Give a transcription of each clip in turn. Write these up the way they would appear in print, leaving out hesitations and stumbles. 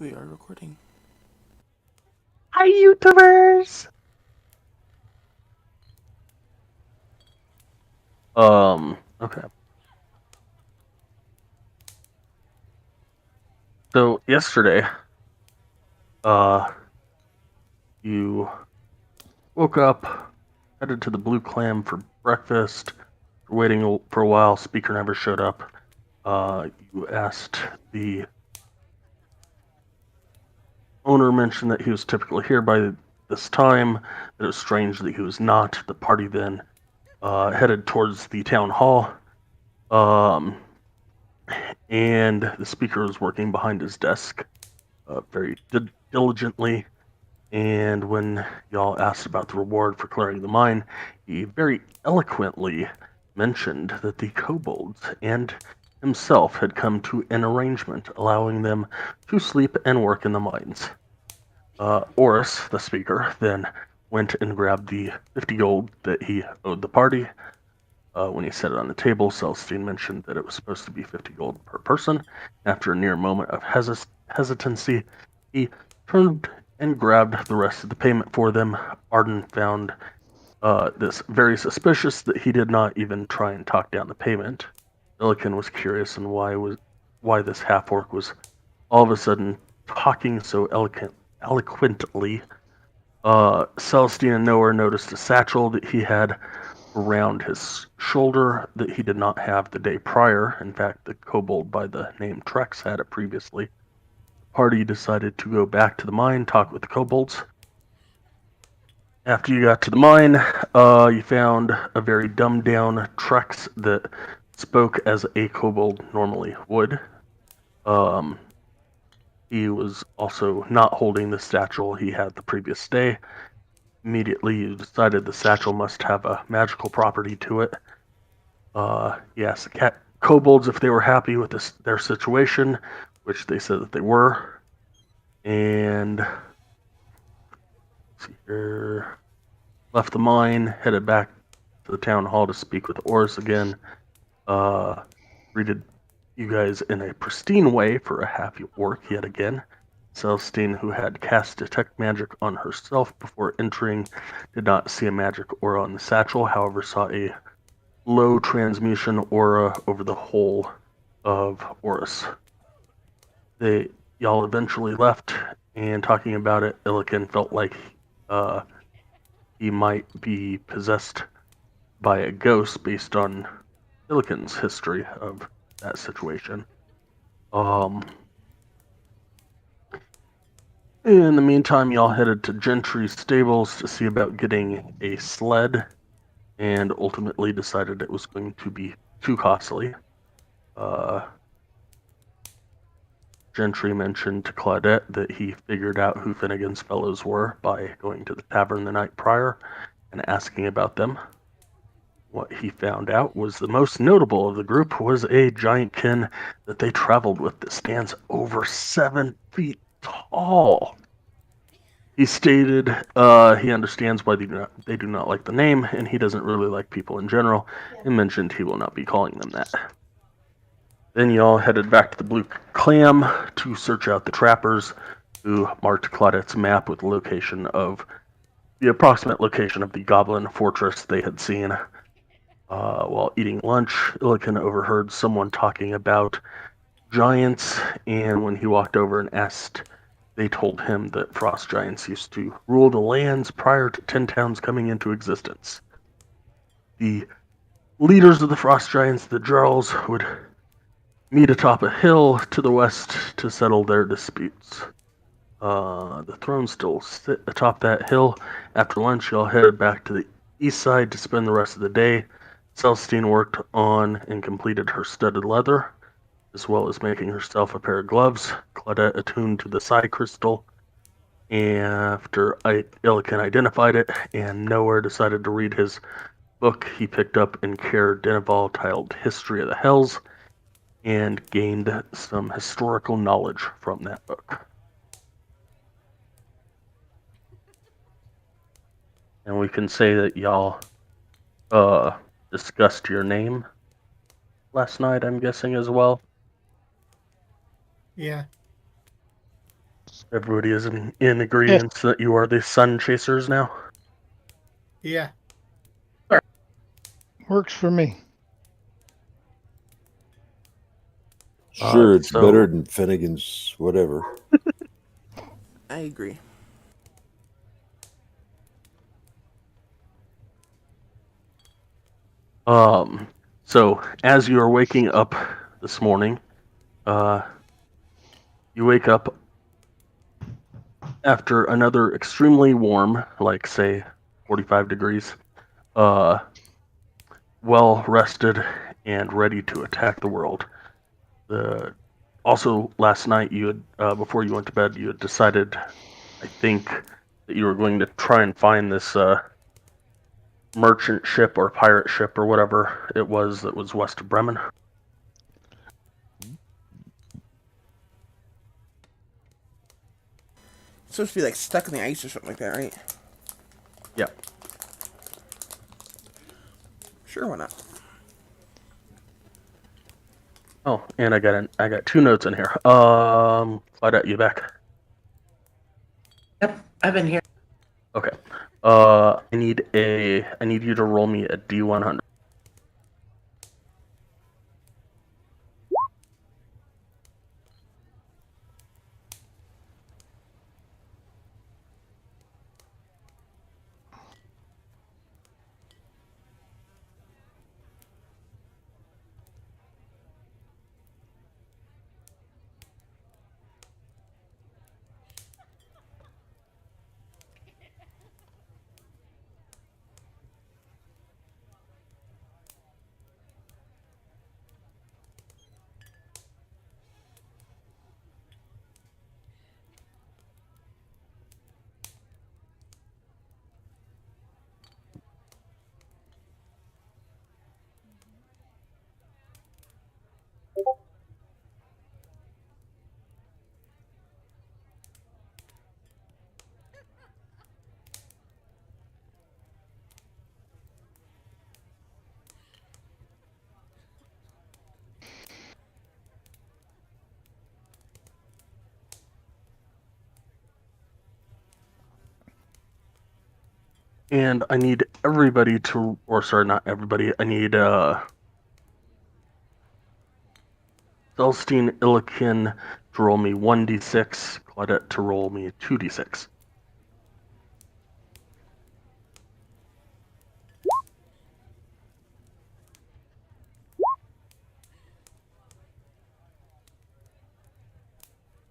We are recording. Hi, YouTubers! Okay. So, yesterday, uh, you woke up, headed to the Blue Clam for breakfast, waiting for a while, speaker never showed up. You asked the owner, mentioned that he was typically here by this time, that it was strange that he was not. The party then, headed towards the town hall. Um, and the speaker was working behind his desk, very diligently. And when y'all asked about the reward for clearing the mine, he very eloquently mentioned that the kobolds and himself had come to an arrangement allowing them to sleep and work in the mines. Oris, the speaker, then went and grabbed the 50 gold that he owed the party. When he set it on the table, Celestine mentioned that it was supposed to be 50 gold per person. After a near moment of hesitancy, he turned and grabbed the rest of the payment for them. Arden found this very suspicious that he did not even try and talk down the payment. Milliken was curious on why this half orc was all of a sudden talking so eloquently. Celestine and Nowhere noticed a satchel that he had around his shoulder that he did not have the day prior. In fact, the kobold by the name Trex had it previously. The party decided to go back to the mine, talk with the kobolds. After you got to the mine, you found a very dumbed down Trex that spoke as a kobold normally would. Um, he was also not holding the satchel he had the previous day. Immediately, you decided the satchel must have a magical property to it. Yes, kobolds, if they were happy with their situation, which they said that they were, and let's see here, left the mine, headed back to the town hall to speak with Oris again. Greeted you guys in a pristine way for a half orc yet again. Celestine, who had cast Detect Magic on herself before entering, did not see a magic aura on the satchel, however, saw a low transmutation aura over the whole of Oris. Y'all eventually left, and talking about it, Illiken felt like uh, he might be possessed by a ghost based on Illiken's history of that situation. Um, in the meantime, y'all headed to Gentry's stables to see about getting a sled, and ultimately decided it was going to be too costly. Uh, Gentry mentioned to Claudette that he figured out who Finnegan's fellows were by going to the tavern the night prior and asking about them. What he found out was the most notable of the group was a giant kin that they traveled with that stands over 7 feet tall. He stated he understands why they do not like the name, and he doesn't really like people in general, and mentioned he will not be calling them that. Then y'all headed back to the Blue Clam to search out the trappers, who marked Claudette's map with the location of the approximate location of the goblin fortress they had seen. While eating lunch, Illiken overheard someone talking about giants, and when he walked over and asked, they told him that frost giants used to rule the lands prior to 10 towns coming into existence. The leaders of the frost giants, the Jarls, would meet atop a hill to the west to settle their disputes. The throne still sit atop that hill. After lunch, y'all headed back to the east side to spend the rest of the day. Celestine worked on and completed her studded leather, as well as making herself a pair of gloves. Claudette attuned to the psi crystal. After Illiken identified it and Nowhere decided to read his book he picked up in Care Denival titled History of the Hells, and gained some historical knowledge from that book. And we can say that y'all uh, discussed your name last night, I'm guessing, as well. Yeah. Everybody is in Yes, agreement that you are the sun chasers now. Yeah. works for me. Sure, it's better So than Finnegan's whatever. I agree. um, so as you are waking up this morning, uh, you wake up after another extremely warm, like say 45 degrees, uh, well rested and ready to attack the world. The Also last night you had before you went to bed you had decided, I think, that you were going to try and find this merchant ship or pirate ship or whatever it was that was west of Bremen. It's supposed to be like stuck in the ice or something like that, right? Yeah. Sure, why not? Oh, and I got two notes in here. Claudette, you back? Yep, I've been here. Okay. I need you to roll me a D100. And I need everybody to, or sorry, not everybody. I need Celestine Illikin to roll me 1d6, Claudette to roll me 2d6.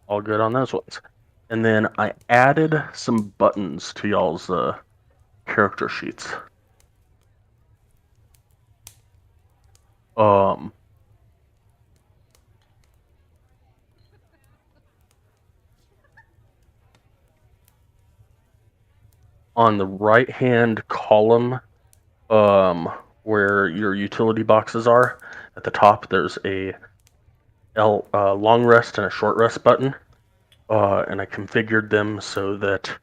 All good on those ones. And then I added some buttons to y'all's character sheets. Um, on the right hand column, where your utility boxes are, at the top there's a long rest and a short rest button. And I configured them so that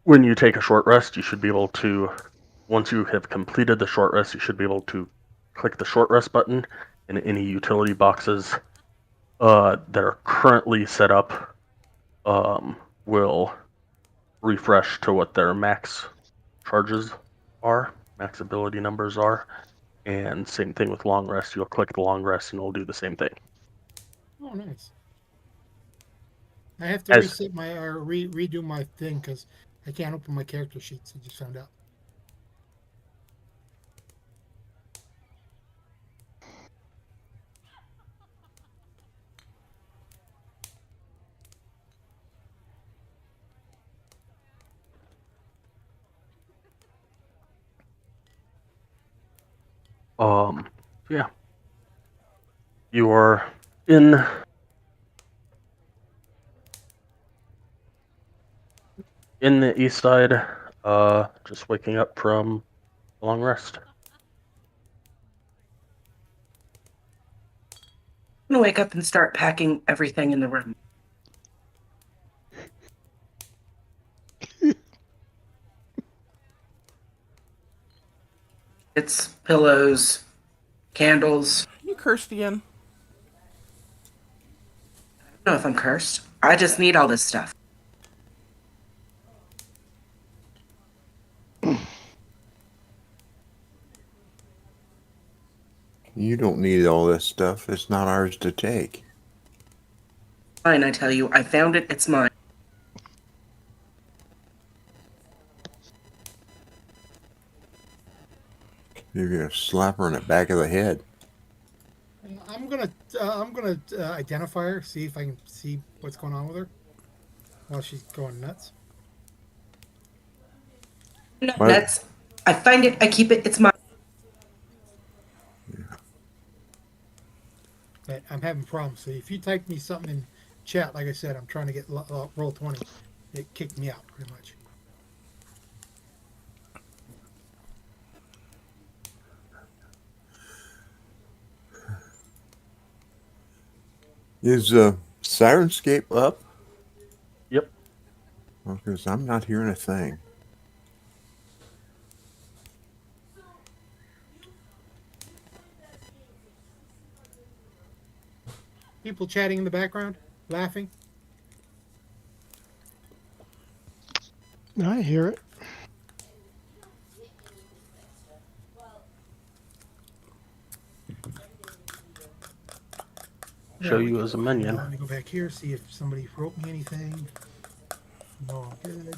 when you take a short rest, you should be able to, once you have completed the short rest, you should be able to click the short rest button, and any utility boxes that are currently set up will refresh to what their max charges are, max ability numbers are. And same thing with long rest. You'll click the long rest and it'll do the same thing. Oh, nice. I have to As reset my or redo my thing because I can't open my character sheets. I just found out. yeah, you are in the east side, just waking up from a long rest. I'm gonna wake up and start packing everything in the room. It's pillows, candles. You cursed again. I don't know if I'm cursed. I just need all this stuff. You don't need all this stuff. It's not ours to take. Fine, I tell you. I found it. It's mine. You're gonna slap her in the back of the head. I'm gonna identify her, see if I can see what's going on with her while she's going nuts. Not What? nuts. I find it. I keep it. It's mine. But I'm having problems. So if you type me something in chat, like I said, I'm trying to get roll 20. It kicked me out pretty much. Is Sirenscape up? Yep. Because I'm not hearing a thing. People chatting in the background, laughing. I hear it. Show There we you go. as a minion. Now let me go back here, see if somebody wrote me anything. No, good.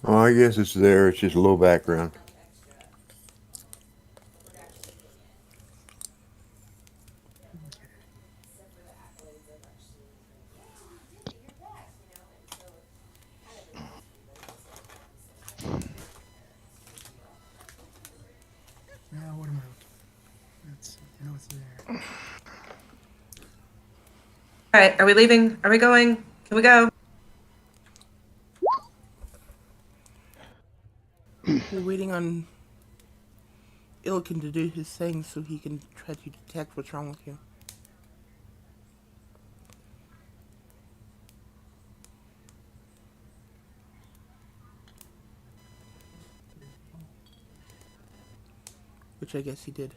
Oh, I guess it's there. It's just low background. Now what am I looking? Let's see. Now it's there. All right. Are we leaving? Are we going? Can we go? We're waiting on Ilkin to do his thing so he can try to detect what's wrong with you. Which I guess he did.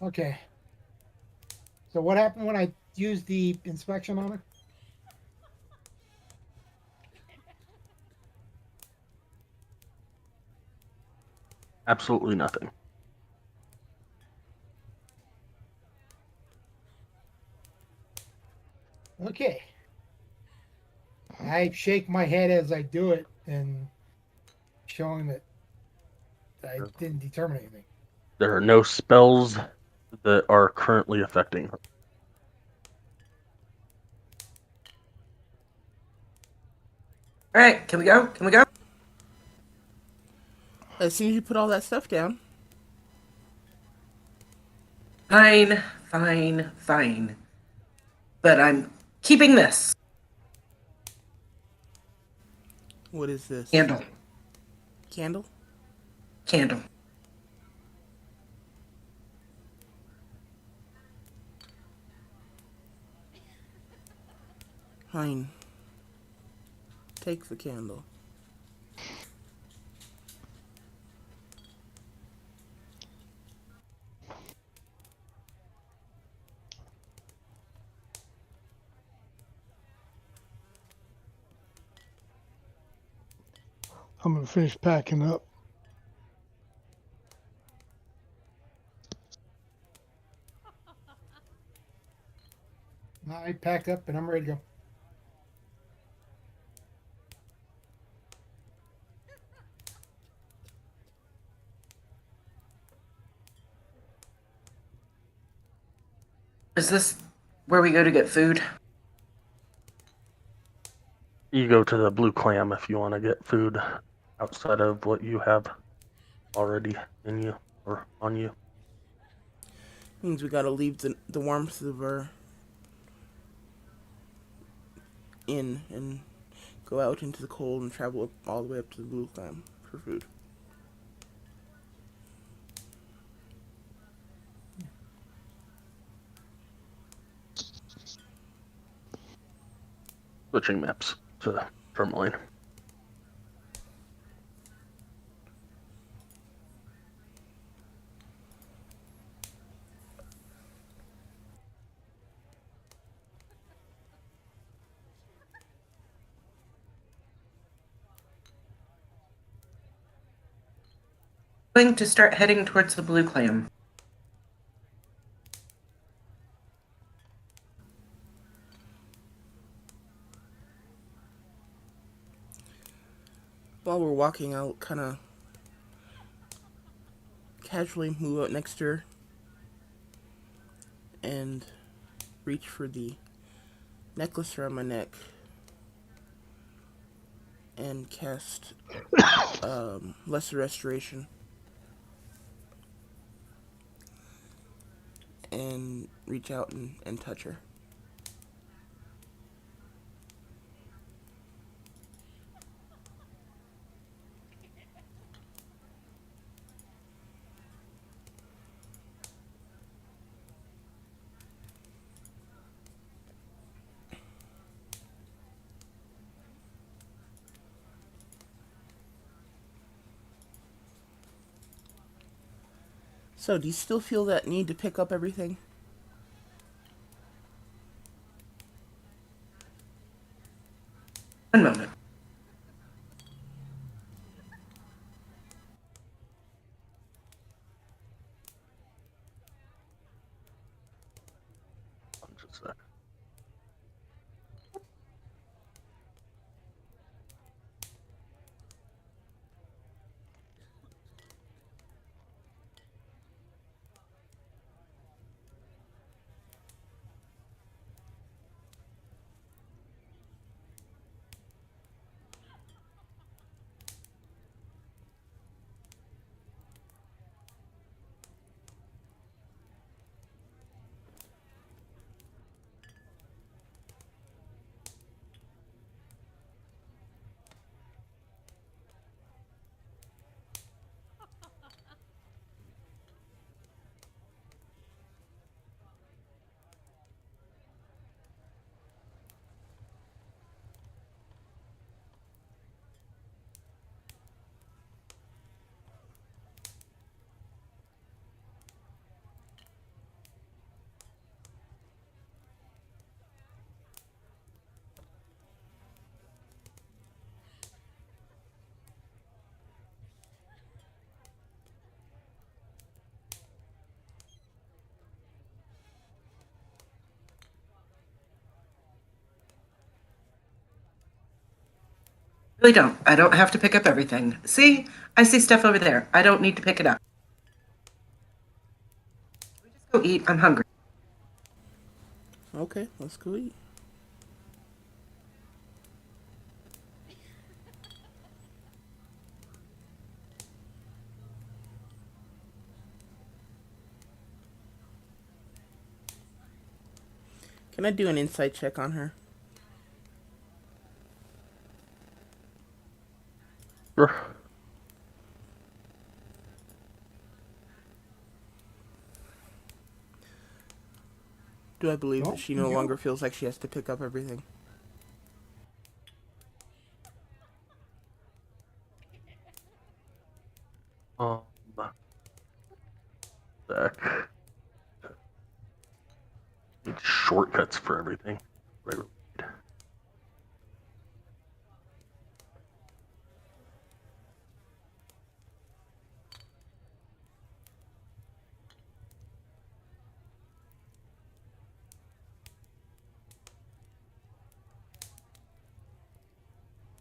Okay. So what happened when I used the inspection on her? Absolutely nothing. Okay. I shake my head as I do it and showing that I didn't determine anything. There are no spells that are currently affecting her. All right. Can we go? Can we go? As soon as you put all that stuff down, Fine. Fine. Fine. But I'm keeping this what is this? candle. Candle? Candle. Fine. Take the candle. I'm gonna finish packing up. I pack up and I'm ready to go. Is this where we go to get food? You go to the Blue Clam if you want to get food outside of what you have already in you or on you. Means we gotta leave the warmth of our inn and go out into the cold and travel all the way up to the Blue Clam for food. Switching maps to Tourmaline. Going to start heading towards the blue clam. While we're walking, I'll kind of casually move up next to her and reach for the necklace around my neck and cast Lesser Restoration and reach out and touch her. So, do you still feel that need to pick up everything? One moment. Just a sec. Really don't. I don't have to pick up everything. See? I see stuff over there. I don't need to pick it up. Just go eat. I'm hungry. Okay, let's go eat. Can I do an insight check on her? Sure. Do I believe Well, that she no longer feels like she has to pick up everything? Um, sec. Need shortcuts for everything. Right.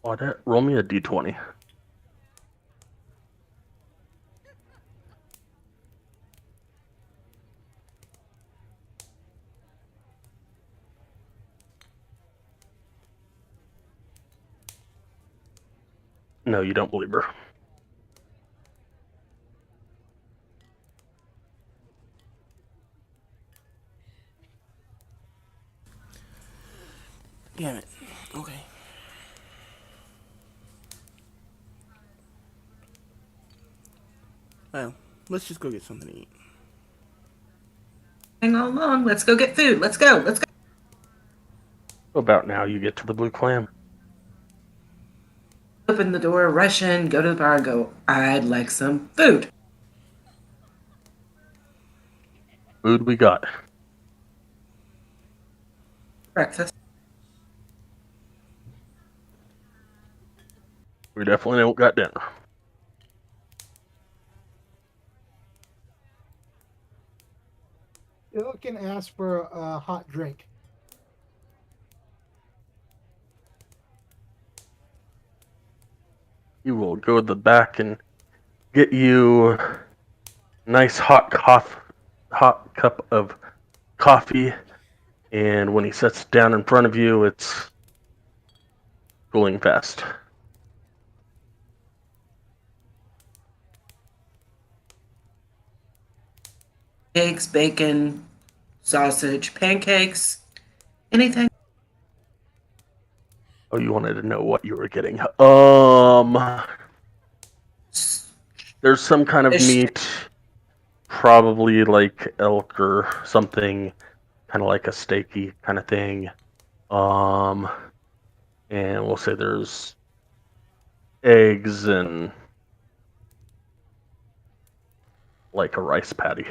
Audit. Roll me a d20. No, you don't believe her. Damn it. Okay. Well, let's just go get something to eat. Hang on along. Let's go get food. Let's go. Let's go. About now, you get to the blue clam. Open the door, rush in, go to the bar, and go, I'd like some food. Food we got. Breakfast. We definitely don't got dinner. You can ask for a hot drink. He will go to the back and get you a nice hot cup of coffee. And when he sets it down in front of you, it's cooling fast. Eggs, bacon, sausage, pancakes, anything? Oh, you wanted to know what you were getting? There's some kind of Fish. meat, probably like elk or something, kind of like a steaky kind of thing. And we'll say there's eggs and like a rice patty.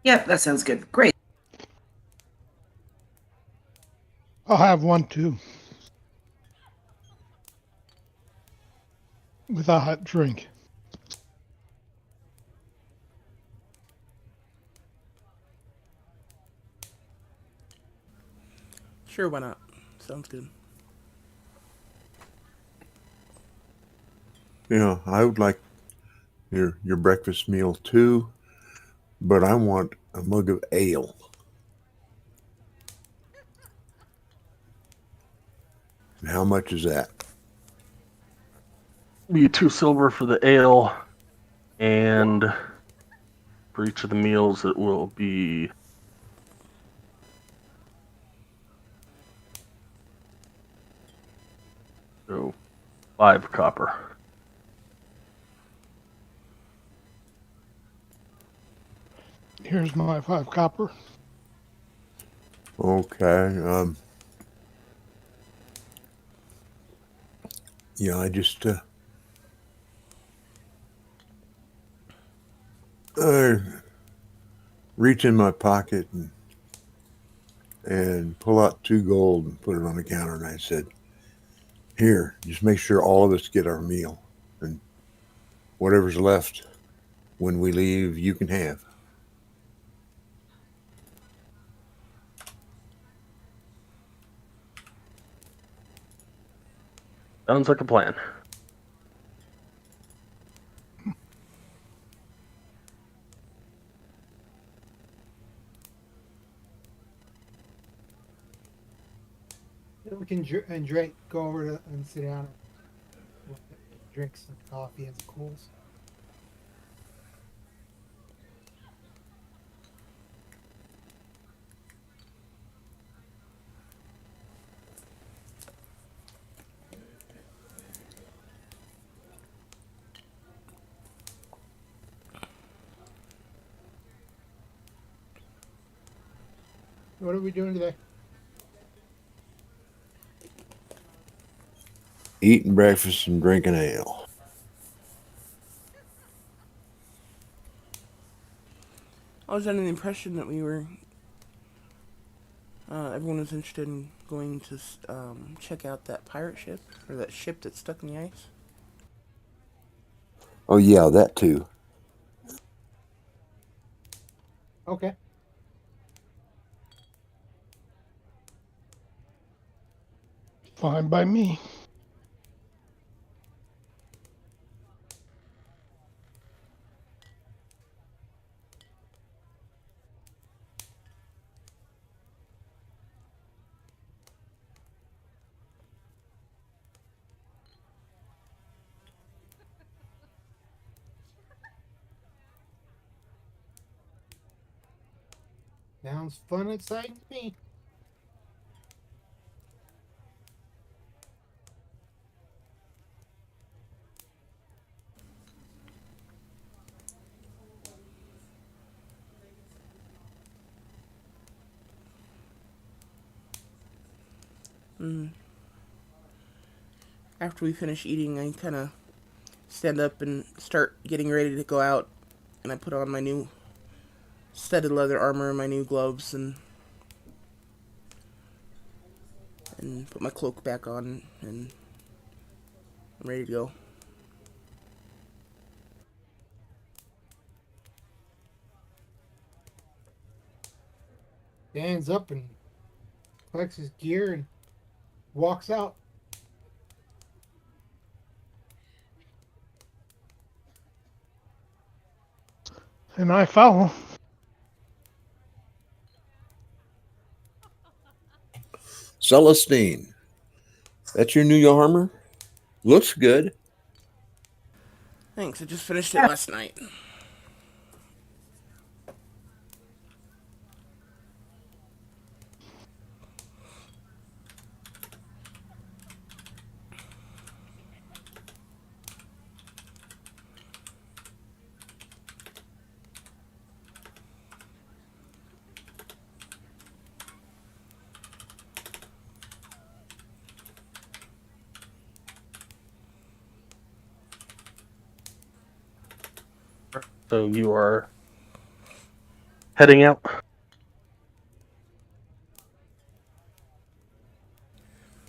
Yep, that sounds good. Great. I'll have one too. With a hot drink. Sure, why not? Sounds good. Yeah, I would like your breakfast meal too, but I want a mug of ale. And how much is that? Be 2 silver for the ale, and for each of the meals, it will be so 5 copper. Here's my 5 copper. Okay. Yeah, I just reach in my pocket and pull out 2 gold and put it on the counter, and I said, "Here, just make sure all of us get our meal, and whatever's left when we leave, you can have." Sounds like a plan. We can and Drake go over to, and sit down and drink some coffee as it cools. What are we doing today? Eating breakfast and drinking ale. I was under the impression that we were. Everyone was interested in going to check out that pirate ship, or that ship that's stuck in the ice. Oh yeah, that too. Okay. Fine by me. Sounds fun and exciting to me. After we finish eating, I kind of stand up and start getting ready to go out, and I put on my new studded leather armor, my new gloves, and put my cloak back on, and I'm ready to go. stands up and collects his gear and walks out. And I follow. Celestine, that's your new armor? Looks good. Thanks. I just finished it last night. So you are heading out.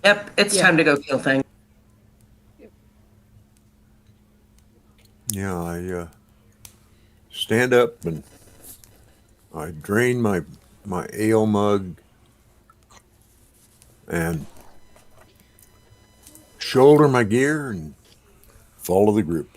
Yep, it's Yeah. time to go kill things. Yeah, I stand up and I drain my ale mug and shoulder my gear and follow the group.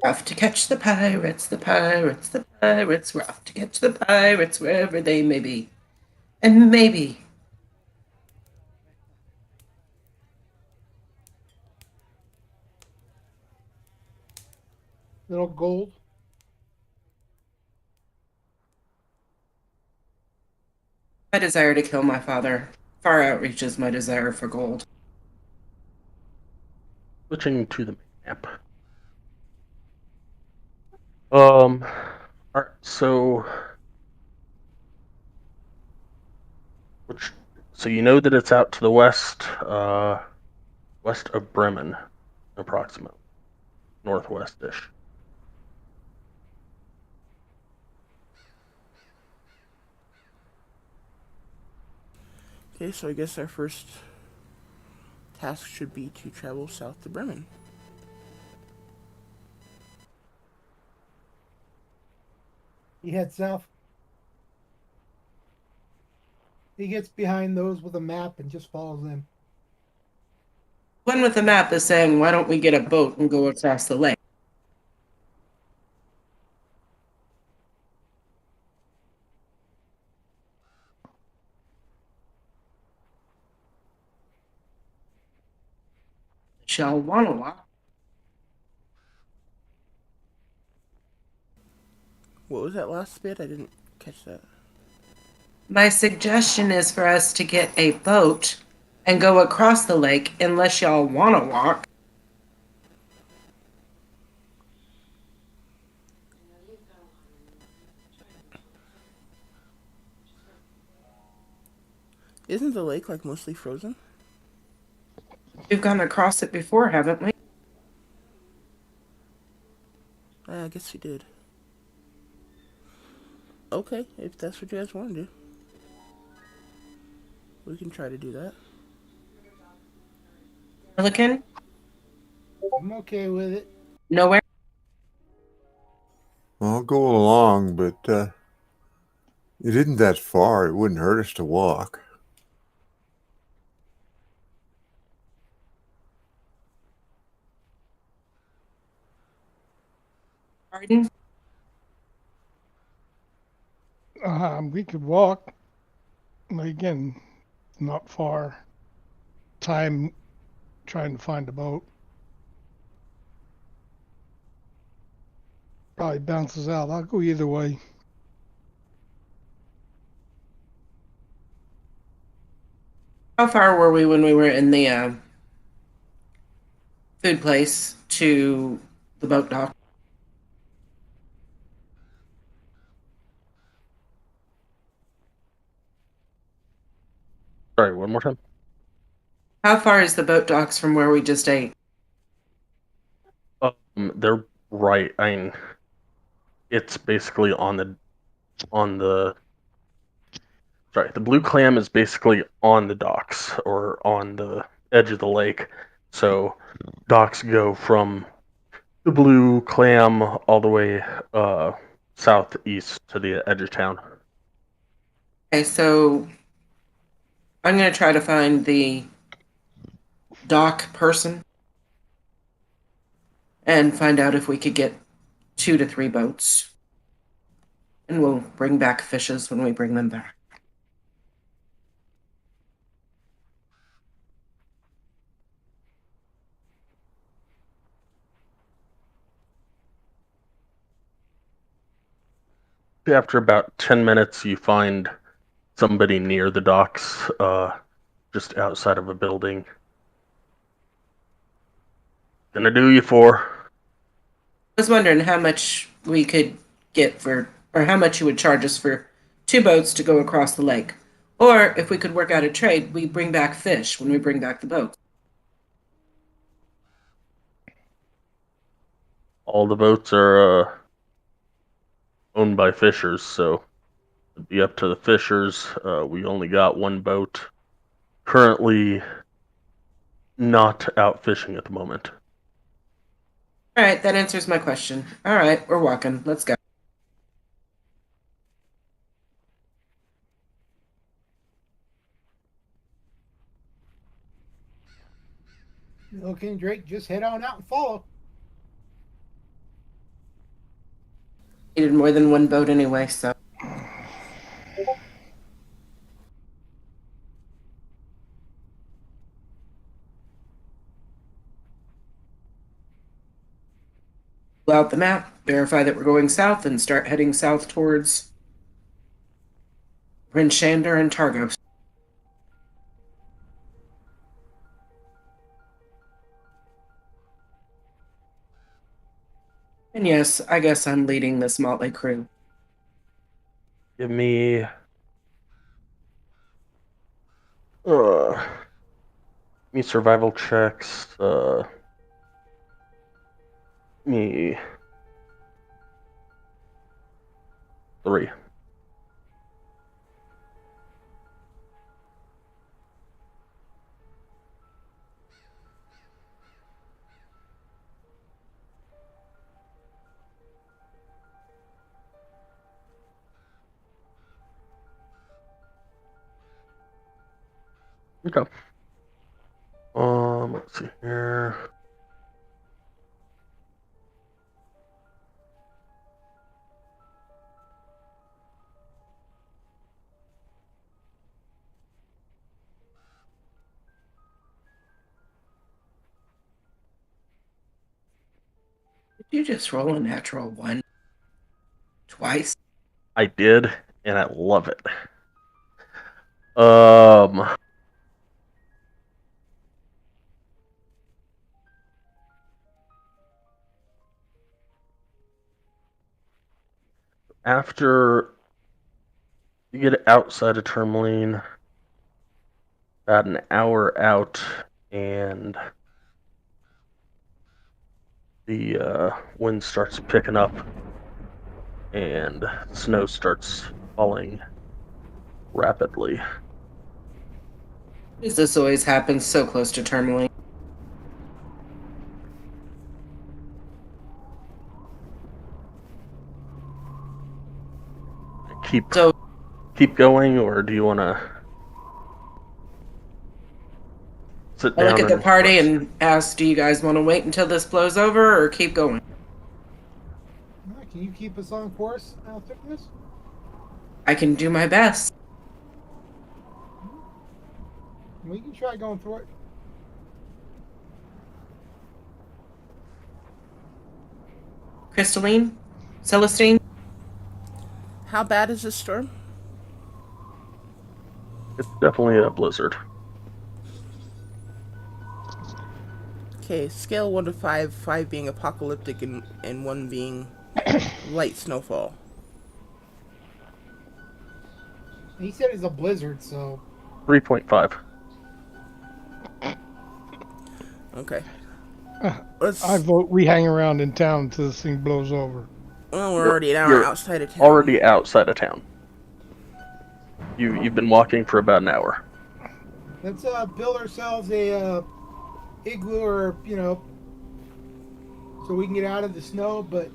We're off to catch the pirates, the pirates, the pirates. We're off to catch the pirates wherever they may be. And maybe Little gold. my desire to kill my father far outreaches my desire for gold. Switching to the map. Alright, so you know that it's out to the west, west of Bremen, approximately northwest-ish. Okay, so I guess our first task should be to travel south to Bremen. He heads south. He gets behind those with a map and just follows them. One with the map is saying, why don't we get a boat and go across the lake? Shall wanna walk. What was that last bit? I didn't catch that. My suggestion is for us to get a boat and go across the lake unless y'all wanna walk. Isn't the lake like mostly frozen? We've gone across it before, haven't we? I guess we did. Okay, if that's what you guys want to do. We can try to do that. Pelican? I'm okay with it. Nowhere? I'll go along, but it isn't that far. It wouldn't hurt us to walk. Pardon? We could walk. Again, not far. Time trying to find a boat. Probably bounces out. I'll go either way. How far were we when we were in the food place to the boat dock? Sorry, one more time. How far is the boat docks from where we just ate? They're Right. I mean, it's basically on the sorry, the blue clam is basically on the docks or on the edge of the lake. So docks go from the blue clam all the way southeast to the edge of town. Okay, so I'm going to try to find the dock person and find out if we could get 2 to 3 boats. And we'll bring back fishes when we bring them back. After about 10 minutes, you find somebody near the docks, just outside of a building. Gonna do you for. I was wondering how much we could get for, or how much you would charge us for 2 boats to go across the lake. Or if we could work out a trade, we bring back fish when we bring back the boats. All the boats are owned by fishers, so it'd be up to the fishers. We only got 1 boat. Currently not out fishing at the moment. All right, that answers my question. All right, we're walking. Let's go. Okay, Drake, just head on out and follow. Needed more than 1 boat anyway, so. Pull out the map, verify that we're going south, and start heading south towards Rinshander and Targos. And yes, I guess I'm leading this motley crew. Give me survival checks. Me 3. Okay. Let's see here. Did you just roll a natural 1? Twice? I did, and I love it. Um, after you get outside of Tourmaline, about an hour out, and the wind starts picking up, and snow starts falling rapidly. Does this always happen so close to Tourmaline? Keep going, or do you want to sit I down? look at the and party rest? and ask, do you guys want to wait until this blows over or keep going? Can you keep us on course after this? I can do my best. We can try going through it. Crystalline? Celestine? How bad is this storm? It's definitely a blizzard. Okay, scale 1 to 5, 5 being apocalyptic and 1 being light snowfall. He said it's a blizzard, so 3.5. Okay. Let's. I vote we hang around in town until this thing blows over. Well, we're already an hour You're outside of town. already outside of town. You've been walking for about an hour. Let's build ourselves a igloo, or so we can get out of the snow. But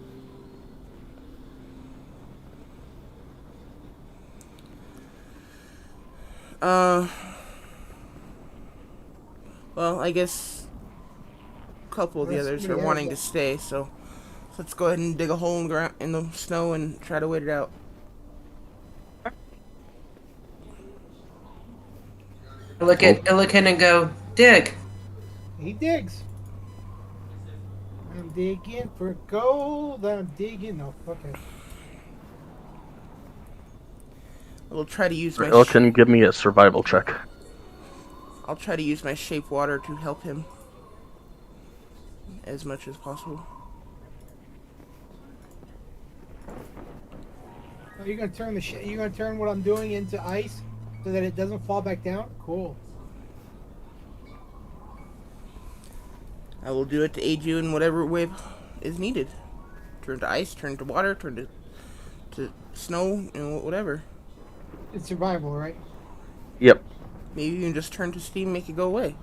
well, I guess a couple of the Unless others are somebody has wanting that. to stay, so let's go ahead and dig a hole in the snow and try to wait it out. I look at Illiken and go, dig. he digs. I'm digging for gold. I'm digging. No, okay. We'll try to use my. Illiken, give me a survival check. I'll try to use my shape water to help him as much as possible. Are you gonna turn you're gonna turn what I'm doing into ice so that it doesn't fall back down? Cool. I will do it to aid you in whatever way is needed. Turn to ice, turn to water, turn to snow, whatever. It's survival, right? Yep. Maybe you can just turn to steam, make it go away.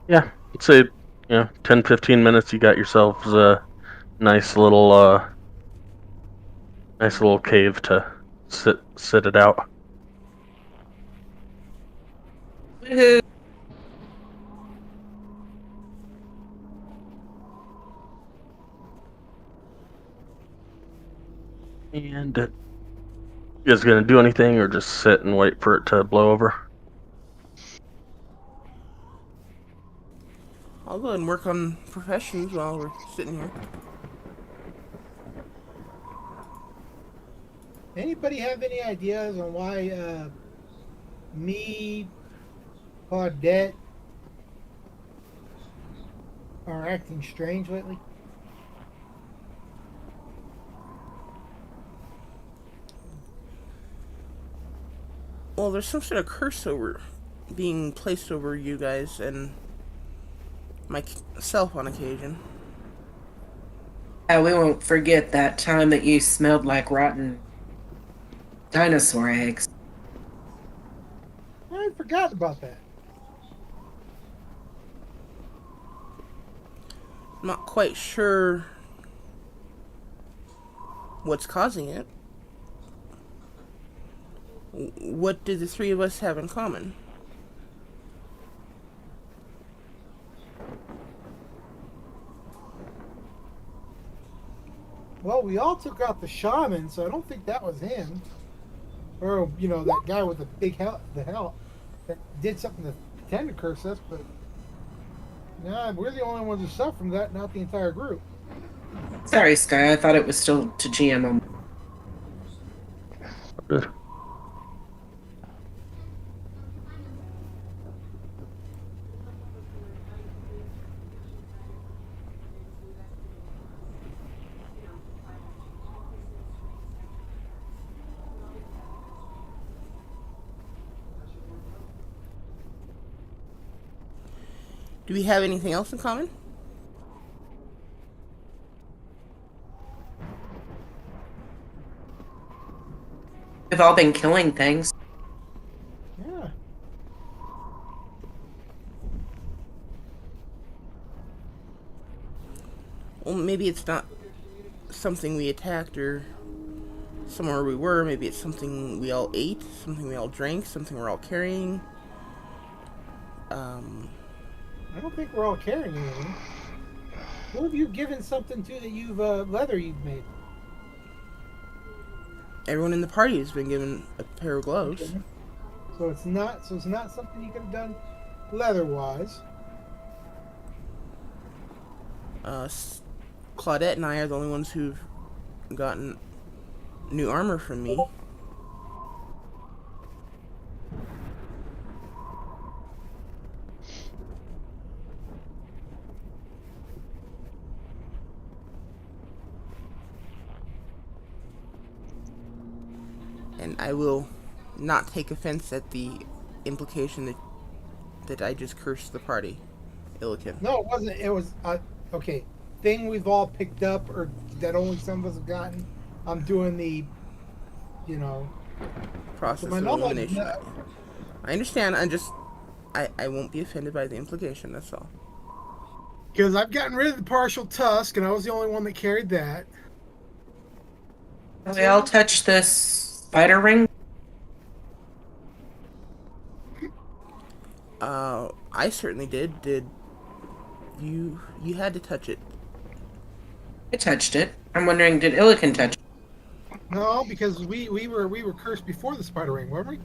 Yeah. Let's say, 10, 15 minutes. You got yourselves a nice little cave to sit it out. Woohoo. And you guys gonna do anything, or just sit and wait for it to blow over? I'll go ahead and work on professions while we're sitting here. Anybody have any ideas on why me, Claudette are acting strange lately? Well, there's some sort of curse being placed over you guys and myself on occasion. We won't forget that time that you smelled like rotten dinosaur eggs. I forgot about that. I'm not quite sure what's causing it. What do the three of us have in common? Well, we all took out the shaman, so I don't think that was him. Or, that guy with the big the hell that did something to pretend to curse us, but nah, we're the only ones who suffer from that, not the entire group. Sorry, Sky. I thought it was still to GM. Good. Do we have anything else in common? We've all been killing things. Yeah. Well, maybe it's not something we attacked or somewhere we were. Maybe it's something we all ate, something we all drank, something we're all carrying. I don't think we're all carrying anything. Who have you given something to that leather you've made? Everyone in the party has been given a pair of gloves. Okay. So it's not something you could have done leather-wise. Claudette and I are the only ones who've gotten new armor from me. And I will not take offense at the implication that that I just cursed the party, Illiken. No, it wasn't. It was okay. Thing we've all picked up, or that only some of us have gotten. I'm doing the, you know, to Process my of knowledge. elimination. I understand. I won't be offended by the implication. That's all. Because I've gotten rid of the partial tusk, and I was the only one that carried that. We all touch this spider ring. I certainly did. Did you? You had to touch it. I touched it. I'm wondering, did Illiken touch it? No, because we were cursed before the spider ring, weren't we?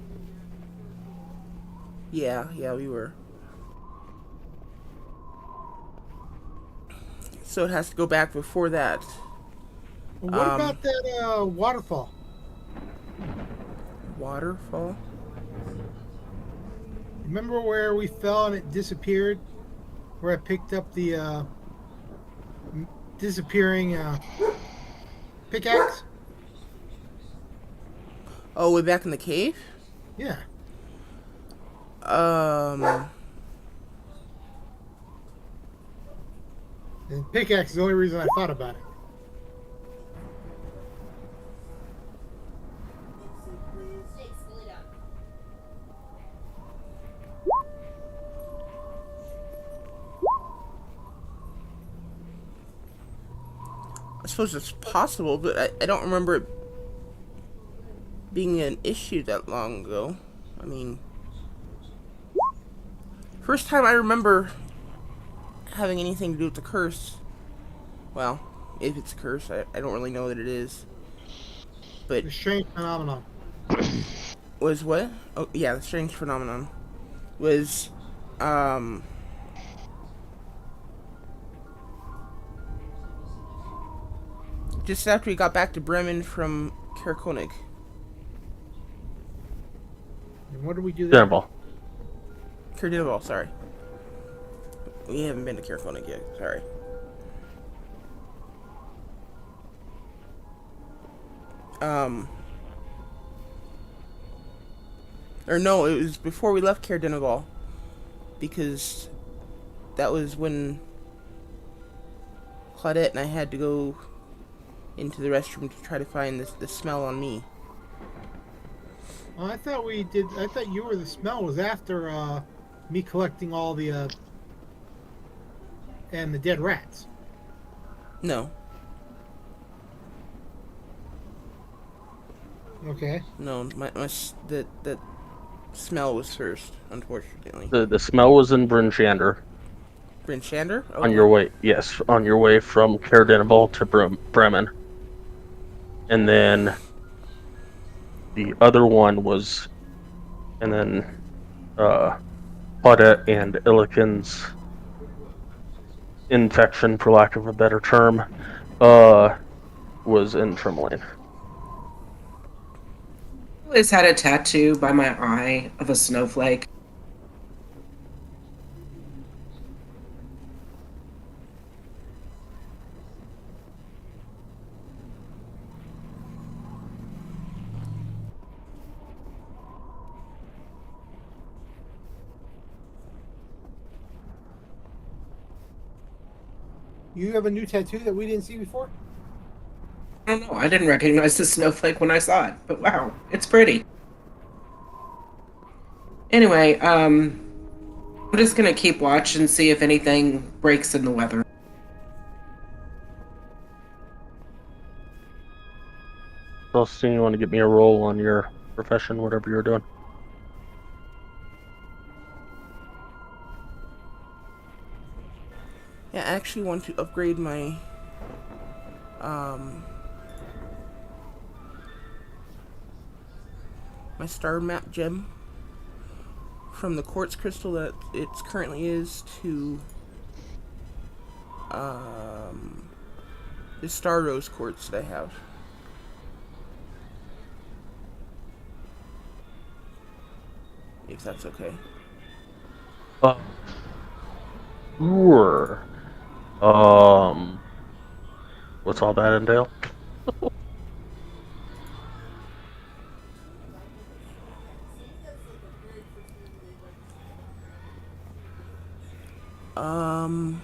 Yeah, we were. So it has to go back before that. Well, what about that waterfall? Waterfall? Remember where we fell and it disappeared? Where I picked up the disappearing pickaxe? Oh, way back in the cave? Yeah. And pickaxe is the only reason I thought about it. I suppose it's possible, but I don't remember it being an issue that long ago. I mean, first time I remember having anything to do with the curse. Well, if it's a curse, I don't really know that it is. But The strange phenomenon. was what? Oh, yeah, the strange phenomenon was, just after we got back to Bremen from Kerkonig. And what did we do there? Denver. Kerdinval, sorry. We haven't been to Kerkonig yet, sorry. Or no, it was before we left Kerdinval. Because that was when Claudette and I had to go into the restroom to try to find the smell on me. Well, I thought we did. I thought you were the smell was after me collecting all the and the dead rats. No. Okay. No, that smell was first, unfortunately. The smell was in Brynjander. Bryn Shander? Okay. On your way, yes, on your way from Kerdinval to Bremen. And then the other one was, and then Claudette and Illiken's infection, for lack of a better term, was in Tremlane. I always had a tattoo by my eye of a snowflake. You have a new tattoo that we didn't see before? I don't know. I didn't recognize the snowflake when I saw it, but wow, it's pretty. Anyway, I'm just gonna keep watch and see if anything breaks in the weather. Celestine, you want to give me a roll on your profession, whatever you're doing? Yeah, I actually want to upgrade my my star map gem from the quartz crystal that it currently is to the star rose quartz that I have. If that's okay. Sure. What's all that entail? Um,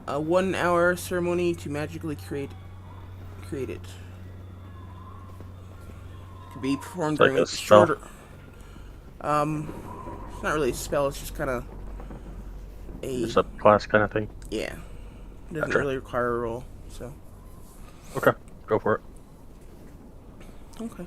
a 1 hour ceremony to magically create it. Could be performed It's like during a a spell. shorter. It's not really a spell. It's just kind of a Just a class kind of thing. yeah. It doesn't Gotcha. really require a roll. So Okay, go for it. okay.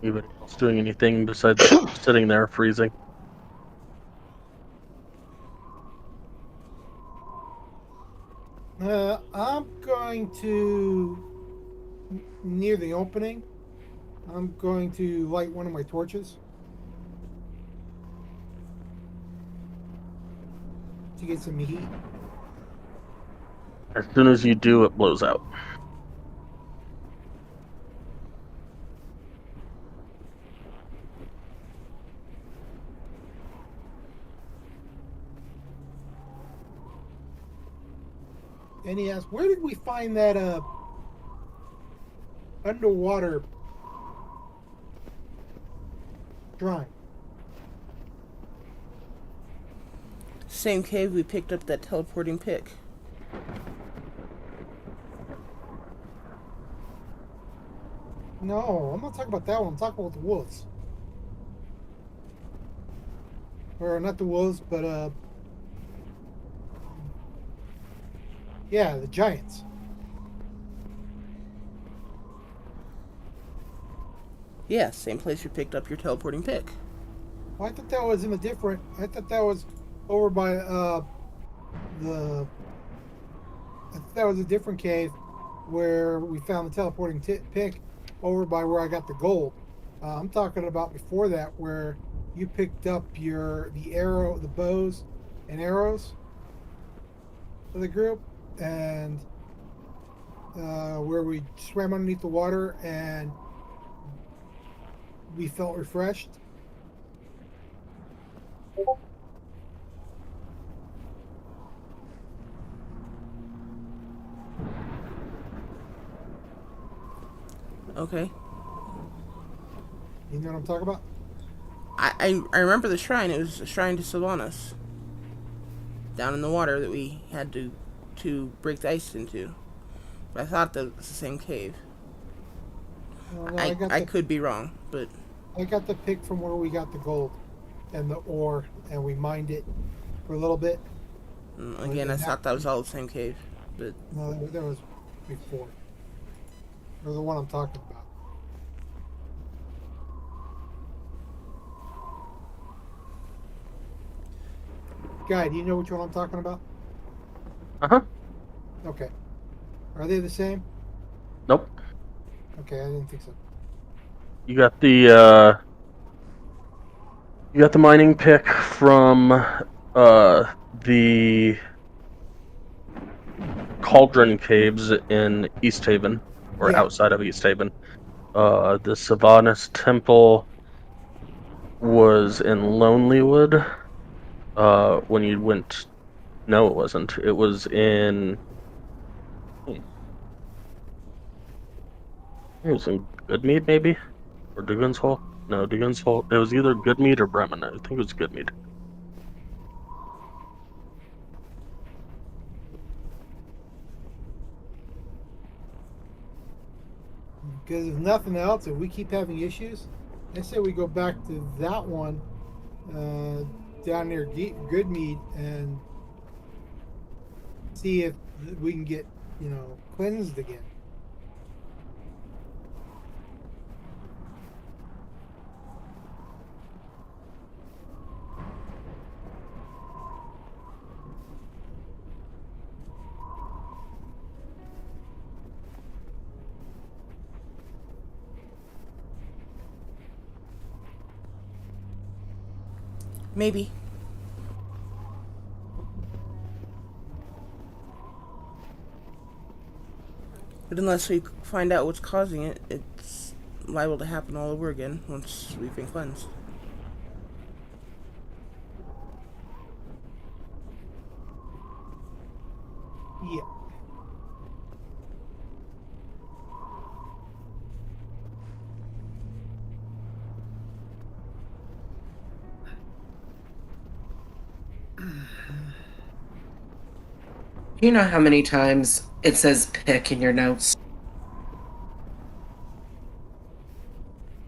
Anybody else doing anything besides sitting there freezing? I'm going to near the opening. I'm going to light one of my torches to get some heat. As soon as you do, it blows out. And he asked, "Where did we find that underwater shrine?" Same cave we picked up that teleporting pick. No, I'm not talking about that one. I'm talking about the wolves. Or not the wolves, but yeah, the giants. Yeah, same place you picked up your teleporting pick. Well, I thought that was in a different. I thought that was over by the. I thought that was a different cave where we found the teleporting pick over by where I got the gold. I'm talking about before that where you picked up the bows and arrows for the group, and where we swam underneath the water and we felt refreshed. Okay. You know what I'm talking about? I remember the shrine. It was a shrine to Sylvanas. Down in the water that we had to break the ice into. But I thought that was the same cave. No, I could be wrong, but I got the pick from where we got the gold and the ore, and we mined it for a little bit. again, I thought that was all the same cave. But No, that was before. Or the one I'm talking about. Guy, do you know which one I'm talking about? Uh-huh. Okay. Are they the same? Nope. Okay, I didn't think so. You got the mining pick from the Cauldron Caves in East Haven, or Yeah. outside of East Haven. The Sylvanas Temple was in Lonelywood. When you went, no, it wasn't. It was in. It was in Goodmead, maybe, or Dugan's Hole. No, Dugan's Hole. It was either Goodmead or Bremen. I think it was Goodmead. Because if nothing else, if we keep having issues, I say we go back to that one down near Goodmead and see if we can get, cleansed again. maybe. But unless we find out what's causing it, it's liable to happen all over again once we've been cleansed. Yeah. You know how many times it says pick in your notes?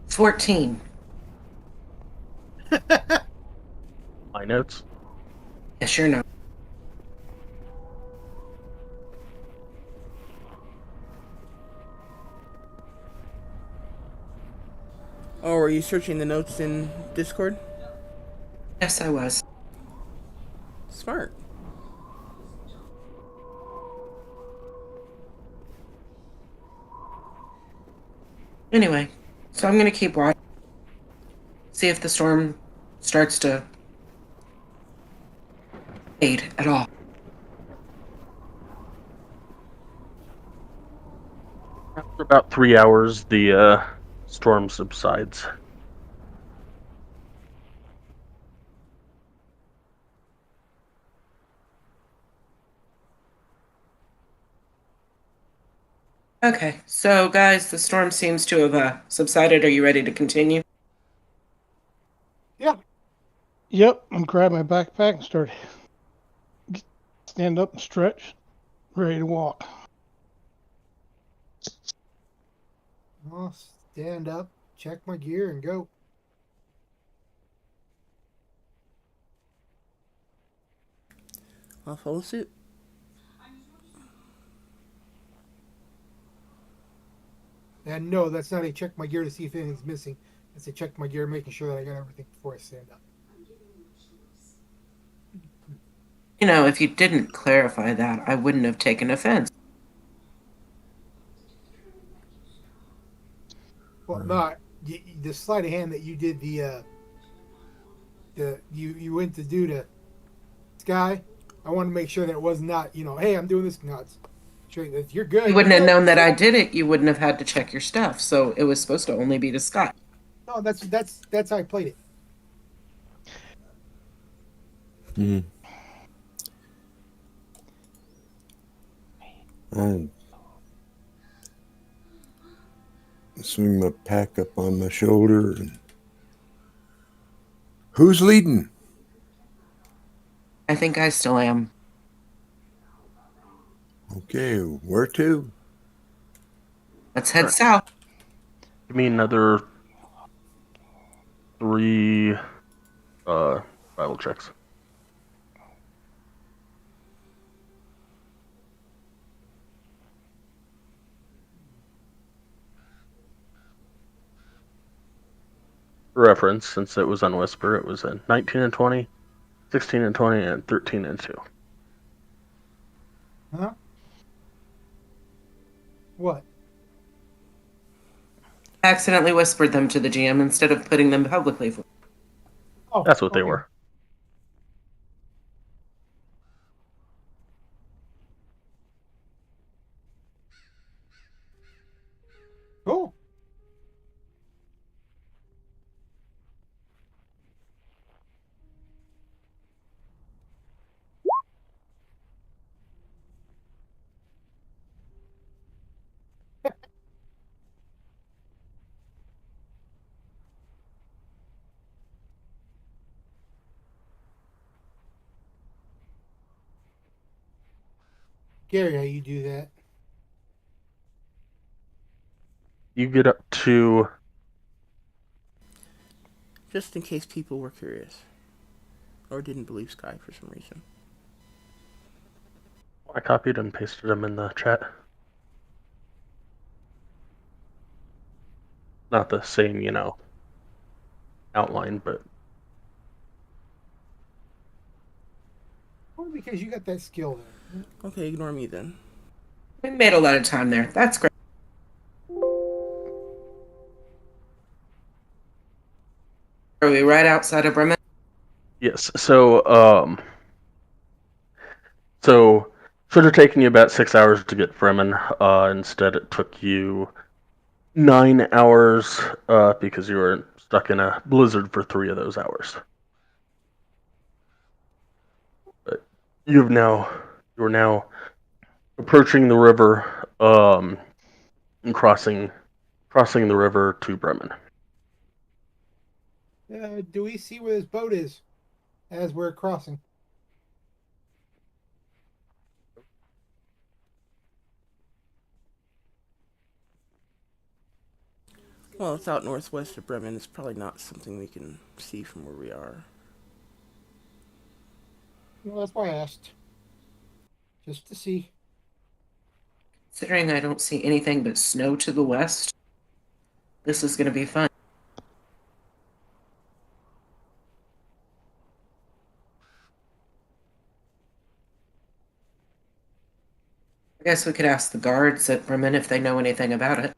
14. My notes. Yes, your notes. Oh, are you searching the notes in Discord? Yes, I was. Smart. Anyway, so I'm going to keep watching, see if the storm starts to fade at all. After about 3 hours, the storm subsides. Okay, so guys, the storm seems to have subsided. Are you ready to continue? Yeah. Yep, I'm grab my backpack and start stand up and stretch, ready to walk. I'll stand up, check my gear, and go. I'll follow suit. And no, that's not a check my gear to see if anything's missing. That's a check my gear, making sure that I got everything before I stand up. You know, if you didn't clarify that, I wouldn't have taken offense. Well, not the sleight of hand that you did the you went to do to Sky. I want to make sure that it was not, hey, I'm doing this nuts. Sure, that you're You good. You're wouldn't have good. known that I did it. You wouldn't have had to check your stuff. So it was supposed to only be to Scott. No, that's how I played it. Mm. I swing my pack up on my shoulder. And who's leading? I think I still am. Okay, where to? Let's head Right. south. Give me another 3 Bible checks. For reference, since it was on Whisper, it was a 19 and 20, 16 and 20, and 13 and 2. Huh? What? I accidentally whispered them to the GM instead of putting them publicly. Oh, That's what they okay. were. Cool. Gary, how you do that? You get up to Just in case people were curious. Or didn't believe Sky for some reason. I copied and pasted them in the chat. Not the same, outline, but Well, because you got that skill there. Okay, ignore me then. We made a lot of time there. That's great. Are we right outside of Bremen? yes. So should have taken you about 6 hours to get Bremen. Instead, it took you 9 hours because you were stuck in a blizzard for 3 of those hours. But you are now approaching the river, and crossing the river to Bremen. Do we see where this boat is as we're crossing? Well, it's out northwest of Bremen. It's probably not something we can see from where we are. Well, that's why I asked. Just to see. Considering I don't see anything but snow to the west, this is going to be fun. I guess we could ask the guards at Bremen if they know anything about it.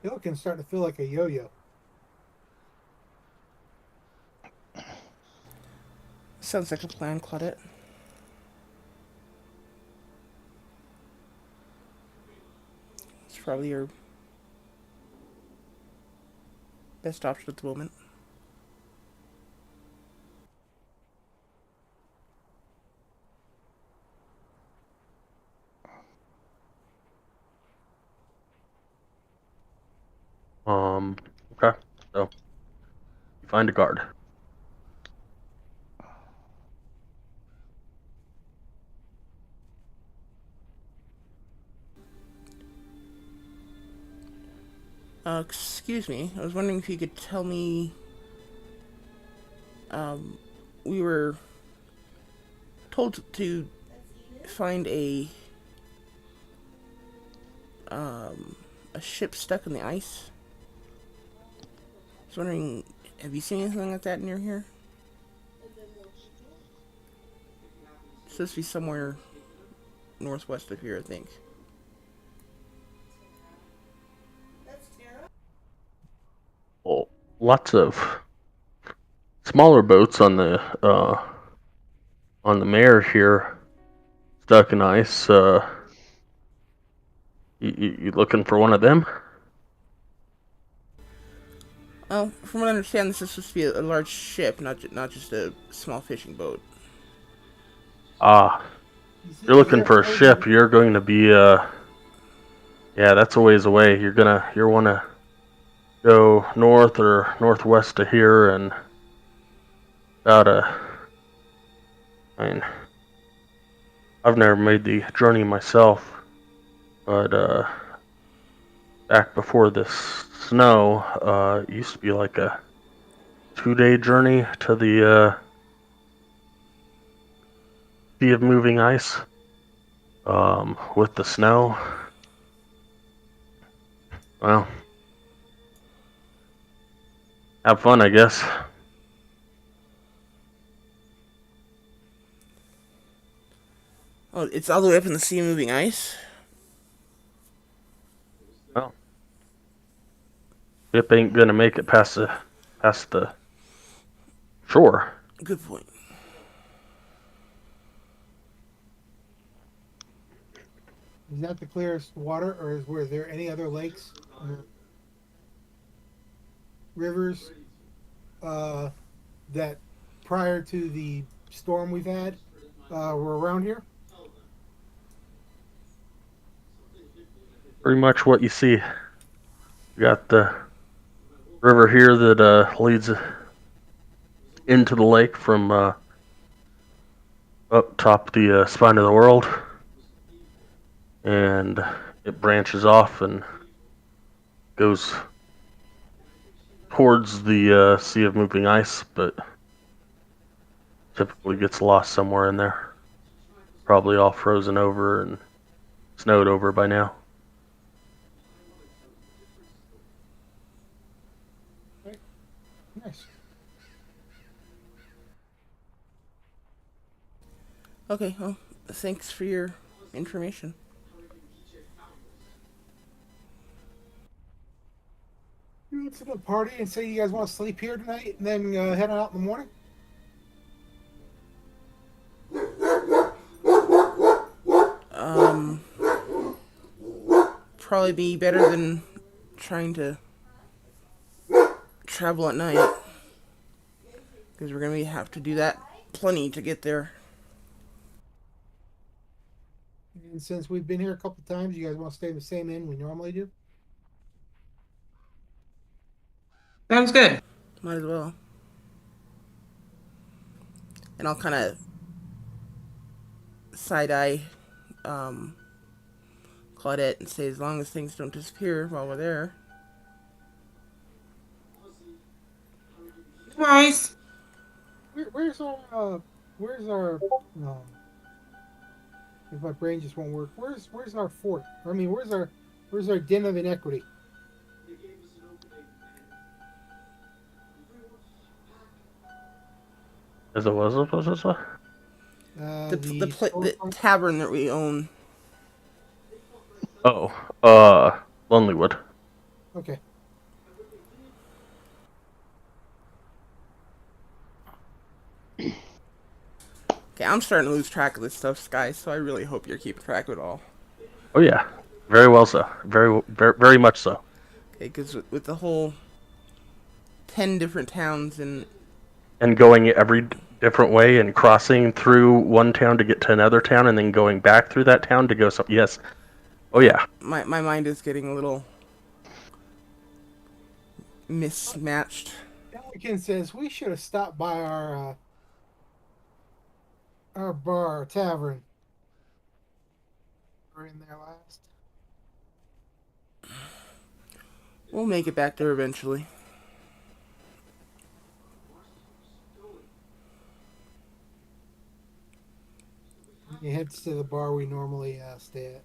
Pelican's starting to feel like a yo-yo. Sounds like a plan, Claudette. It's probably your best option at the moment. Okay. So you find a guard. Excuse me. I was wondering if you could tell me. We were told to find a ship stuck in the ice. I was wondering, have you seen anything like that near here? It's supposed to be somewhere northwest of here, I think. Well, lots of smaller boats on the mare here, stuck in ice. You looking for one of them? Oh, from what I understand, this is supposed to be a large ship, not just a small fishing boat. Ah, you're looking for a ship. You're going to be yeah, that's a ways away. You're wanna go north or northwest of here, and about I mean, I've never made the journey myself, but back before this snow, it used to be like a 2-day journey to the sea of moving ice. With the snow, well, have fun, I guess. Oh, it's all the way up in the sea moving ice? Well, ship ain't gonna make it past the shore. Good point. Is that the clearest water, or were there any other lakes or rivers that prior to the storm we've had were around here? Pretty much what you see. You got the river here that leads into the lake from up top the spine of the world, and it branches off and goes towards the sea of moving ice, but typically gets lost somewhere in there. Probably all frozen over and snowed over by now. Nice. Okay, well, thanks for your information. You went to the party and say you guys want to sleep here tonight and then head out in the morning? probably be better than trying to travel at night. Because we're going to have to do that plenty to get there. And since we've been here a couple times, you guys want to stay in the same inn we normally do? Sounds good. Might as well. And I'll kind of side-eye Claudette and say, as long as things don't disappear while we're there. Nice. Where's our if my brain just won't work, where's our fort? I mean, where's our den of inequity? As it was. The tavern that we own. Oh, Lonelywood. Okay. Okay, I'm starting to lose track of this stuff, guys, so I really hope you're keeping track of it all. Oh yeah, very well so. Very much so. Okay, because with the whole 10 different towns and going every different way and crossing through one town to get to another town and then going back through that town to go yes. Oh yeah. My mind is getting a little mismatched. Pelican says we should have stopped by our bar, our tavern. We're in there last. We'll make it back there eventually. He heads to the bar we normally stay at.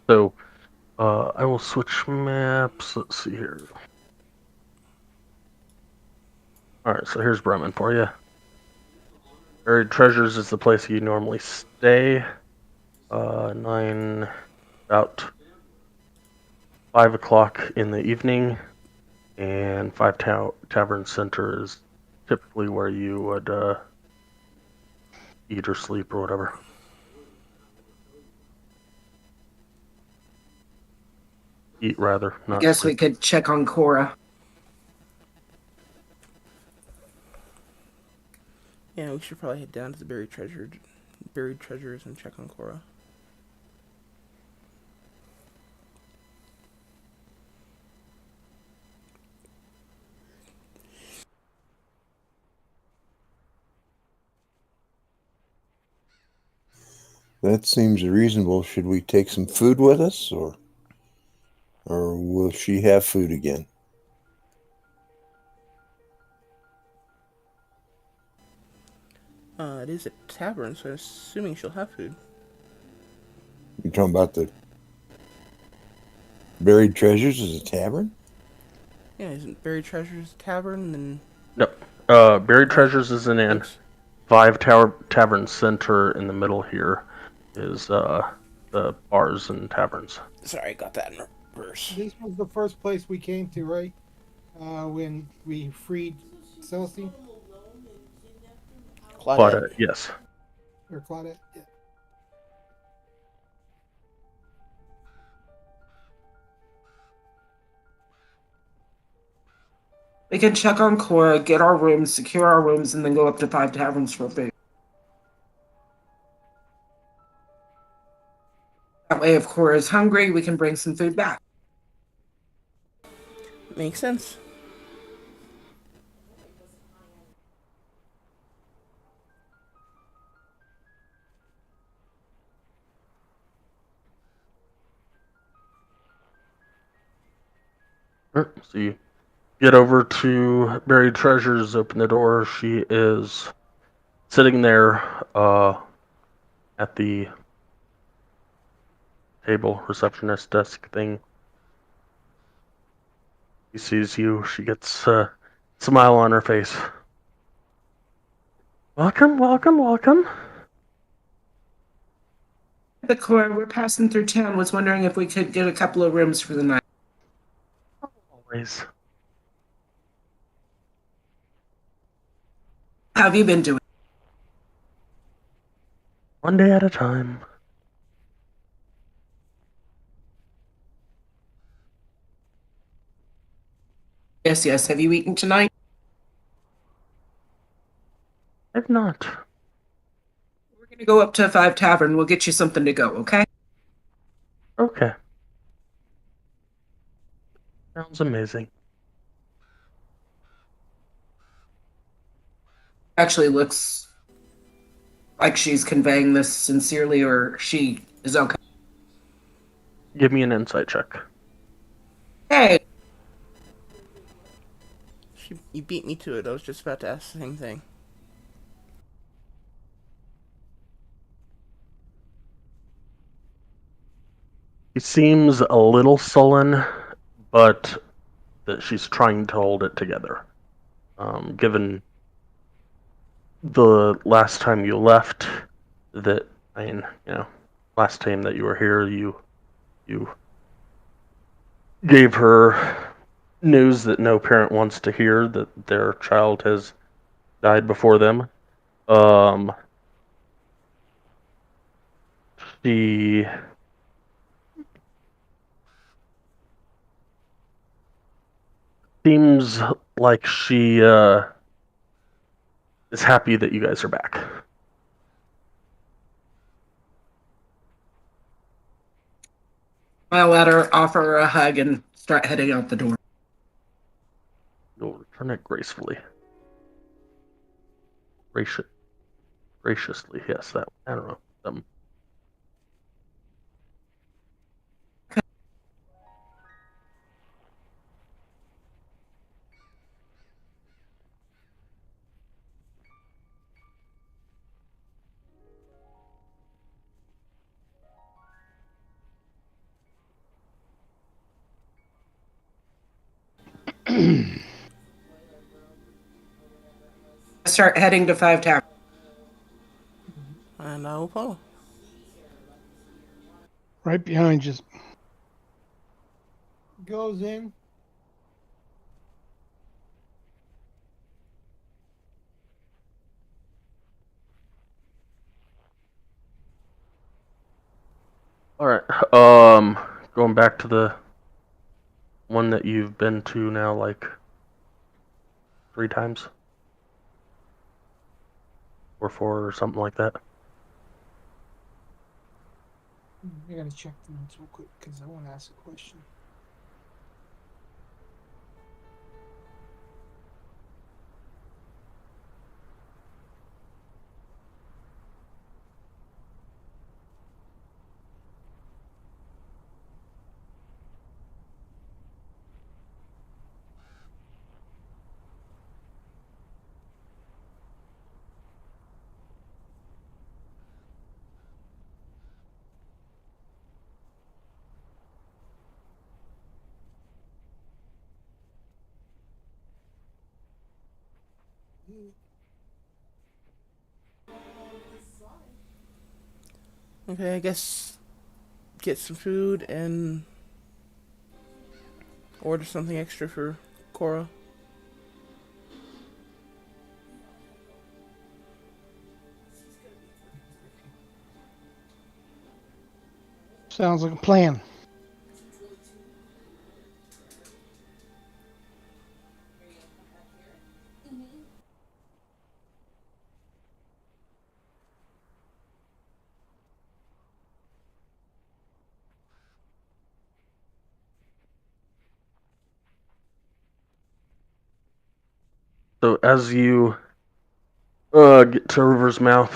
So, I will switch maps. Let's see here. Alright, so here's Bremen for you. Buried Treasures is the place you normally stay. About 5 o'clock in the evening. And Tavern Center is typically where you would eat or sleep or whatever. Eat rather, not I guess sleep. we could check on Cora. Yeah, we should probably head down to the buried treasures and check on Cora. That seems reasonable. Should we take some food with us, or will she have food again? It is a tavern, so I'm assuming she'll have food. You're talking about the Buried Treasures as a tavern? Yeah, isn't Buried Treasures a tavern? And No. Buried Treasures is an inn. Thanks. 5 Tavern Center in the middle here is the bars and taverns. Sorry, I got that in reverse. This was the first place we came to, right? When we freed Celestine Claudette. Yes. or Claudette. Yeah. We can check on Cora, get our rooms, secure our rooms, and then go up to 5 taverns for a bit. That way, if Cora's hungry, we can bring some food back. Makes sense. Sure. So you get over to Buried Treasures, open the door. She is sitting there at the table, receptionist desk thing. She sees you. She gets a smile on her face. Welcome, welcome, welcome. The Cora, we're passing through town. Was wondering if we could get a couple of rooms for the night. Always. How have you been doing? One day at a time. Yes, yes. Have you eaten tonight? I've not. We're gonna go up to 5 Tavern. We'll get you something to go, okay? Okay. Sounds amazing. Actually looks like she's conveying this sincerely or she is okay. Give me an insight check. Hey, You beat me to it. I was just about to ask the same thing. He seems a little sullen, but that she's trying to hold it together. Given the last time you left, last time that you were here, you gave her news that no parent wants to hear, that their child has died before them. She seems like she is happy that you guys are back. I'll let her offer her a hug and start heading out the door. You'll return it gracefully. Graciously, yes, that, I don't know. Start heading to 5 Tavern. And I will follow. Right behind you. Goes in. All right. Going back to the one that you've been to now, like 3 times or 4 or something like that. I gotta check the notes real quick because I want to ask a question. Okay, I guess get some food and order something extra for Cora. Sounds like a plan. So as you get to River's Mouth,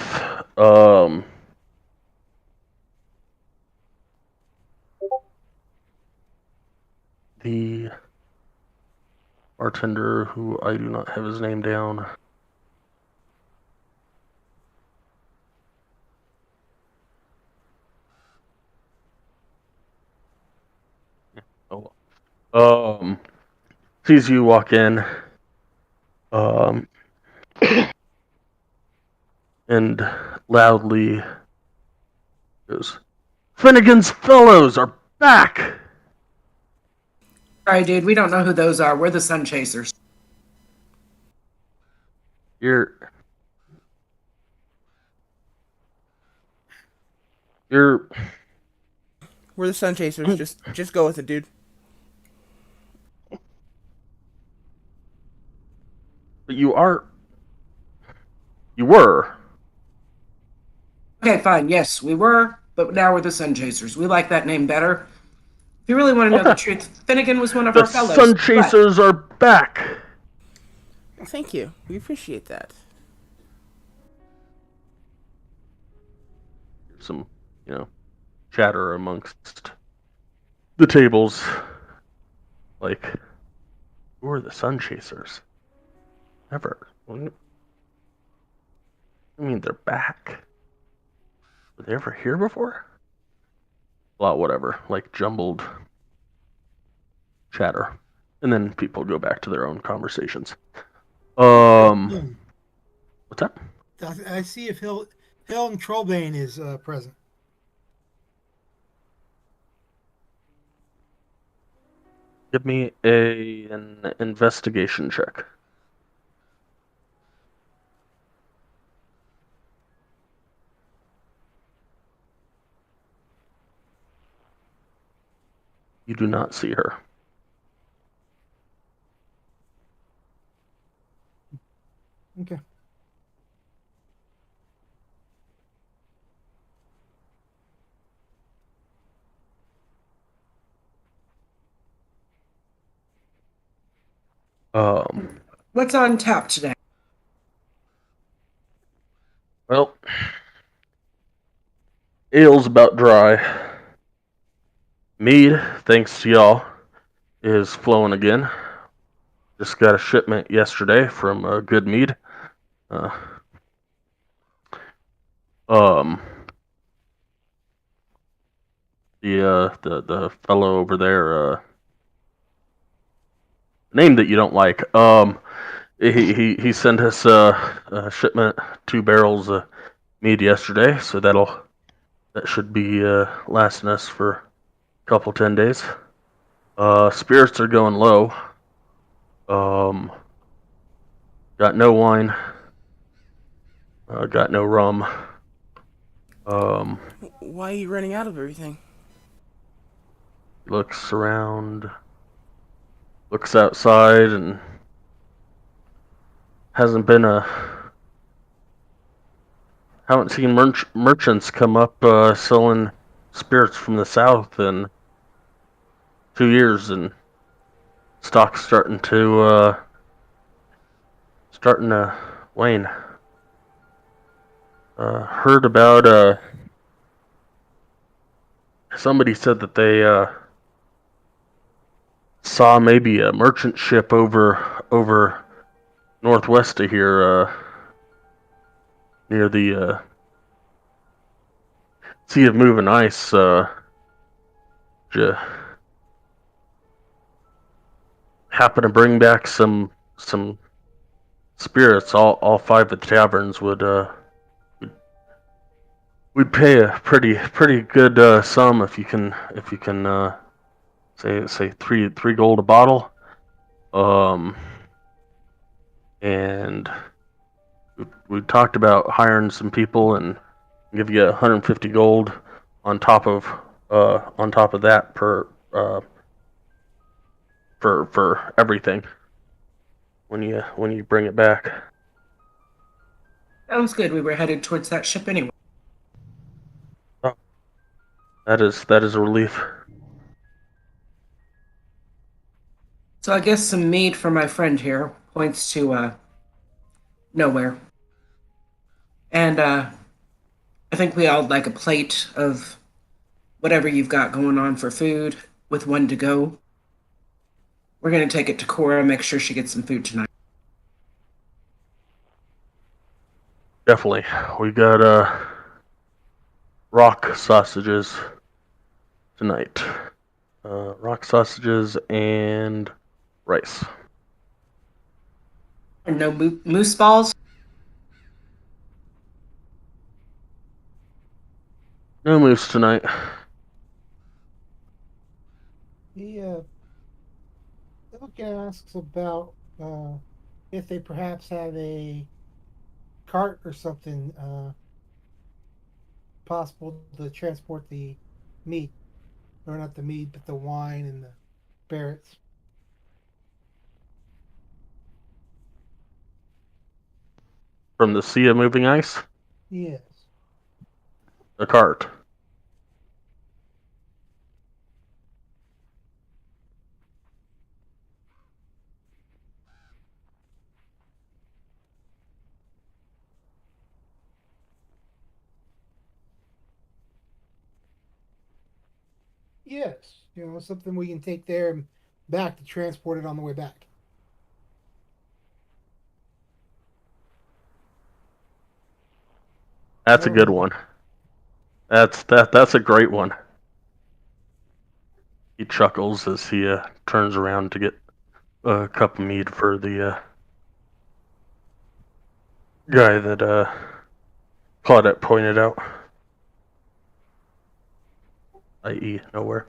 the bartender, who I do not have his name down. Oh, sees you walk in, and loudly goes, "Finnegan's Fellows are back!" Sorry, dude, we don't know who those are. We're the Sun Chasers. You're You're, We're the Sun Chasers. Just go with it, dude. but you were. Okay, fine. Yes, we were, but now we're the Sun Chasers. We like that name better. If you really want to know the Okay. truth, Finnegan was one of The our fellows. Sun Chasers are back. Well, thank you. We appreciate that. Some, chatter amongst the tables. Like, who are the Sun Chasers? Never. I mean, they're back. Were they ever here before? Well, whatever. Like, jumbled chatter. And then people go back to their own conversations. What's that? I see if Helm Trollbane is present. Give me an investigation check. You do not see her. Okay. What's on tap today? Well, ale's about dry. Mead, thanks to y'all, is flowing again. Just got a shipment yesterday from Good Mead. Uh, um, the fellow over there, name that you don't like. He sent us a shipment, 2 barrels of mead yesterday, so that should be lasting us for a couple 10 days. Spirits are going low. Got no wine. Got no rum. Why are you running out of everything? Looks around, looks outside, and hasn't been haven't seen merchants come up selling spirits from the south in 2 years, and stock's starting to wane. Heard about somebody said that they saw maybe a merchant ship over northwest of here, near the Sea of Moving Ice. Happen to bring back some spirits. All 5 at the taverns would pay a pretty good sum if you can say three gold a bottle. And we talked about hiring some people and give you 150 gold on top of that for everything when you bring it back. Sounds good. We were headed towards that ship anyway. Oh, that is a relief. So I guess some mead for my friend here points to nowhere. And I think we all like a plate of whatever you've got going on for food with one to go. We're going to take it to Cora, make sure she gets some food tonight. Definitely, we got rock sausages tonight. Rock sausages and rice. And no moose balls? No moose tonight. The asks about if they perhaps have a cart or something possible to transport the meat, or not the meat, but the wine and the barrels. From the sea of moving ice? Yes. A cart. Yes. Something we can take there and back to transport it on the way back. That's a good one. That's a great one. He chuckles as he turns around to get a cup of mead for the guy that Claudette pointed out, i.e., nowhere.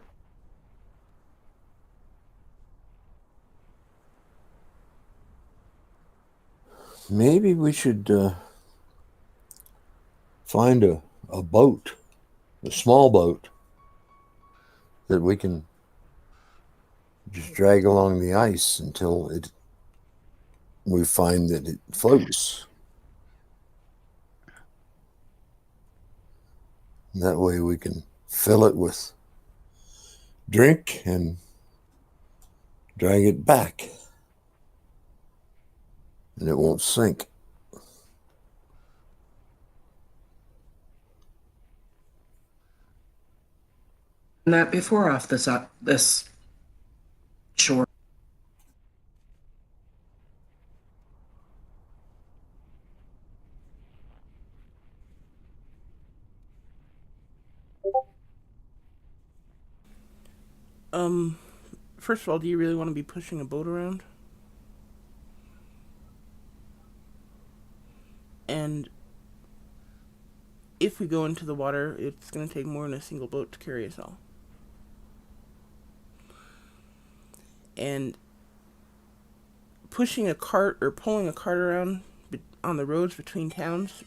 Maybe we should find a boat, a small boat that we can just drag along the ice until we find that it floats. And that way we can fill it with drink and drag it back, and it won't sink. And that before off this shore. First of all, do you really want to be pushing a boat around? And if we go into the water, it's going to take more than a single boat to carry us all. And pushing a cart or pulling a cart around on the roads between towns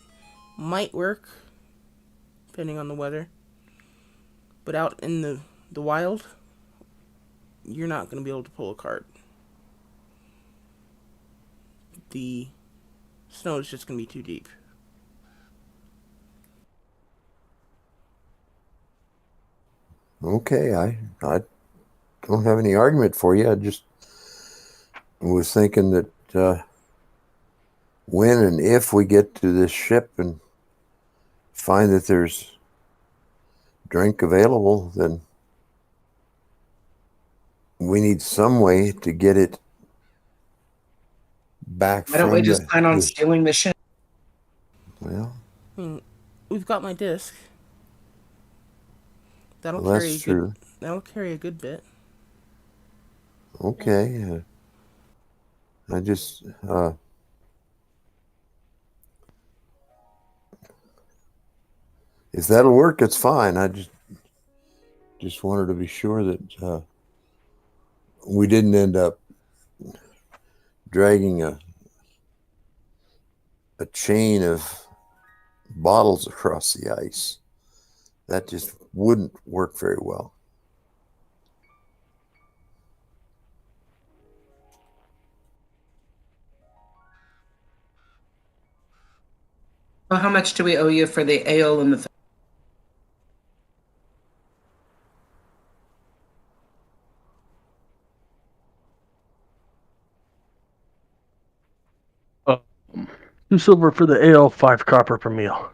might work, depending on the weather. But out in the wild, you're not going to be able to pull a cart. The snow is just going to be too deep. Okay, I don't have any argument for you. I just was thinking that when and if we get to this ship and find that there's drink available, then we need some way to get it back Why don't we from just plan on the stealing the ship? well, We've got my disc. That'll well, carry that's true. That'll carry a good bit. Okay, I just if that'll work, it's fine. I just wanted to be sure that we didn't end up dragging a chain of bottles across the ice. That just wouldn't work very well. Well, how much do we owe you for the ale and the? Uh, 2 silver for the ale, 5 copper per meal.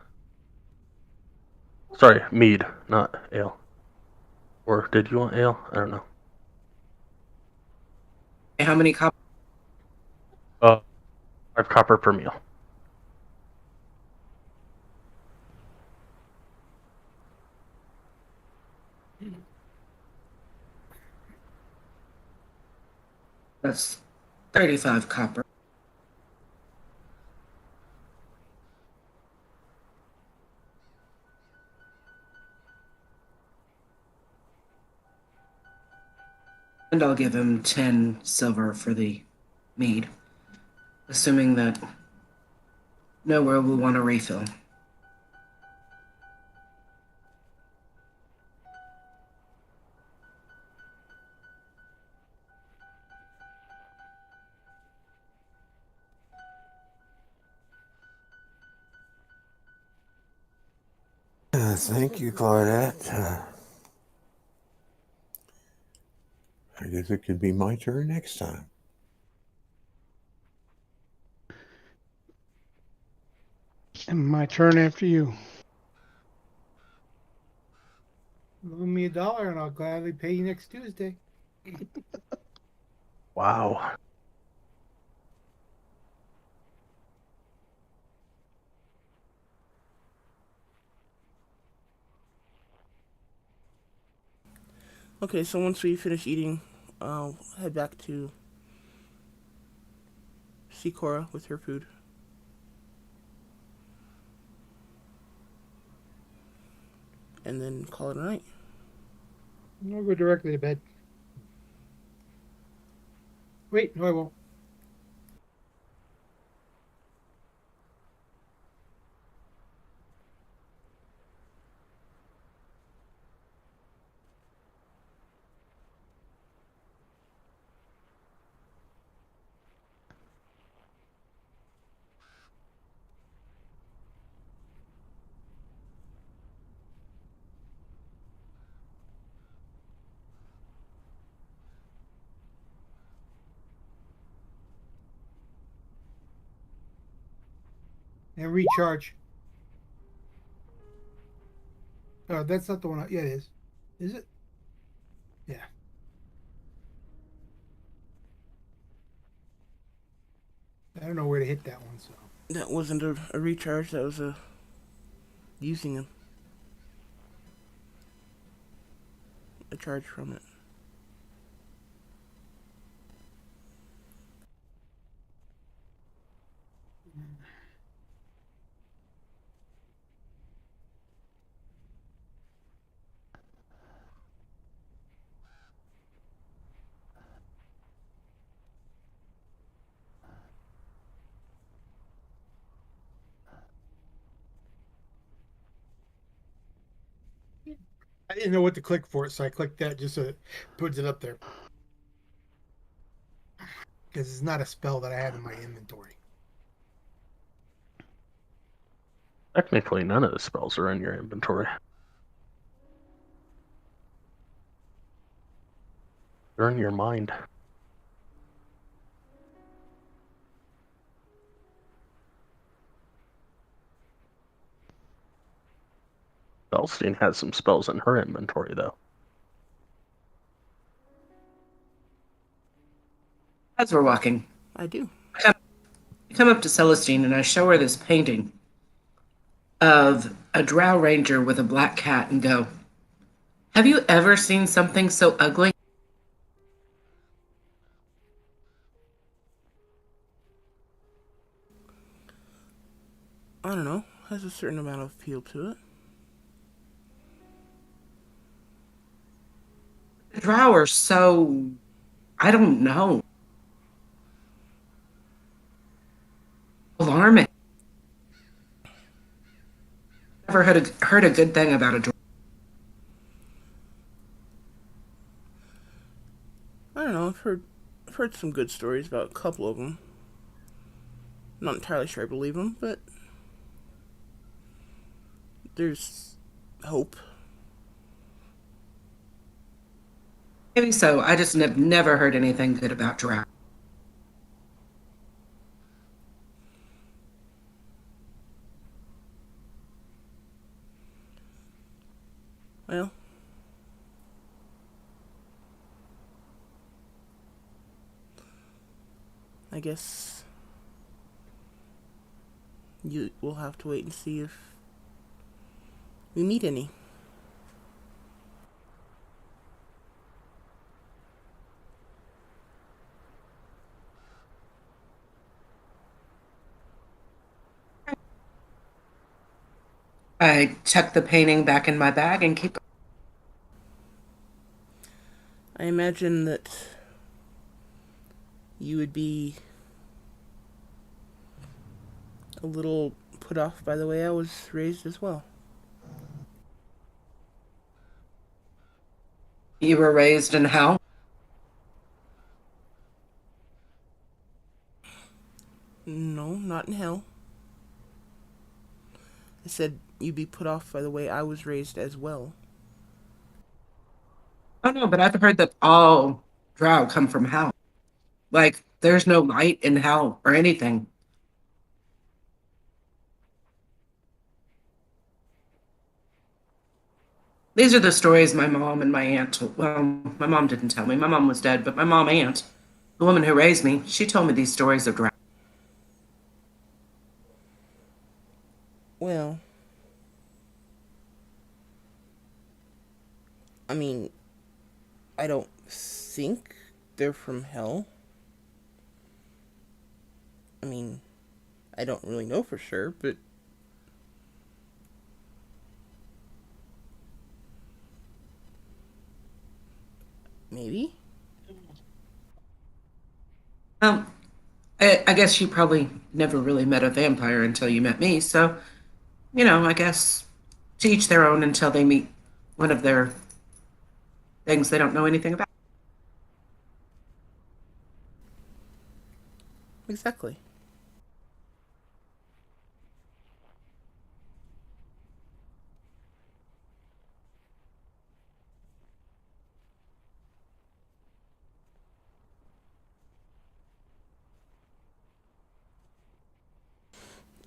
Sorry, mead, not ale. Or did you want ale? I don't know. How many copies? 5 copper per meal. That's 35 copper. And I'll give him 10 silver for the mead, assuming that nowhere will want a refill. Thank you, Claudette. I guess it could be my turn next time. And my turn after you. Loan me $1 and I'll gladly pay you next Tuesday. Wow. Okay, so once we finish eating, I'll head back to see Cora with her food. And then call it a night. I'll go directly to bed. Wait, no, I won't. And recharge. Oh, that's not the one. Yeah, it is. Is it? Yeah. I don't know where to hit that one, so. That wasn't a recharge, that was a using a charge from it. I didn't know what to click for it, so I clicked that just so it puts it up there. Because it's not a spell that I have in my inventory. Technically, none of the spells are in your inventory. They're in your mind. Belstein has some spells in her inventory, though. As we're walking, I do. I come up to Celestine and I show her this painting of a drow ranger with a black cat and go, "Have you ever seen something so ugly?" I don't know. Has a certain amount of appeal to it. The drow are so, I don't know, alarming. Never heard a good thing about a drow. I don't know. I've heard some good stories about a couple of them. Not entirely sure I believe them, but there's hope. Maybe so. I just have never heard anything good about drow. Well, I guess we'll have to wait and see if we meet any. I tuck the painting back in my bag and keep. I imagine that you would be a little put off by the way I was raised as well. You were raised in hell? No, not in hell. I said you'd be put off by the way I was raised as well. Oh no, but I've heard that all drow come from hell. Like there's no light in hell or anything. These are the stories my mom and my aunt. Well, my mom didn't tell me. My mom was dead, but my mom aunt, the woman who raised me, she told me these stories of drow. Well, I mean, I don't think they're from hell. I mean, I don't really know for sure, but maybe. Um, I guess you probably never really met a vampire until you met me. So, I guess to each their own until they meet one of their things they don't know anything about. Exactly.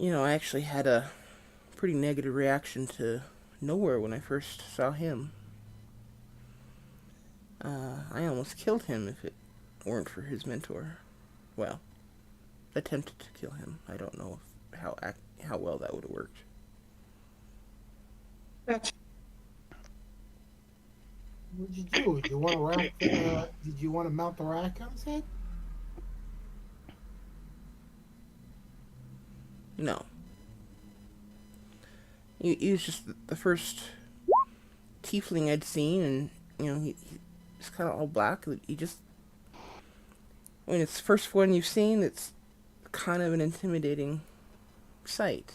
I actually had a pretty negative reaction to Nowhere when I first saw him. I almost killed him if it weren't for his mentor. Well, attempted to kill him. I don't know how well that would have worked. What'd you do? Did you want to mount the rack on his head? No. He was just the first tiefling I'd seen, and, he's kind of all black. When it's the first one you've seen, it's kind of an intimidating sight.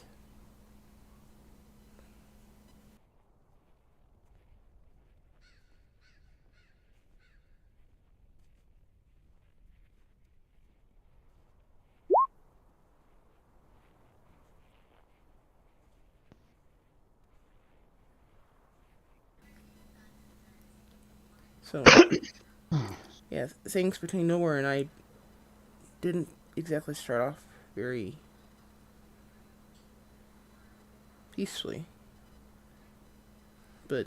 So, yeah, things between Nowhere and I didn't exactly start off very peacefully. But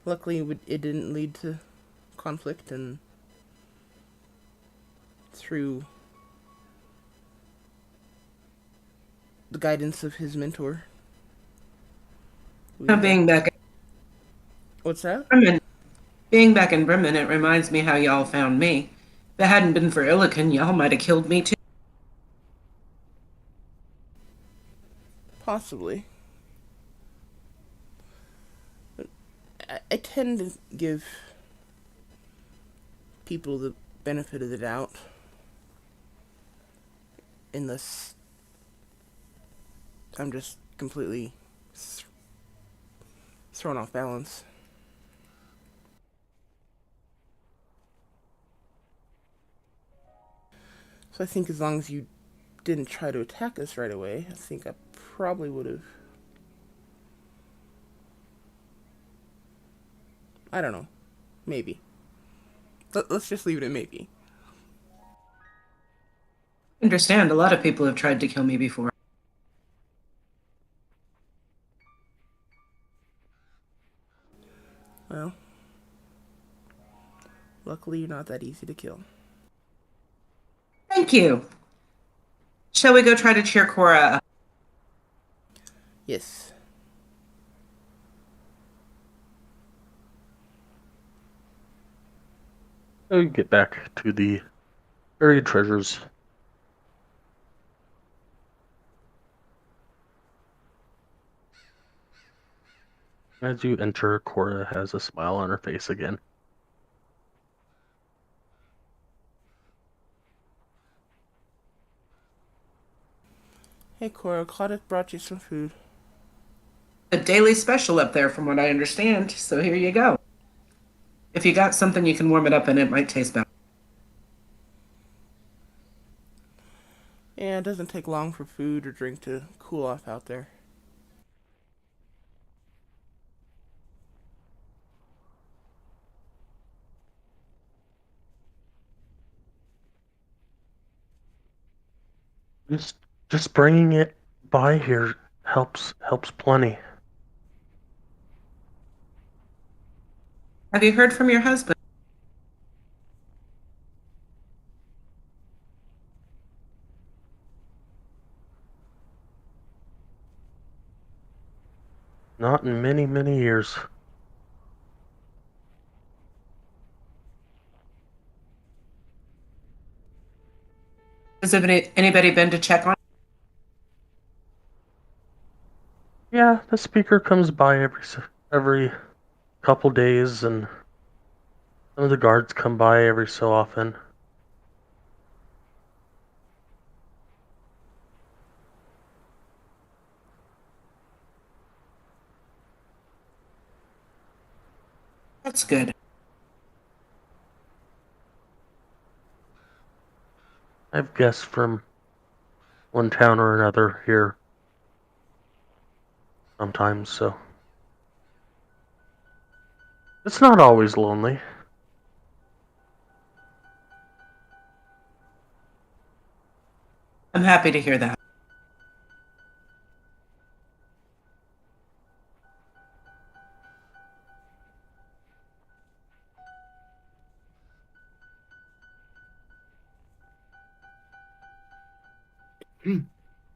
luckily, it didn't lead to conflict, and through the guidance of his mentor, we Being back What's that? in Bremen, being back in Bremen, it reminds me how y'all found me. If it hadn't been for Illican, y'all might have killed me too. Possibly. But I tend to give people the benefit of the doubt, unless I'm just completely thrown off balance. So I think as long as you didn't try to attack us right away, I think I probably would have. I don't know. Maybe. Let's just leave it at maybe. I understand, a lot of people have tried to kill me before. Well, luckily you're not that easy to kill. Thank you. Shall we go try to cheer Cora up? Yes. So you get back to the buried treasures. As you enter, Cora has a smile on her face again. Hey Cora, Claudette brought you some food. A daily special up there, from what I understand. So here you go. If you got something you can warm it up in, it might taste better. Yeah, it doesn't take long for food or drink to cool off out there. Just just bringing it by here helps plenty. Have you heard from your husband? Not in many years. Has anybody been to check on? Yeah, the speaker comes by every couple days, and some of the guards come by every so often. That's good. I have guests from one town or another here sometimes, so it's not always lonely. I'm happy to hear that.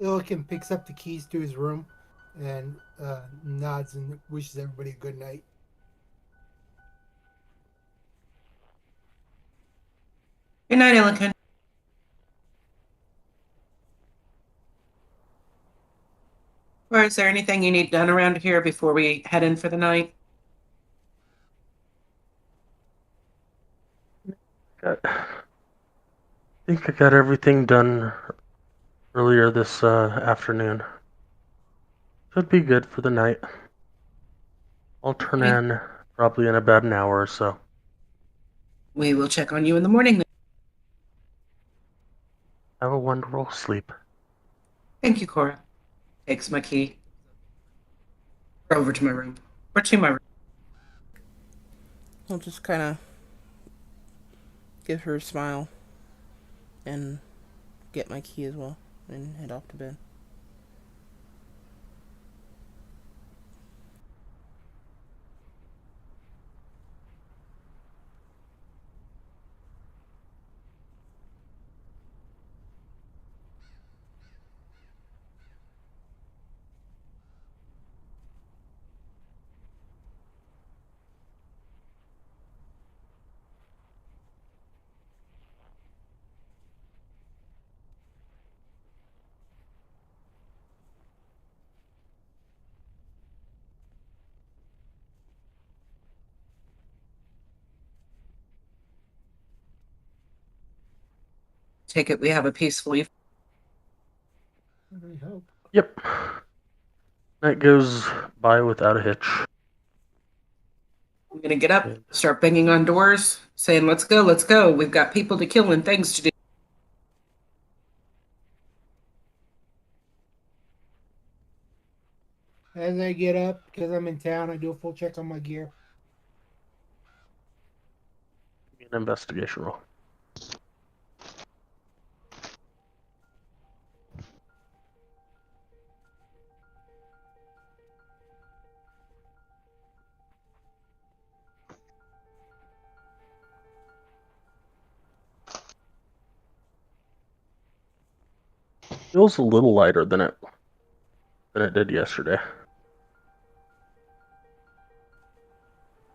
Illiken picks up the keys to his room and nods and wishes everybody a good night. Good night, Illiken. Or is there anything you need done around here before we head in for the night? I think I got everything done earlier this afternoon. Should be good for the night. I'll turn Okay. in probably in about an hour or so. We will check on you in the morning then. Have a wonderful sleep. Thank you, Cora. Takes my key. Over to my room. Or to my room. I'll just kind of give her a smile and get my key as well and head off to bed. Take it we have a peaceful evening. I really hope. Yep. Night goes by without a hitch. I'm going to get up, start banging on doors, saying, let's go, let's go. We've got people to kill and things to do. As I get up, because I'm in town, I do a full check on my gear. An investigation roll. Feels a little lighter than it did yesterday.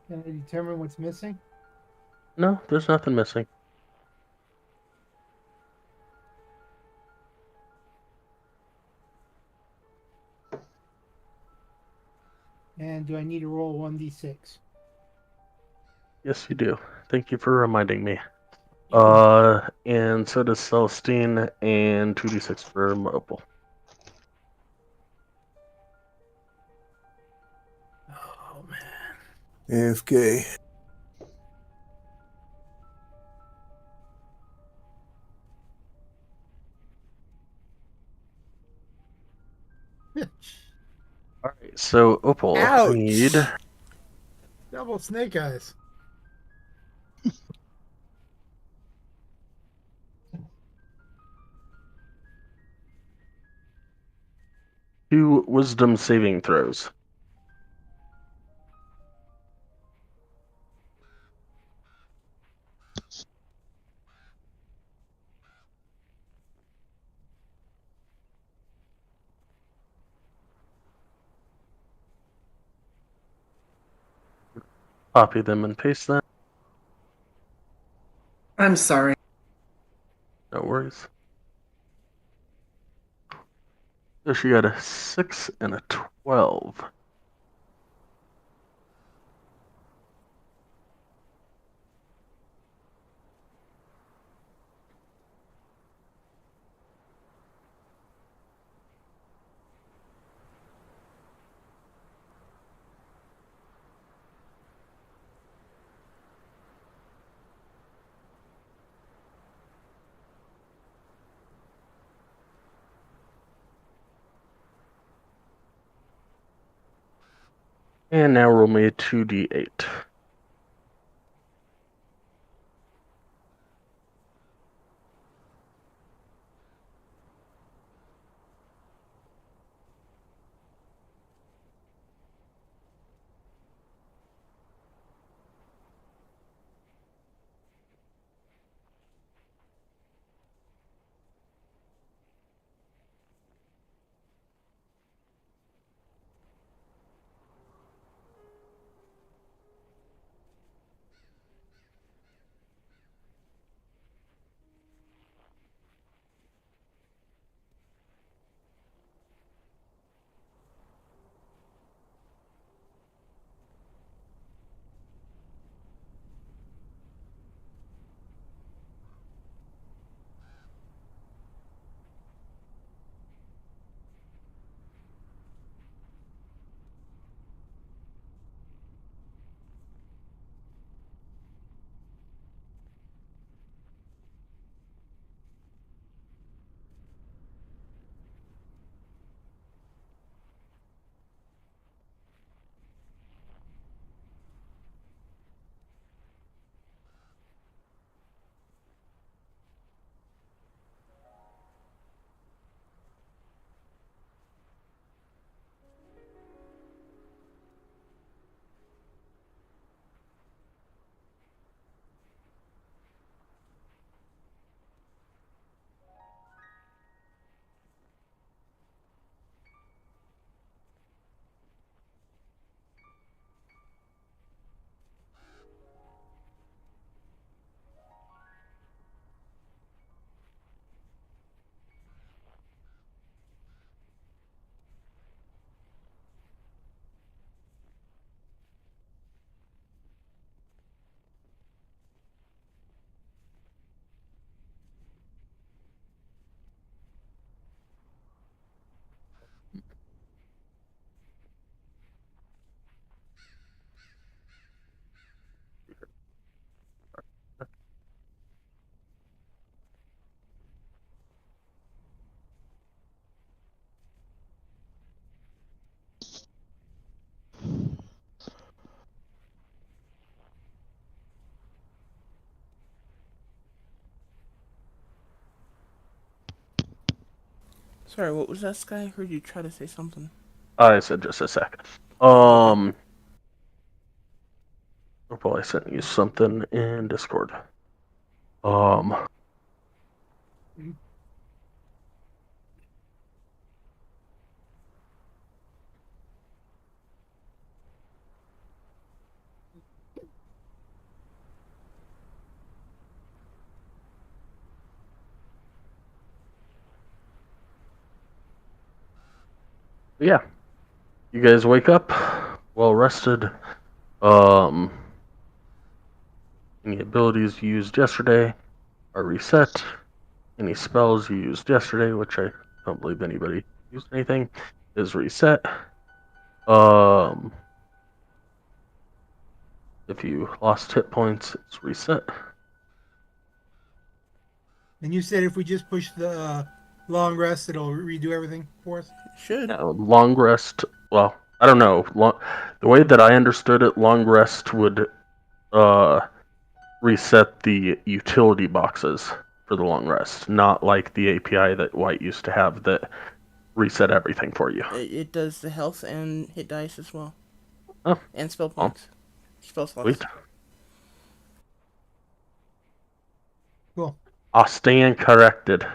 Can I determine what's missing? No, there's nothing missing. And do I need to roll 1d6? Yes, you do. Thank you for reminding me. Yep. And so does Celestine, and 2d6 for Mobile. Oh, man. AFK. All right, so Opal, I need Ouch! Double snake eyes. 2 wisdom saving throws. Copy them and paste them. I'm sorry. No worries. So she got a 6 and a 12. And now roll me a 2d8. Sorry, what was that, Sky? I heard you try to say something. I said just a sec. Okay. Opal, I sent you something in Discord. Um, yeah. You guys wake up, well rested. Um, any abilities you used yesterday are reset. Any spells you used yesterday, which I don't believe anybody used anything, is reset. Um, if you lost hit points, it's reset. And you said if we just push the long rest. It'll redo everything for us. Should. Long rest. Well, I don't know. The way that I understood it, long rest would reset the utility boxes for the long rest, not like the API that White used to have that reset everything for you. It does the health and hit dice as well. Oh, And spell well, points. Spell slots. sweet. Cool. I'll stand corrected.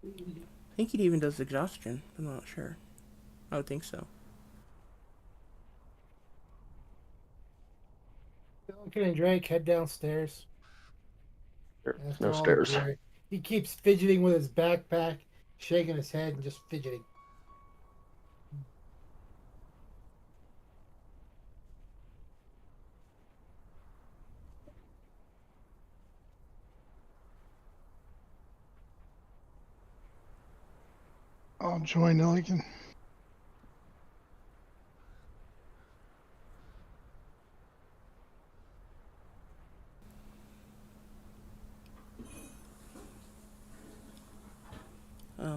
I think it even does exhaustion. I'm not sure. I would think so. Duncan and Drake head downstairs. There's After no all the stairs. glory. He keeps fidgeting with his backpack, shaking his head, and just fidgeting. I'll join Illigan.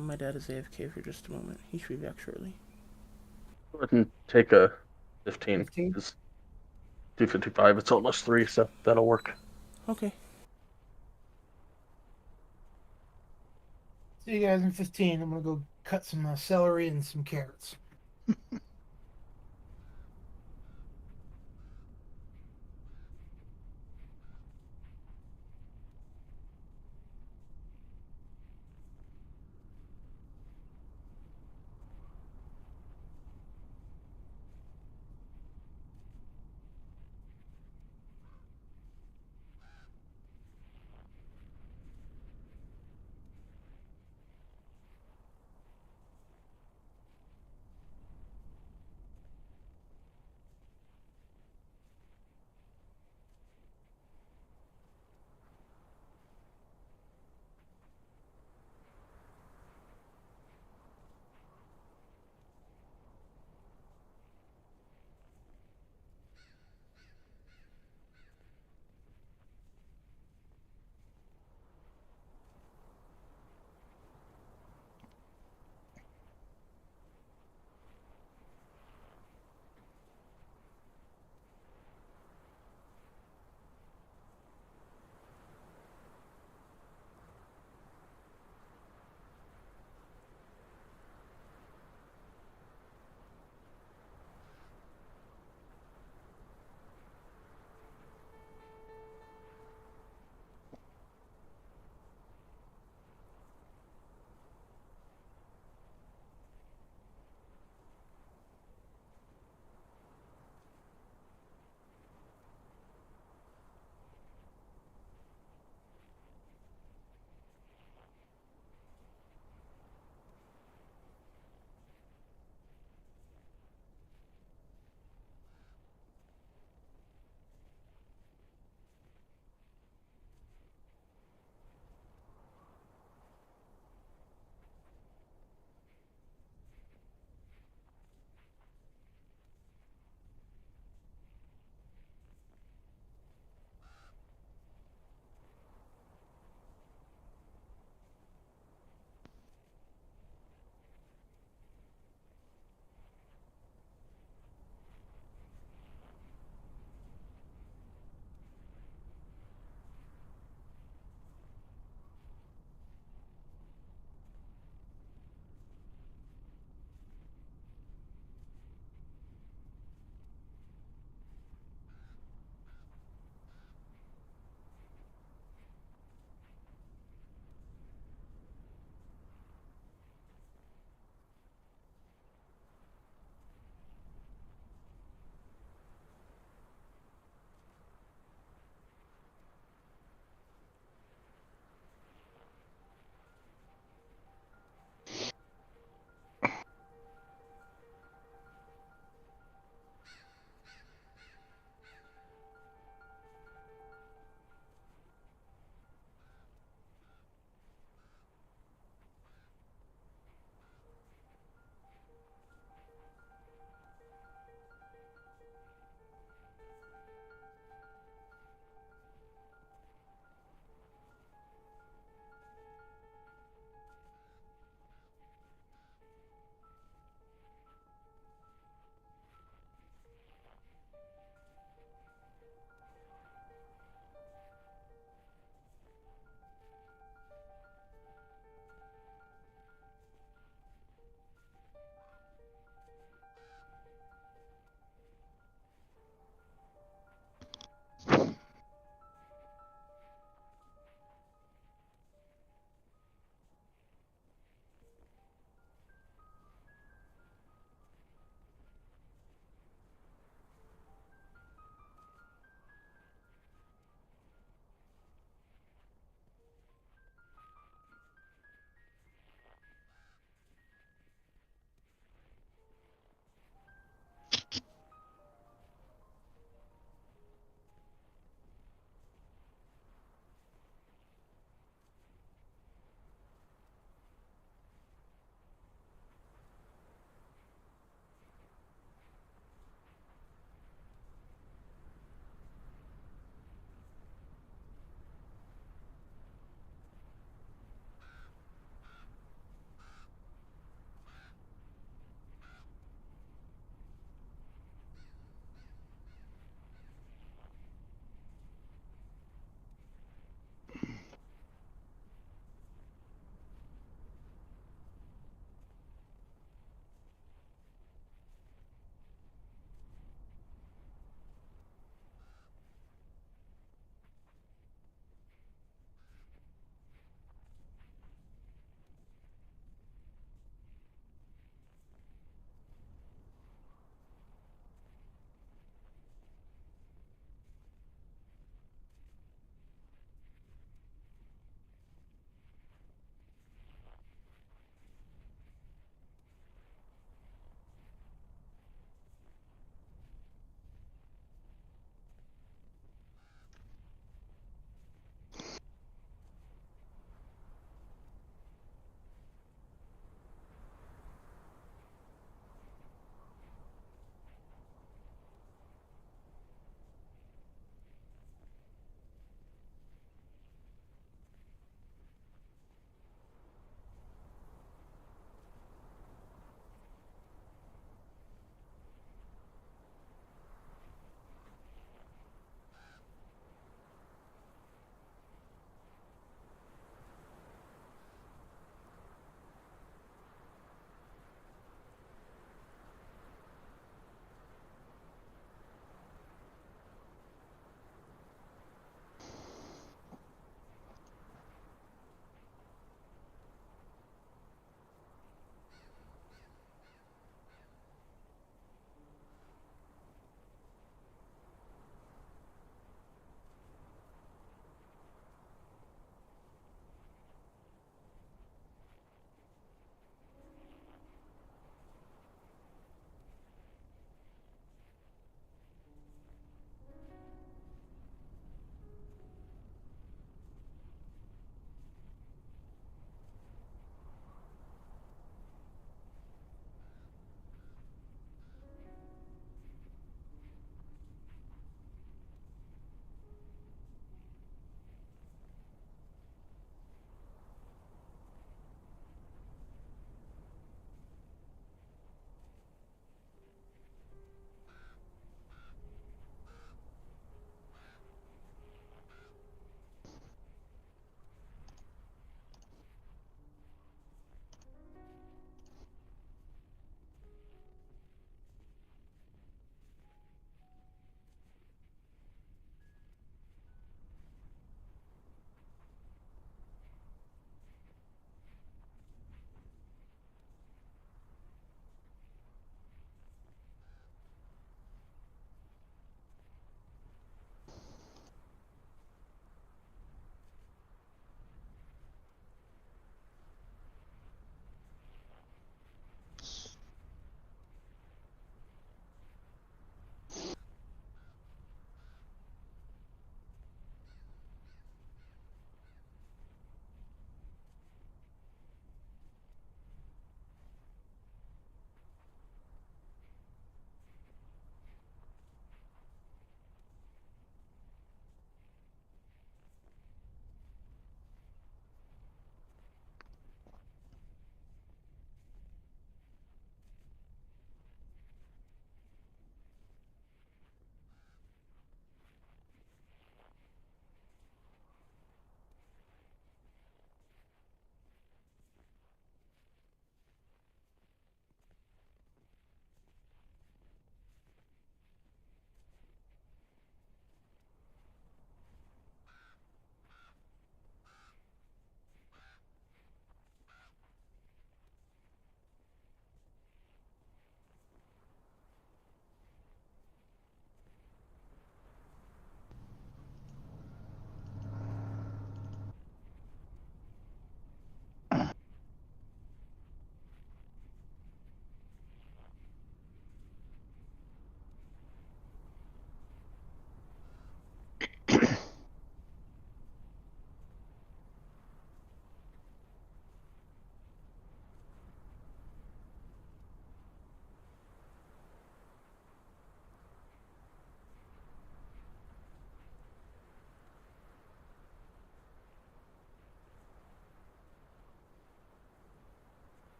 My dad is AFK for just a moment. He should be back shortly. Go ahead and take a 15. 15? It's 2:55. It's almost 3, so that'll work. Okay. See you guys in 15. I'm going to go cut some celery and some carrots.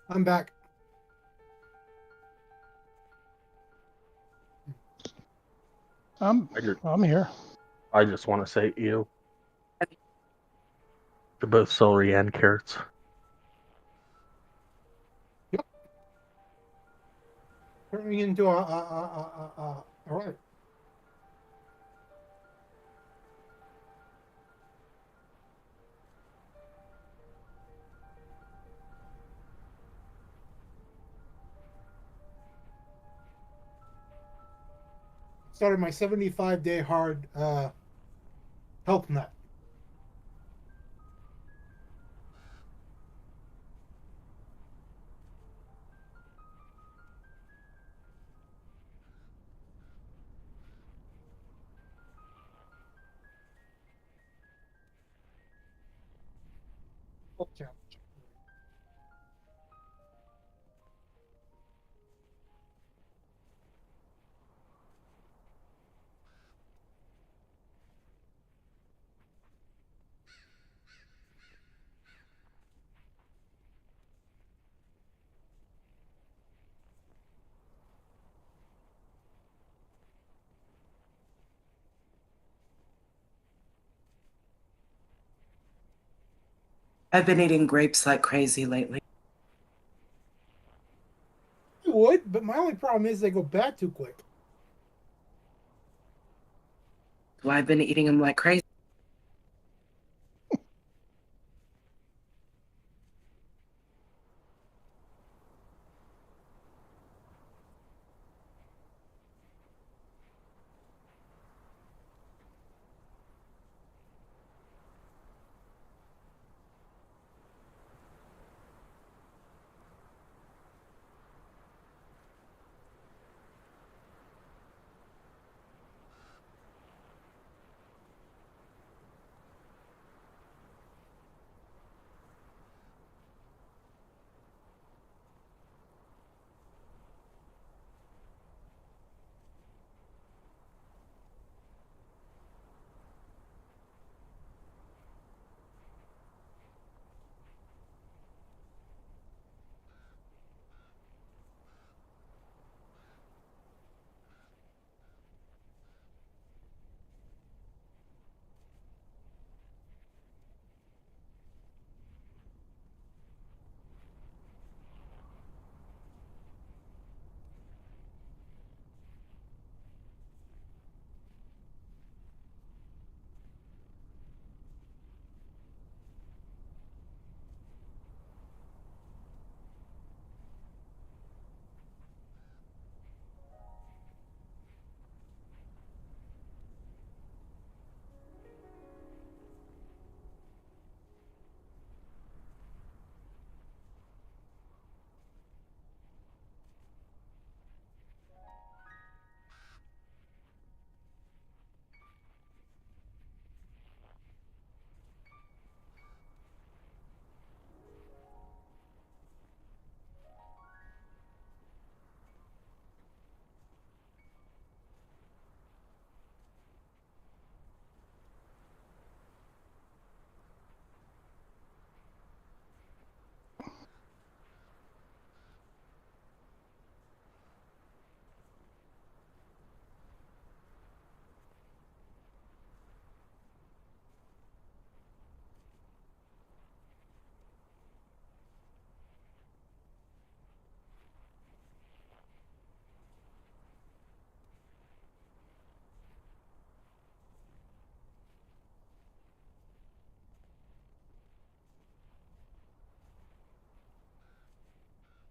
I'm back. I'm here. I just want to say ew to both celery and carrots. Turning into all right. Started my 75-day hard health nut. Health challenge. I've been eating grapes like crazy lately. I would, but my only problem is they go bad too quick. So I've been eating them like crazy.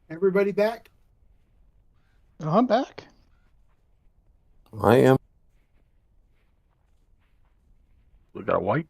Everybody back? I'm back. I am. We got a white.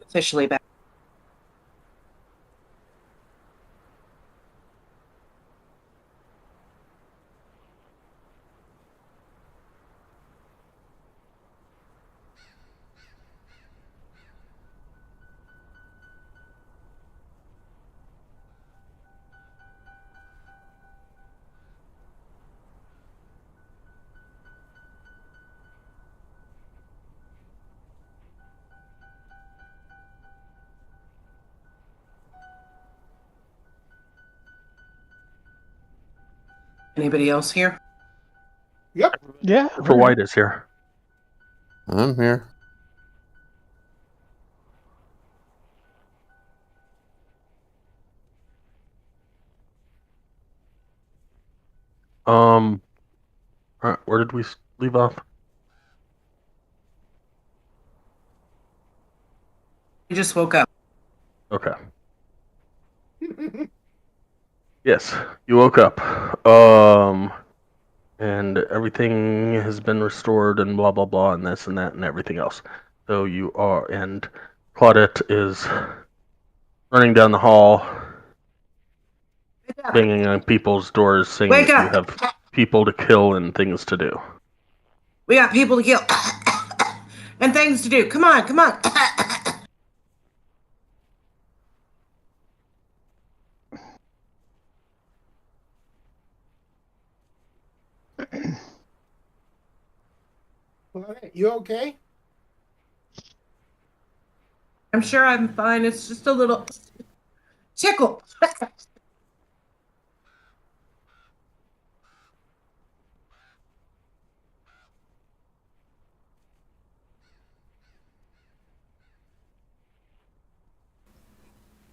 officially back. Anybody else here? Yep. Yeah. For we're White is here. I'm here. All right, where did we leave off? You just woke up. Okay. Yes, you woke up. And everything has been restored and blah blah blah and this and that and everything else. So you are, and Claudette is running down the hall, banging on people's doors, saying Wake that you up! have people to kill and things to do. We got people to kill and things to do. Come on, come on. You okay? I'm sure I'm fine. It's just a little tickle.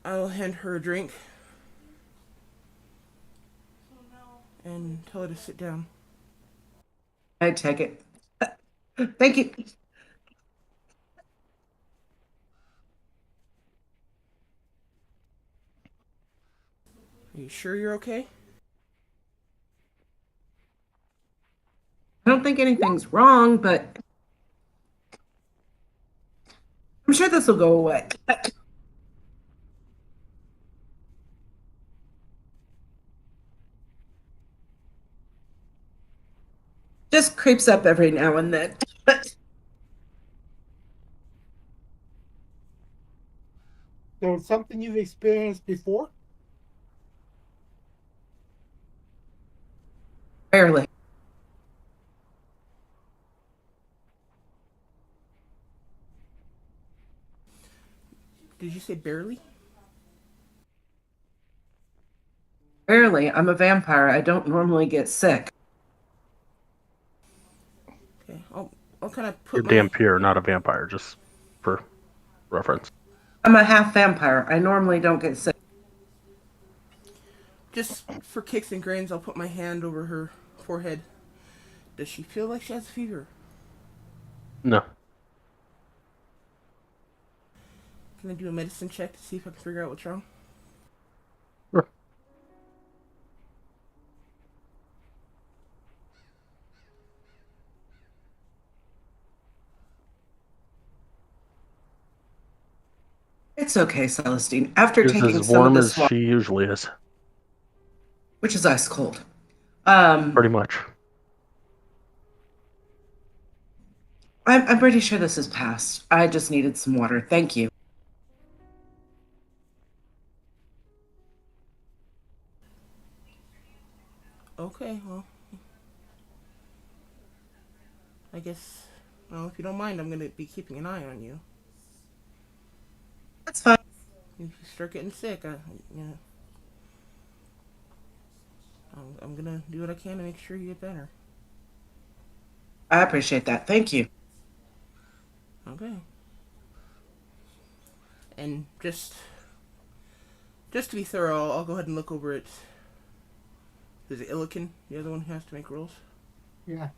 I'll hand her a drink and tell her to sit down. I take it. Thank you. Are you sure you're okay? I don't think anything's wrong, but I'm sure this will go away. Just creeps up every now and then. So it's something you've experienced before? Rarely. Did you say barely? Rarely. I'm a vampire. I don't normally get sick. Okay, I'll kind of You're put my Dampier, not a vampire, just for reference. I'm a half vampire. I normally don't get sick. just for kicks and grins. I'll put my hand over her forehead. Does she feel like she has a fever? No. Can I do a medicine check to see if I can figure out what's wrong? Sure. It's okay, Celestine. After She's taking as some of warm this as water, she usually is. which is ice cold, Pretty much. I'm pretty sure this is past. I just needed some water. Thank you. Okay, well, I guess, well, if you don't mind, I'm gonna be keeping an eye on you. That's fine. If you start getting sick, you know, I'm gonna do what I can to make sure you get better. I appreciate that. Thank you. Okay. And just to be thorough, I'll go ahead and look over it. Is it Illiken, the other one who has to make rolls? Yeah.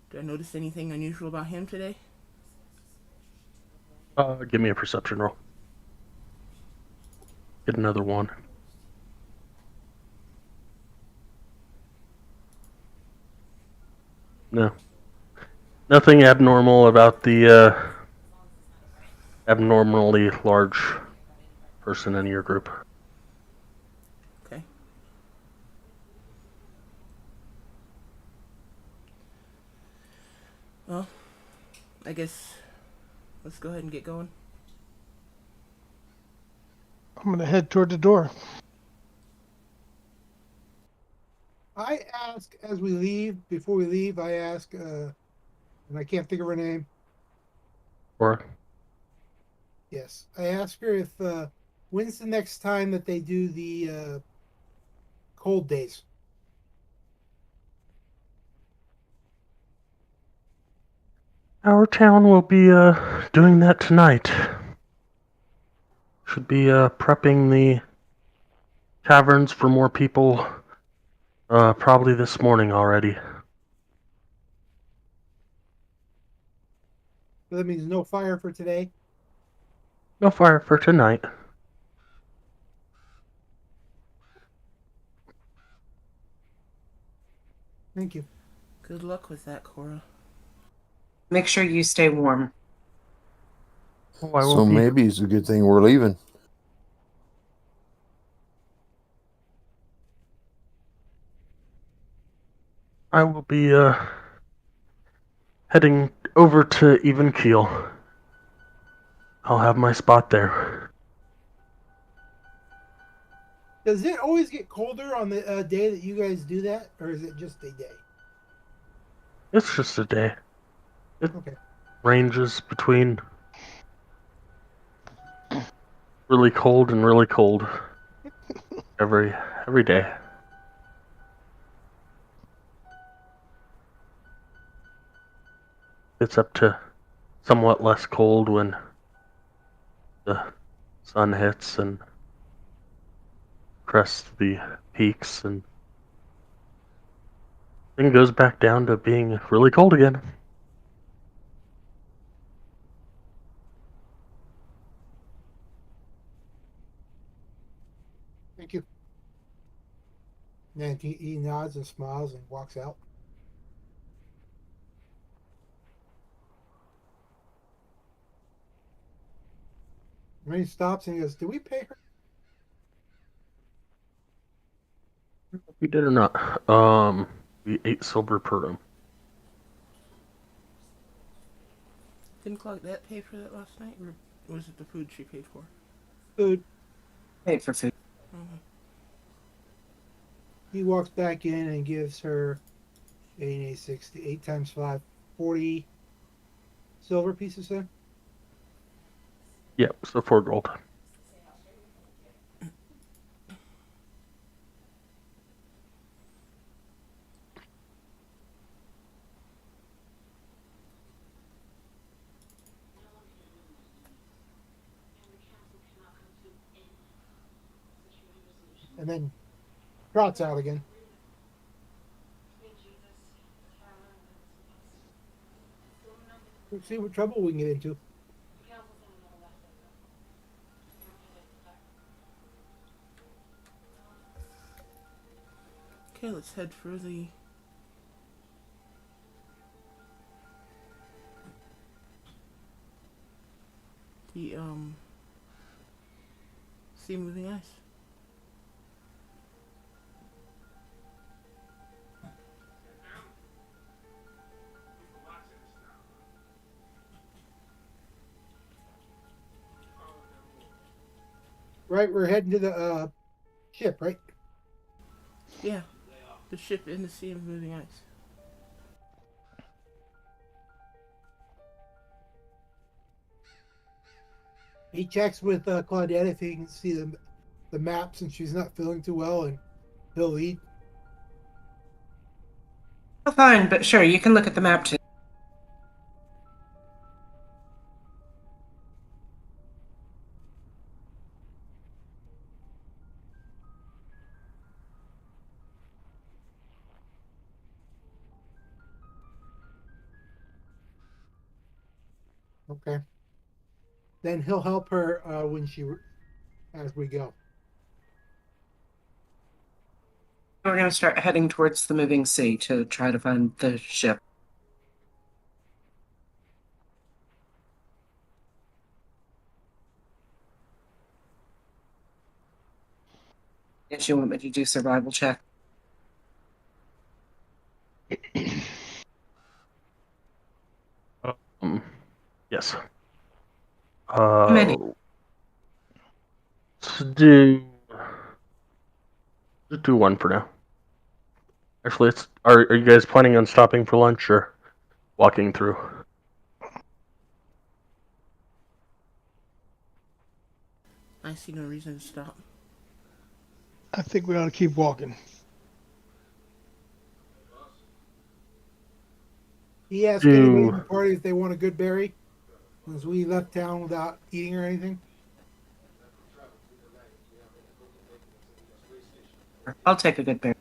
Did I notice anything unusual about him today? Give me a perception roll. Get another one. No. Nothing abnormal about the abnormally large person in your group. Okay. Well, I guess let's go ahead and get going. I'm gonna head toward the door. I ask as we leave, before we leave, I ask, and I can't think of her name. Or Yes, I ask her if when's the next time that they do the cold days. our town will be doing that tonight. Should be prepping the taverns for more people probably this morning already. So that means no fire for today. No fire for tonight. Thank you. Good luck with that, Cora. Make sure you stay warm. Oh, I So will be. maybe it's a good thing we're leaving. I will be heading over to Even Keel. I'll have my spot there. Does it always get colder on the day that you guys do that, or is it just a day? It's just a day. It Okay. ranges between really cold and really cold every day. It's up to somewhat less cold when the sun hits and crests the peaks, and then goes back down to being really cold again. Thank you. And he nods and smiles and walks out. And then he stops and he goes, "Did we pay her?" We did or not? We 8 silver per room. Didn't Claudette pay for that last night, or was it the food she paid for? Food. Paid for food. Mm-hmm. He walks back in and gives her 8, 60, 8 times 5, 40 silver pieces then. Yep, so 4 gold. And then trots out again. We'll see what trouble we can get into. Okay, let's head for the sea moving ice. Right, we're heading to the ship, right? Yeah, the ship in the sea of moving ice. He checks with Claudette if he can see the map since she's not feeling too well, and he'll lead. Oh, fine, but sure, you can look at the map too. Okay. Then he'll help her when as we go. We're going to start heading towards the moving sea to try to find the ship. If you want me to do survival check. Yes. Many. Let's do just do one for now. Actually, are you guys planning on stopping for lunch or walking through? I see no reason to stop. I think we ought to keep walking. He asked anybody in the party if they want a good berry, as we left town without eating or anything. I'll take a good bear.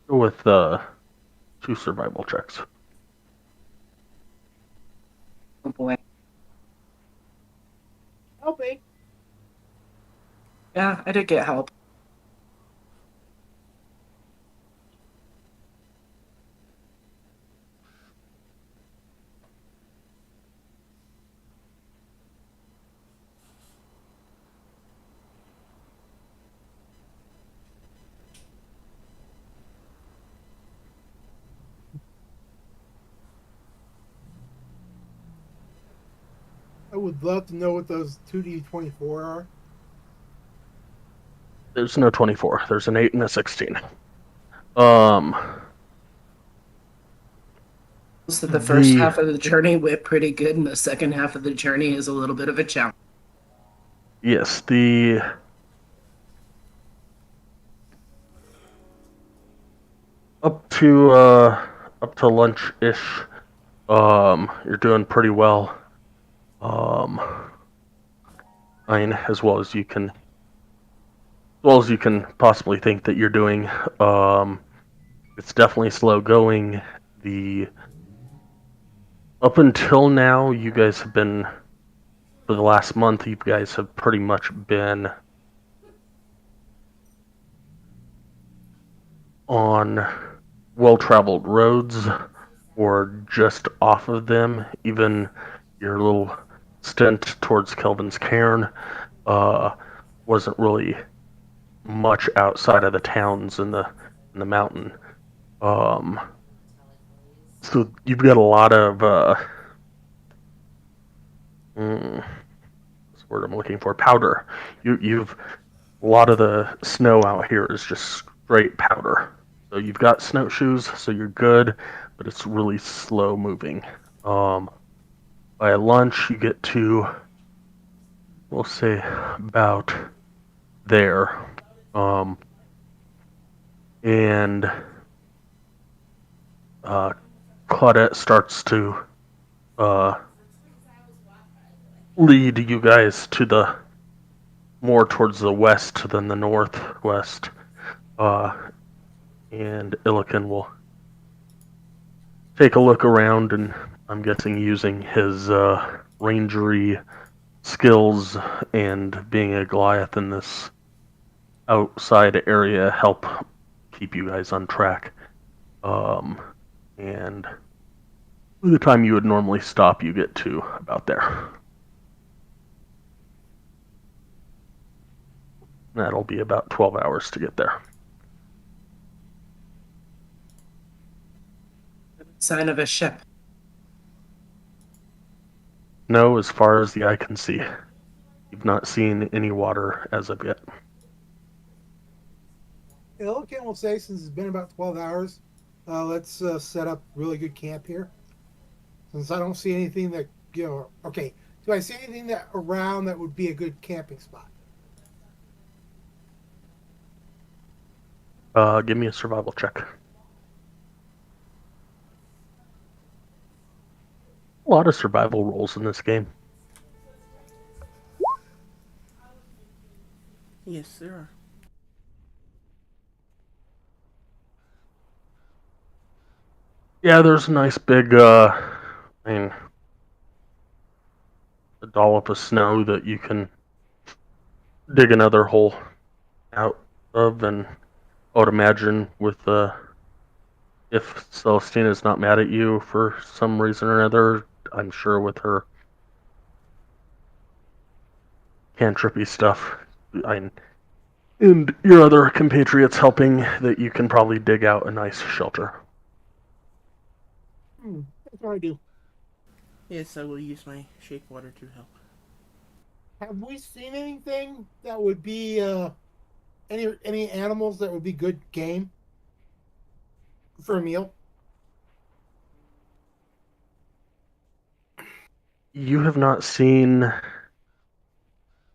Go with 2 survival checks. Oh boy. Help me. Yeah, I did get help. I would love to know what those 2D24 are. There's no 24. There's an 8 and a 16. So the first half of the journey went pretty good, and the second half of the journey is a little bit of a challenge. Yes, the up to lunch-ish. You're doing pretty well. I mean, as well as you can possibly think that you're doing. It's definitely slow going. Up until now, you guys have been, for the last month, you guys have pretty much been on well-traveled roads or just off of them. Even your little stint towards Kelvin's Cairn wasn't really much outside of the towns in the mountain. So you've got a lot of what's the word I'm looking for? Powder. You've a lot of the snow out here is just straight powder. So you've got snowshoes, so you're good, but it's really slow moving. By lunch, you get to, we'll say, about there. And Claudette starts to lead you guys to the more towards the west than the northwest. And Illiken will take a look around, and I'm guessing using his rangery skills and being a Goliath in this outside area help keep you guys on track. And by the time you would normally stop, you get to about there. That'll be about 12 hours to get there. Sign of a ship. No, as far as the eye can see. You've not seen any water as of yet. Illiken will say, since it's been about 12 hours, let's set up really good camp here. Since I don't see anything that, okay, do I see anything that around that would be a good camping spot? Give me a survival check. A lot of survival rolls in this game. Yes, there are. Yeah, there's a nice big, a dollop of snow that you can dig another hole out of and I would imagine with if Celestina's not mad at you for some reason or another, I'm sure with her cantrippy stuff, and your other compatriots helping, that you can probably dig out a nice shelter. That's what I do. Yes, I will use my shape water to help. Have we seen anything that would be any animals that would be good game for a meal? You have not seen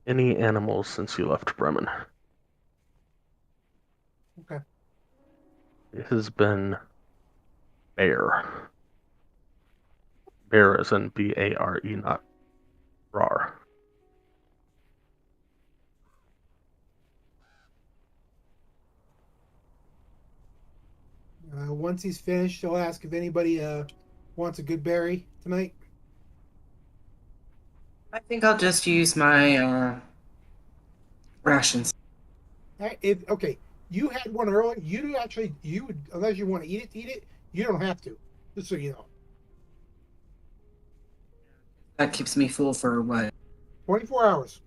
any animals since you left Bremen. Okay. It has been bear. Bear as in B-A-R-E, not rar. Once he's finished, I'll ask if anybody wants a good berry tonight. I think I'll just use my rations. If okay, you had one earlier. You actually you unless you want to eat it. You don't have to. Just so you know. That keeps me full for what? 24 hours.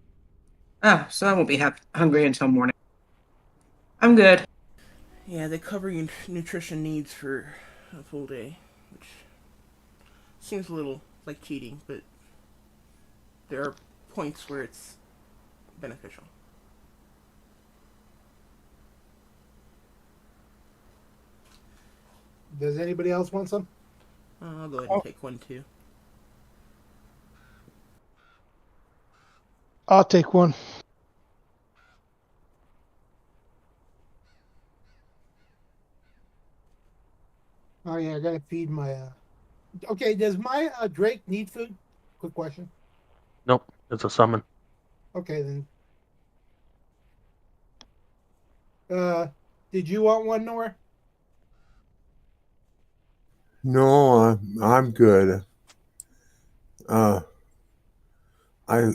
Oh, so I won't be hungry until morning. I'm good. Yeah, they cover your nutrition needs for a full day, which seems a little like cheating, but there are points where it's beneficial. Does anybody else want some? I'll go ahead and Oh. take one too. I'll take one. Oh yeah, I gotta feed my. Okay, does my Drake need food? Quick question. Nope, it's a summon. Okay then. Uh, did you want one, Nora? No, I'm good. Uh, I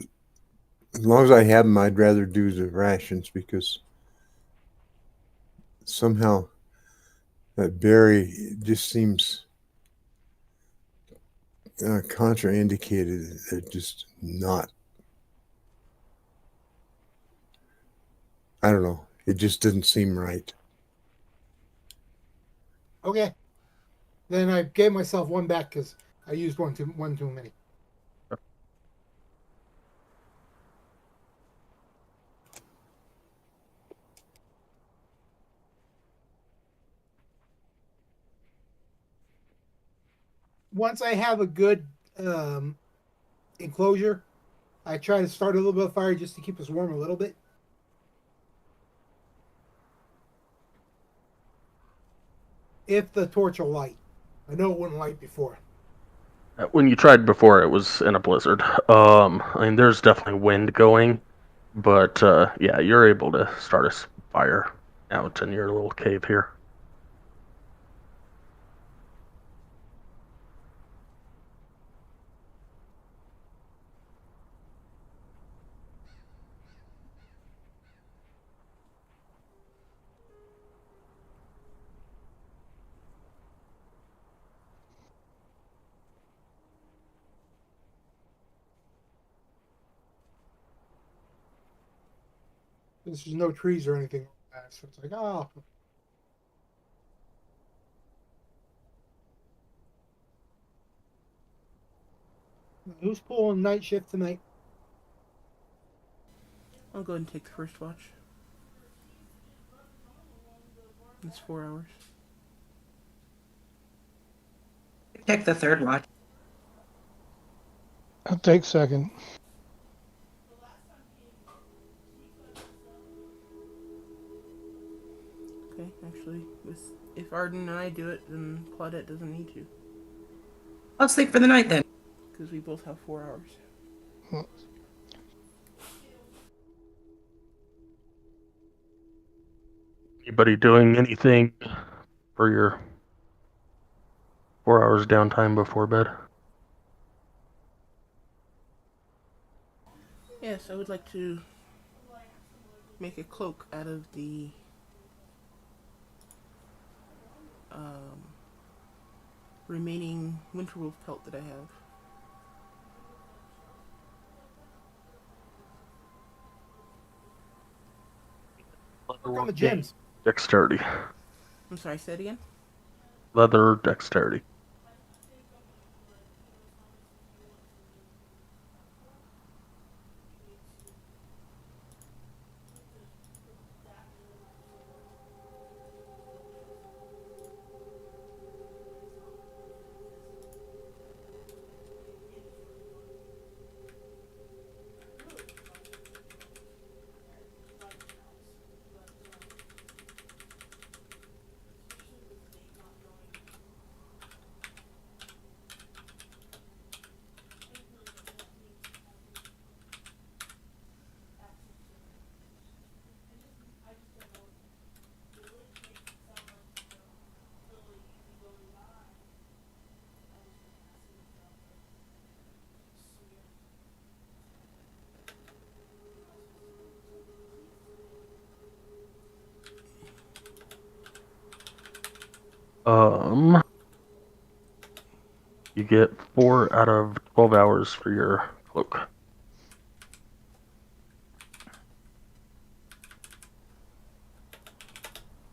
as long as I have them, I'd rather do the rations because somehow that berry just seems contraindicated. It just not. I don't know. It just didn't seem right. Okay. Then I gave myself one back because I used one too many. Once I have a good um, enclosure, I try to start a little bit of fire just to keep us warm a little bit. If the torch will light. I know it wouldn't light before. When you tried before, it was in a blizzard. I mean, there's definitely wind going, but yeah, you're able to start a fire out in your little cave here. There's no trees or anything like that. So it's like, oh. Who's pulling night shift tonight? I'll go ahead and take the first watch. It's 4 hours. Take the third watch. I'll take second. Okay, actually, if Arden and I do it, then Claudette doesn't need to, I'll sleep for the night then. because we both have 4 hours. Anybody doing anything for your 4 hours downtime before bed? Yes, I would like to make a cloak out of the remaining winter wolf pelt that I have. Work on the gems. Dexterity. I'm sorry, say it again? Leather dexterity. You get 4 out of 12 hours for your cloak.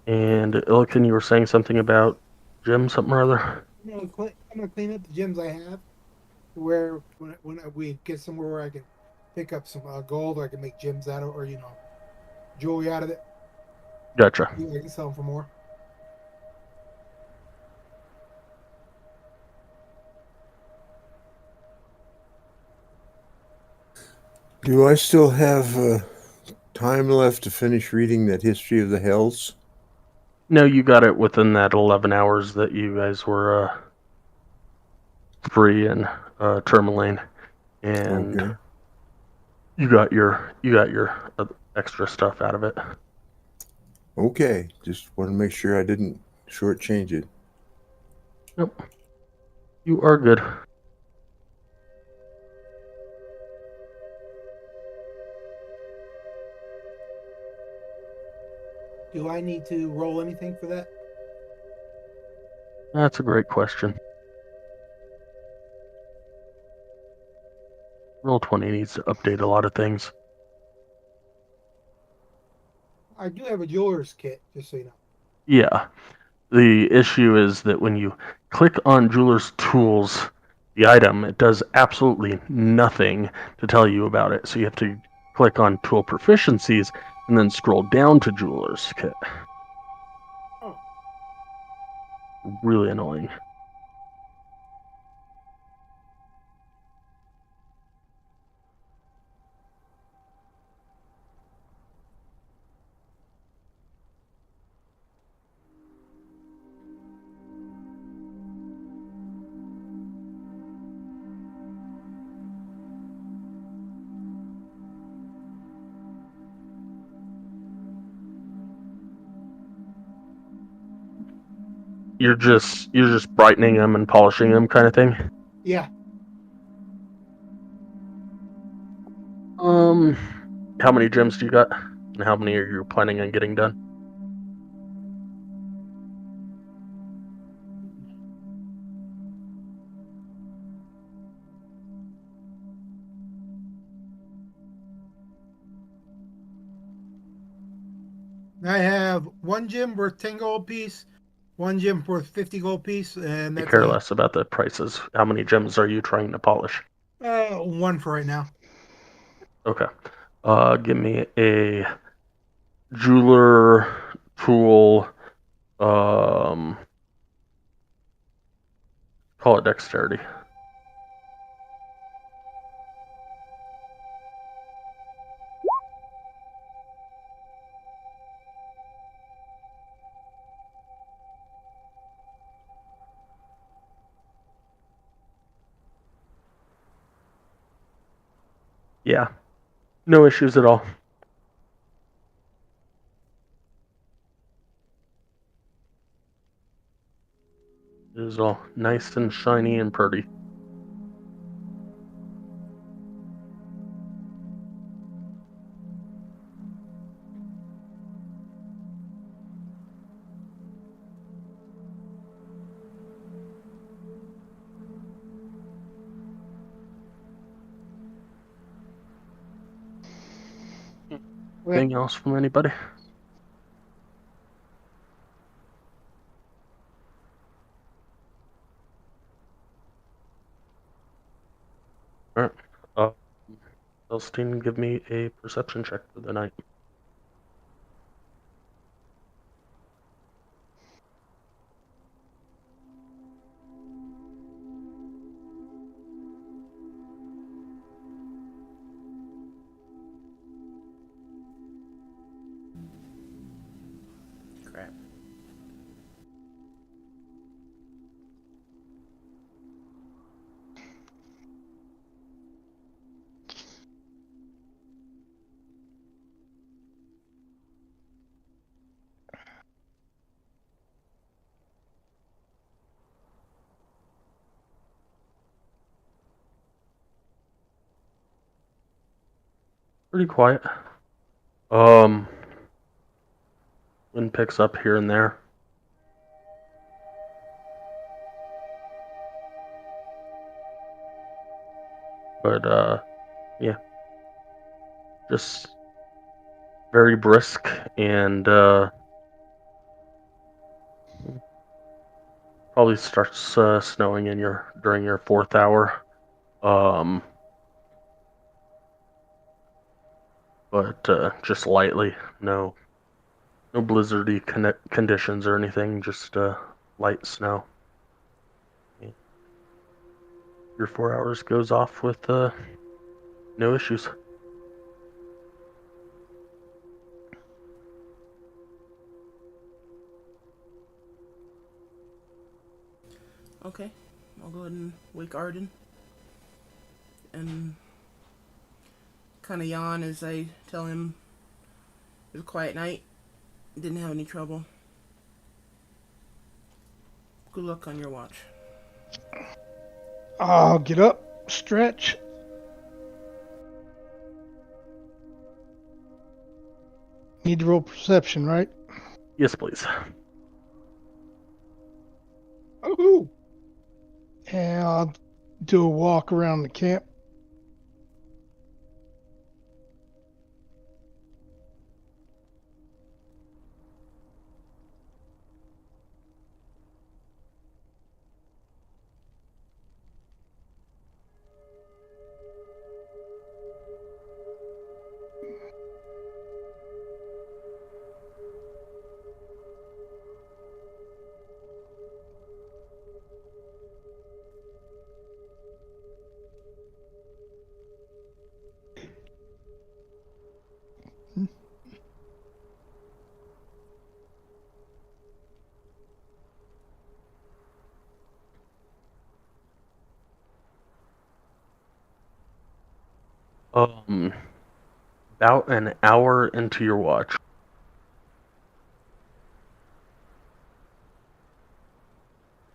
And Illiken, you were saying something about Jim, something or other? I'm gonna clean up the gems I have, where we get somewhere where I can pick up some gold, or I can make gems out of, or jewelry out of it. Gotcha. I can sell them for more. Do I still have time left to finish reading that History of the Hells? No, you got it within that 11 hours that you guys were free in Tourmaline, and Okay. you got your extra stuff out of it. Okay. Just want to make sure I didn't shortchange it. Nope. You are good. Do I need to roll anything for that? That's a great question. Roll20 needs to update a lot of things. I do have a jeweler's kit, just so you know. Yeah. The issue is that when you click on Jeweler's Tools, the item, it does absolutely nothing to tell you about it. So you have to click on Tool Proficiencies and then scroll down to Jeweler's Kit. Oh. Really annoying. You're just brightening them and polishing them, kind of thing. Yeah. How many gems do you got, and how many are you planning on getting done? I have one gem worth 10 gold piece, one gem worth 50 gold piece, and I that's care less about the prices. How many gems are you trying to polish? one for right now. Okay. Give me a jeweler tool. Call it dexterity. Yeah. No issues at all. It is all nice and shiny and pretty. Anything else from anybody? Alright. Elstein, give me a perception check for the night. Crap. Pretty quiet. Wind picks up here and there. But yeah. Just very brisk and probably starts snowing in during your 4th hour. But just lightly. No blizzardy conditions or anything. Just light snow. Your 4 hours goes off with no issues. Okay, I'll go ahead and wake Arden and kind of yawn as I tell him it was a quiet night. Didn't have any trouble. Good luck on your watch. I'll get up, stretch. Need to roll perception, right? Yes, please. Ooh. And I'll do a walk around the camp. About an hour into your watch,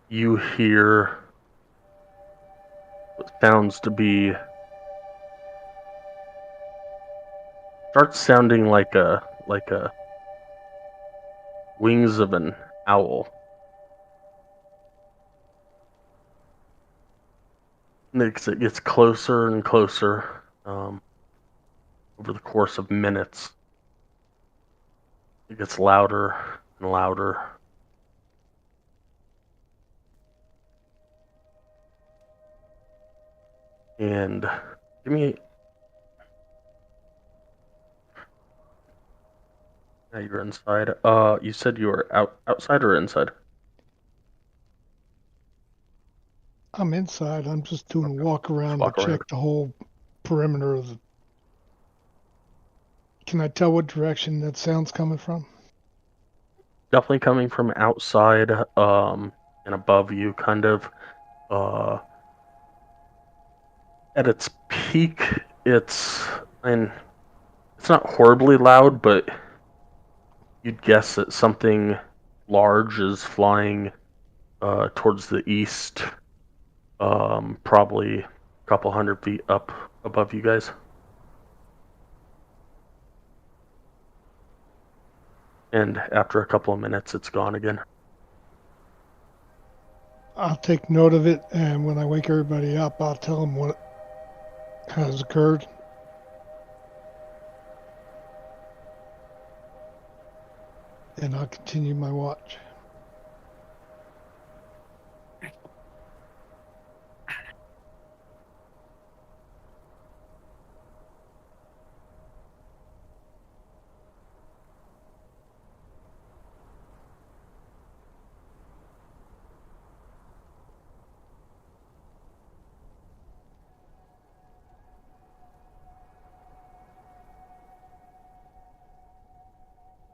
you hear what sounds to be starts sounding like a wings of an owl. And it gets closer and closer over the course of minutes. It gets louder and louder. And give me. Now you're inside. You said you were outside or inside? I'm inside. I'm just doing a walk around walk to around. check the whole perimeter of the. Can I tell what direction that sound's coming from? Definitely coming from outside, and above you, kind of. At its peak, it's not horribly loud, but you'd guess that something large is flying towards the east, probably a couple 100 feet up above you guys. And after a couple of minutes, it's gone again. I'll take note of it, and when I wake everybody up, I'll tell them what has occurred. and I'll continue my watch.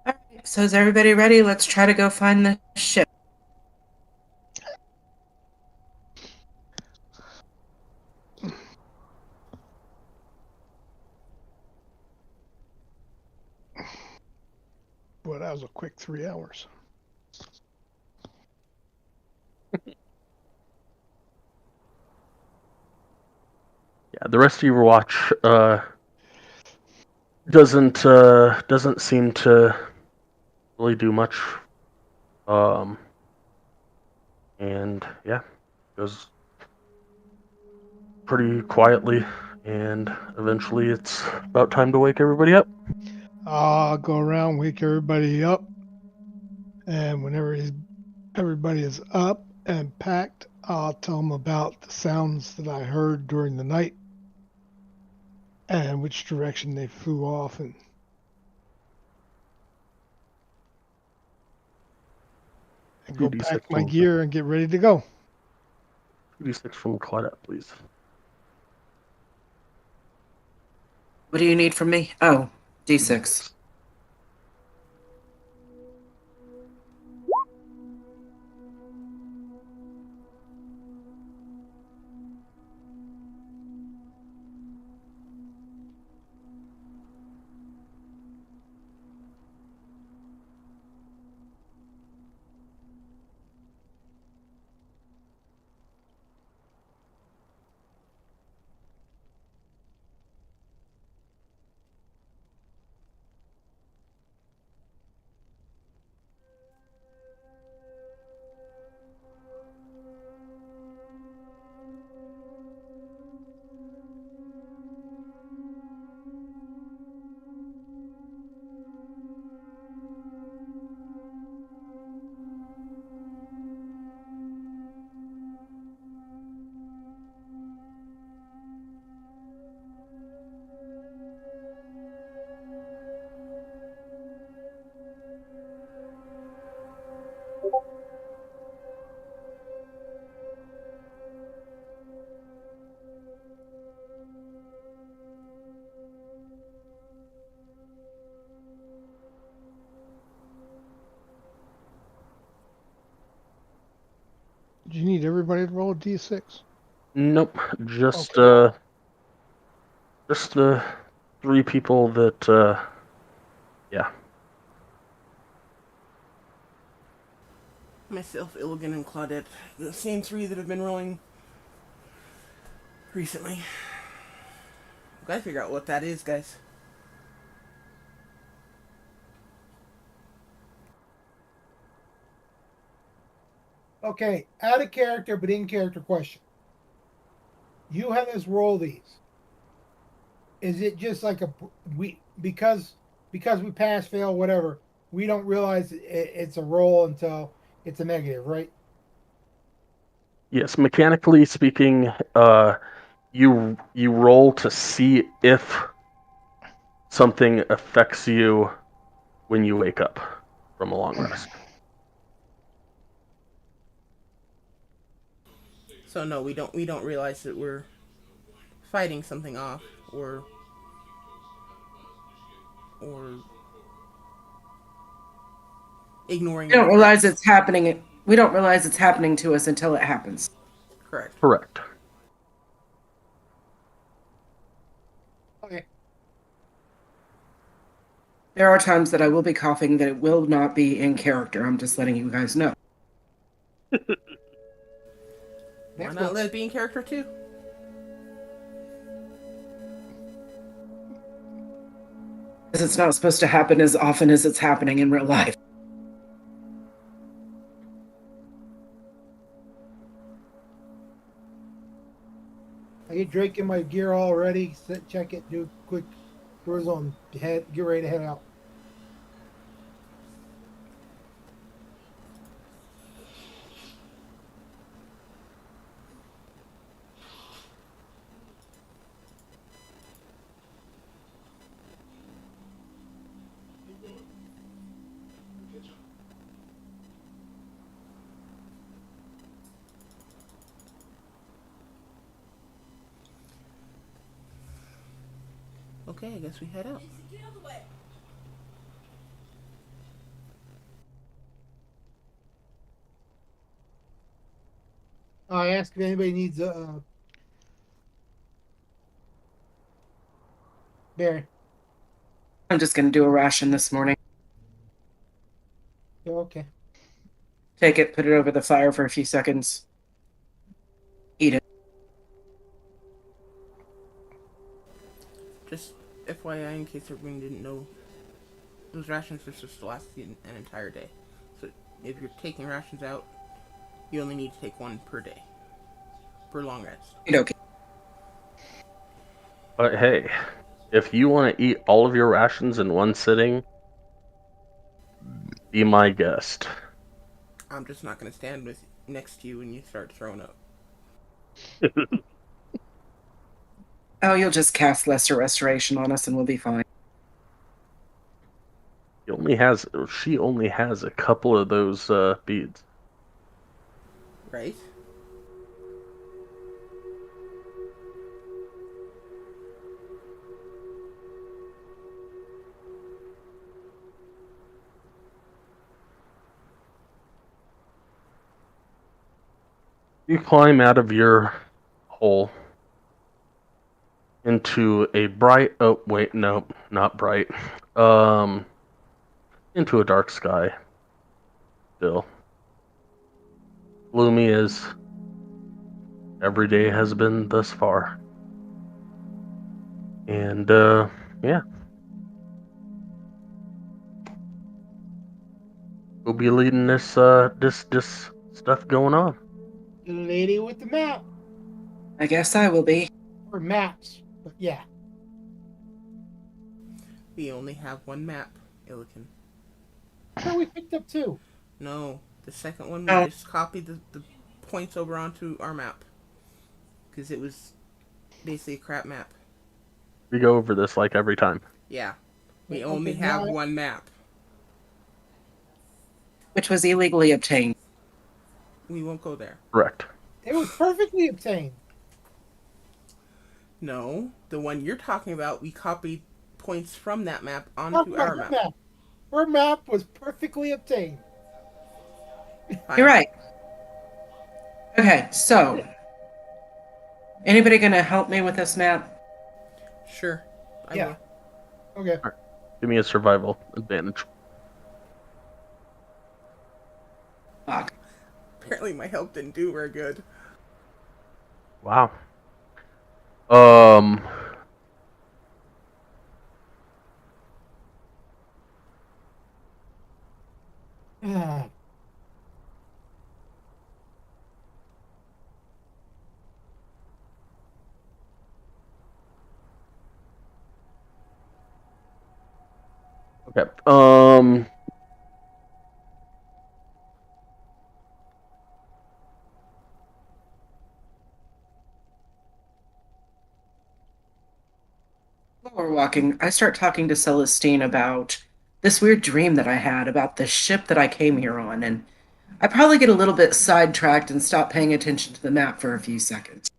All right, so is everybody ready? Let's try to go find the ship. Boy, that was a quick 3 hours. Yeah, the rest of your watch doesn't seem to really do much. And yeah, goes pretty quietly, and eventually it's about time to wake everybody up. I'll go around, wake everybody up, and whenever everybody is up and packed, I'll tell them about the sounds that I heard during the night and which direction they flew off, and go pack 2d6 my from gear and get ready to go. 2d6 from Claudette, please. What do you need from me? Oh, D6. Do you need everybody to roll a d6? Nope, just Okay. just the 3 people that yeah. Myself, Illigan, and Claudette. The same 3 that have been rolling recently. Gotta figure out what that is, guys. Okay, out of character but in character question. You have us roll these. Is it just like we because we pass, fail, whatever? We don't realize it's a roll until it's a negative, right? Yes, mechanically speaking, you roll to see if something affects you when you wake up from a long rest. So no, we don't realize that we're fighting something off or ignoring We don't any realize threats. it's happening. We don't realize it's happening to us until it happens. Correct. Correct. Okay. There are times that I will be coughing that it will not be in character. I'm just letting you guys know. Why not let it be in character too? Because it's not supposed to happen as often as it's happening in real life. I get Drake in my gear already. Check it. Do a quick cruise on head. Get ready to head out. Okay, I guess we head out. I asked if anybody needs Barry. I'm just going to do a ration this morning. Okay. Take it, put it over the fire for a few seconds, eat it. Just FYI, in case everyone didn't know, those rations are supposed to last an entire day. So if you're taking rations out, you only need to take one per day, per long rest. Okay. But hey, if you want to eat all of your rations in one sitting, be my guest. I'm just not going to stand next to you when you start throwing up. Oh, you'll just cast lesser restoration on us and we'll be fine. She only has a couple of those beads. Right? You climb out of your hole into a bright. Oh wait, no, not bright. Into a dark sky. Still gloomy as every day has been thus far. And yeah, we'll be leading this stuff going on. The lady with the map. I guess I will be. Or maps. But yeah. We only have one map, Illiken. I thought we picked up two. No, the second one we Oh. just copied the points over onto our map. Because it was basically a crap map. We go over this like every time. Yeah. We Okay, only have one map. Which was illegally obtained. We won't go there. Correct. It was perfectly obtained. No, the one you're talking about, we copied points from that map onto our map. Her map was perfectly obtained. Fine. You're right. Okay, so anybody gonna help me with this map? Sure. I Yeah. will. Okay. Give me a survival advantage. Fuck. Apparently my help didn't do very good. Wow. Okay. While we're walking, I start talking to Celestine about this weird dream that I had about the ship that I came here on, and I probably get a little bit sidetracked and stop paying attention to the map for a few seconds.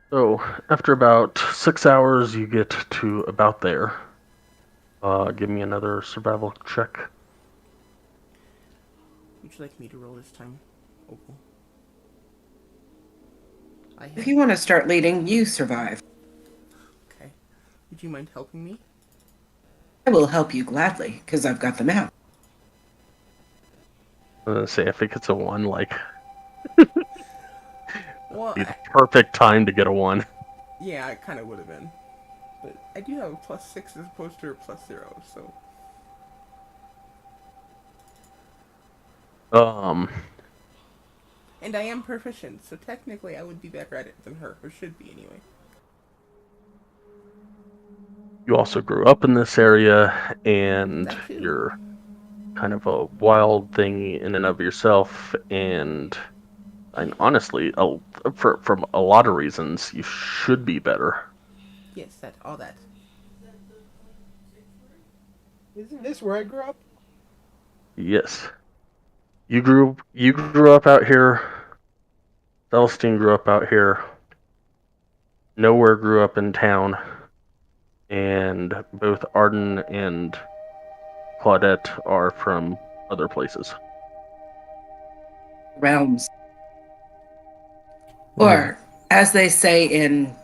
So after about 6 hours, you get to about there. Give me another survival check. Would you like me to roll this time, Opal? If you want to start leading, you survive. Okay. Would you mind helping me? I will help you gladly, because I've got the map. I'm gonna say if it gets a 1, like, Well, be the perfect time to get a 1. yeah, it kind of would have been. But I do have a +6 as opposed to a +0, so. And I am proficient, so technically I would be better at it than her, or should be anyway. You also grew up in this area, and That too. you're kind of a wild thing in and of yourself, and honestly, from a lot of reasons, you should be better. Yes, all that. Isn't this where I grew up? Yes. You grew up out here. Celestine grew up out here. Nowhere grew up in town, and both Arden and Claudette are from other places. Realms. Yeah. Or, as they say in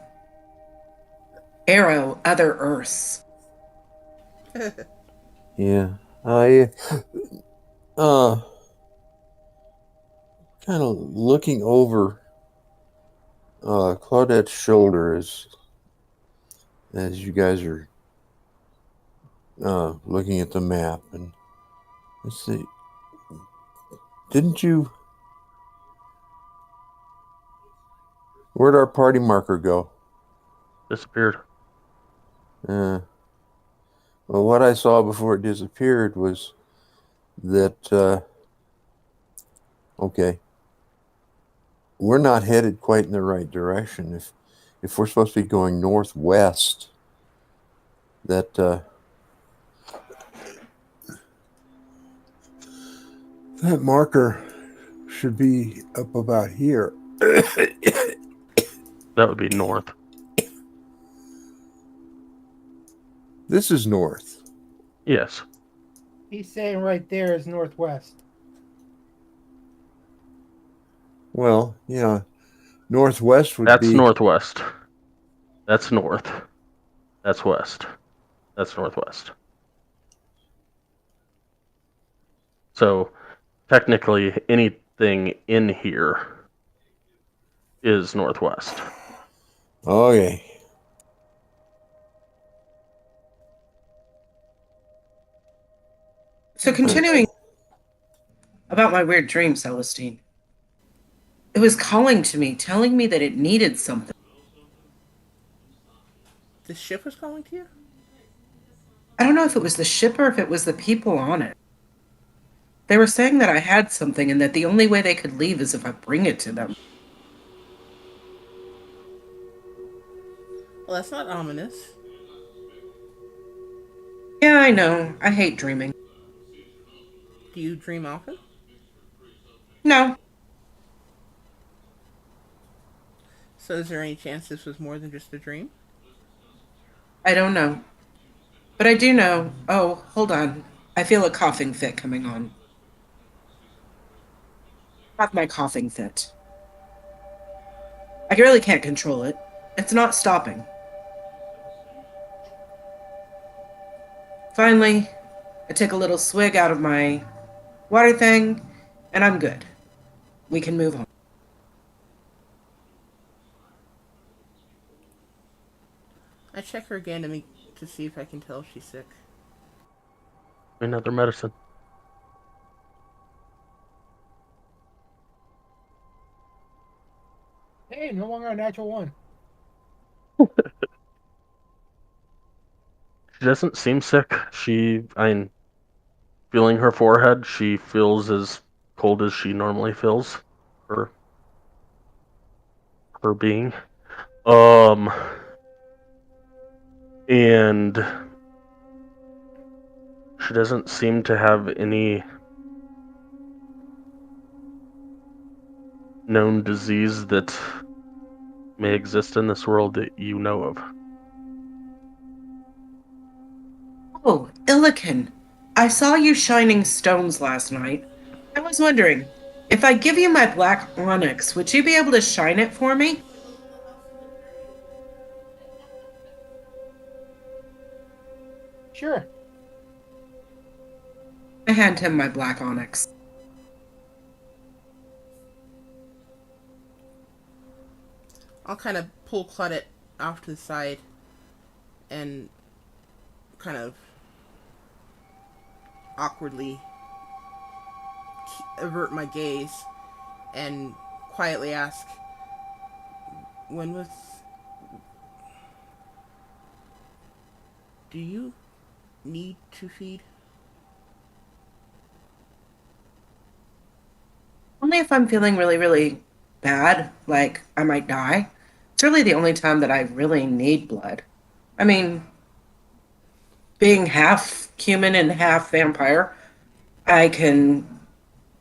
Arrow, other Earths. Yeah. I uh kind of looking over Claudette's shoulder as you guys are looking at the map, and let's see. Didn't you? Where'd our party marker go? Disappeared. Uh, well, what I saw before it disappeared was that okay, we're not headed quite in the right direction. If we're supposed to be going northwest, that that marker should be up about here. That would be north. This is north. Yes. He's saying right there is northwest. Well, yeah, northwest would That's be. northwest. That's north. That's west. That's northwest. So technically, anything in here is northwest. Okay. So, continuing about my weird dream, Celestine. It was calling to me, telling me that it needed something. The ship was calling to you? I don't know if it was the ship or if it was the people on it. They were saying that I had something and that the only way they could leave is if I bring it to them. Well, that's not ominous. Yeah, I know. I hate dreaming. Do you dream often? No, So is there any chance this was more than just a dream? I don't know. But I do know. Oh, hold on. I feel a coughing fit coming on. Have my coughing fit. I really can't control it. It's not stopping. Finally, I take a little swig out of my water thing, and I'm good. We can move on. I check her again to see if I can tell if she's sick. Another medicine. Hey, no longer a natural one. She doesn't seem sick. I'm feeling her forehead. She feels as cold as she normally feels. Her, her being. Um, and she doesn't seem to have any known disease that may exist in this world that you know of. Oh, Illican, I saw you shining stones last night. I was wondering, if I give you my black onyx, would you be able to shine it for me? Sure. I hand him my black onyx. I'll kind of pull Claudette off to the side and kind of awkwardly avert my gaze and quietly ask, when was... Do you need to feed? Only if I'm feeling really, really bad, like I might die. It's really the only time that I really need blood. I mean, being half human and half vampire, I can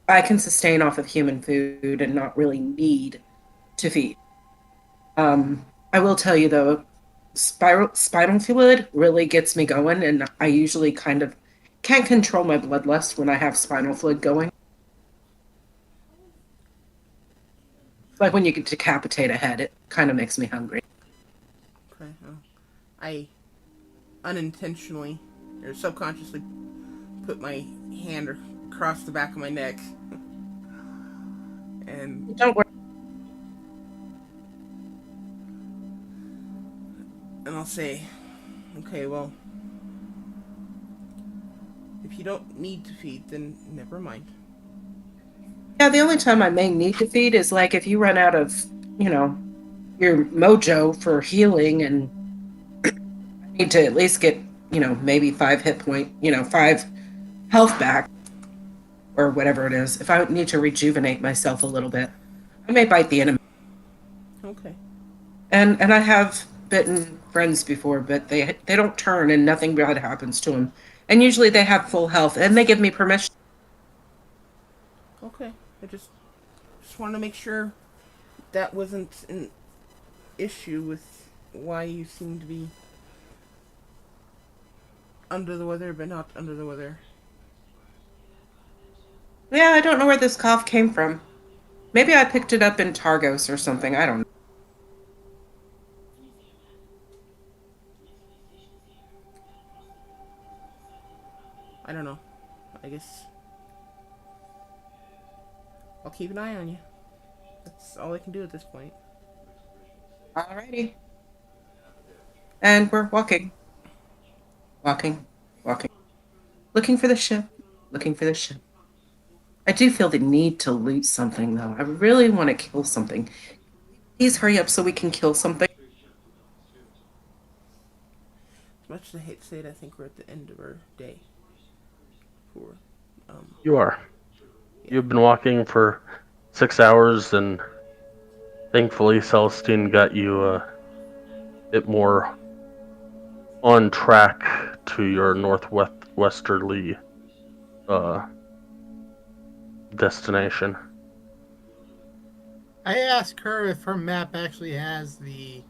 I can sustain off of human food and not really need to feed. I will tell you though, spinal fluid really gets me going, and I usually kind of can't control my bloodlust when I have spinal fluid going. Like when you can decapitate a head, it kind of makes me hungry. Okay. I unintentionally or subconsciously put my hand across the back of my neck, and Don't worry. I'll say, okay, well, if you don't need to feed, then never mind. Yeah, the only time I may need to feed is like if you run out of, you know, your mojo for healing, and I need to at least get, maybe 5 hit point, 5 health back or whatever it is. If I need to rejuvenate myself a little bit, I may bite the enemy. Okay. And I have bitten friends before, but they don't turn and nothing bad happens to them. And usually they have full health and they give me permission. Okay. I just wanted to make sure that wasn't an issue with why you seem to be under the weather, but not under the weather. Yeah, I don't know where this cough came from. Maybe I picked it up in Targos or something. I don't know. I don't know. I guess I'll keep an eye on you. That's all I can do at this point. Alrighty. And we're walking, walking, walking. Looking for the ship, looking for the ship. I do feel the need to loot something, though. I really want to kill something. Please hurry up so we can kill something. As much as I hate to say it, I think we're at the end of our day. For You are. yeah. You've been walking for 6 hours, and thankfully Celestine got you a bit more on track to your northwesterly destination. I asked her if her map actually has the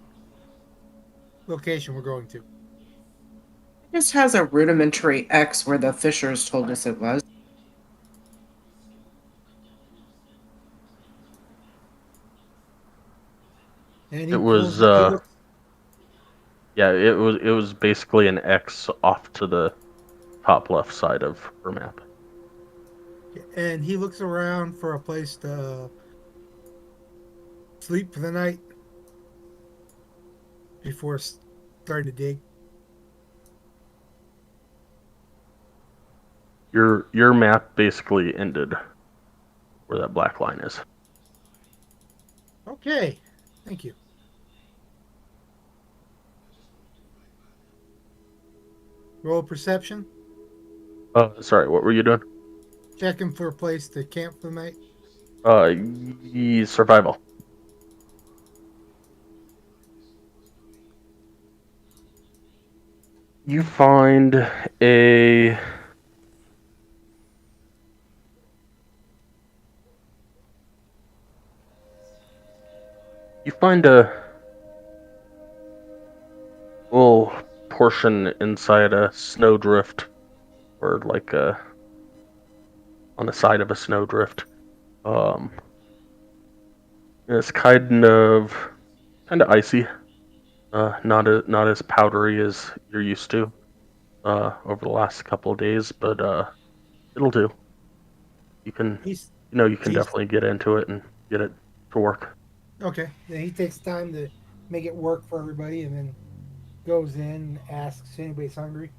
location we're going to. It just has a rudimentary X where the fishers told us it was. And It he was pulls. He looks. yeah, it was basically an X off to the top left side of her map. And he looks around for a place to sleep for the night before starting to dig. Your map basically ended where that black line is. Okay, thank you. Roll perception. Sorry, what were you doing? Checking for a place to camp for the night. Survival. You find a you find a little portion inside a snowdrift, or like on the side of a snowdrift. Um, it's kind of icy. Not as powdery as you're used to over the last couple of days, but it'll do. You can He's you can he's definitely get into it and get it to work. okay. Then he takes time to make it work for everybody, and then goes in and asks if anybody's hungry.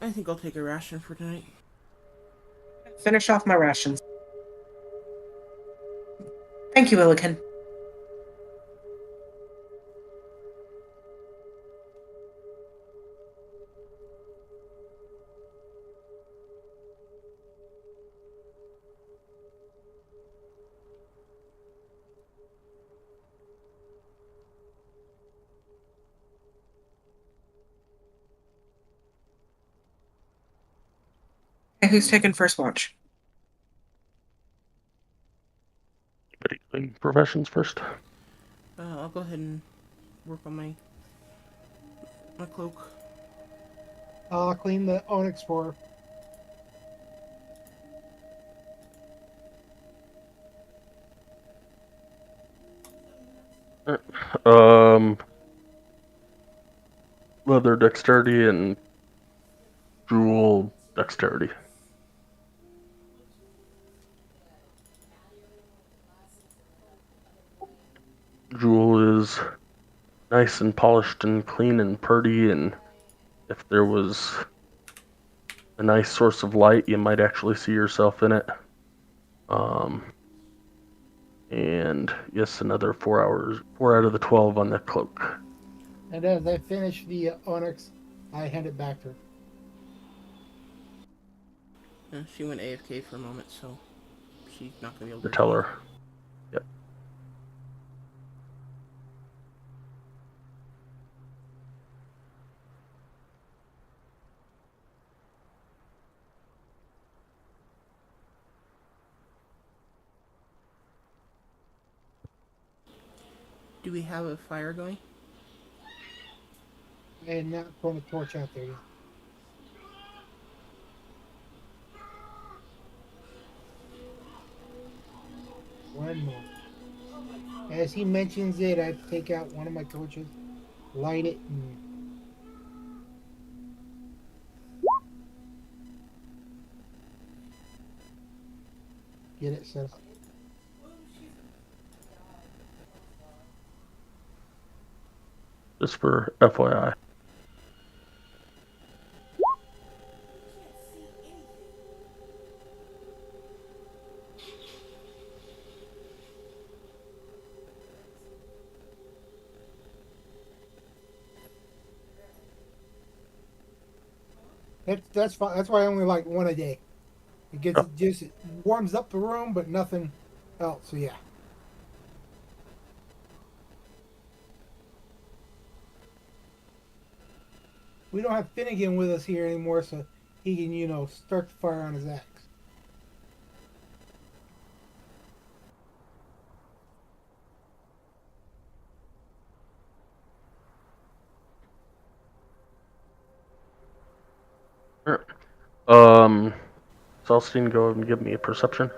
I think I'll take a ration for tonight. Finish off my rations. Thank you, Illican. Who's taking first watch? Anybody doing professions first? I'll go ahead and work on my cloak. I'll clean the onyx for her. Um, leather dexterity and jewel dexterity. Jewel is nice and polished and clean and pretty, and if there was a nice source of light, you might actually see yourself in it. And yes, another 4 hours, 4 out of the 12 on the cloak. And as I finish the onyx, I hand it back to her. She went AFK for a moment, so she's not gonna be able To to tell respond. her. Yep. Do we have a fire going? I had not thrown a torch out there yet. One more. As he mentions it, I take out one of my torches, light it, and get it set up. Just for FYI. That's fine. That's why I only like one a day. It gets Oh, just it warms up the room, but nothing else. So yeah. We don't have Finnegan with us here anymore, so he can, start the fire on his axe. sure. Celestine, go and give me a perception.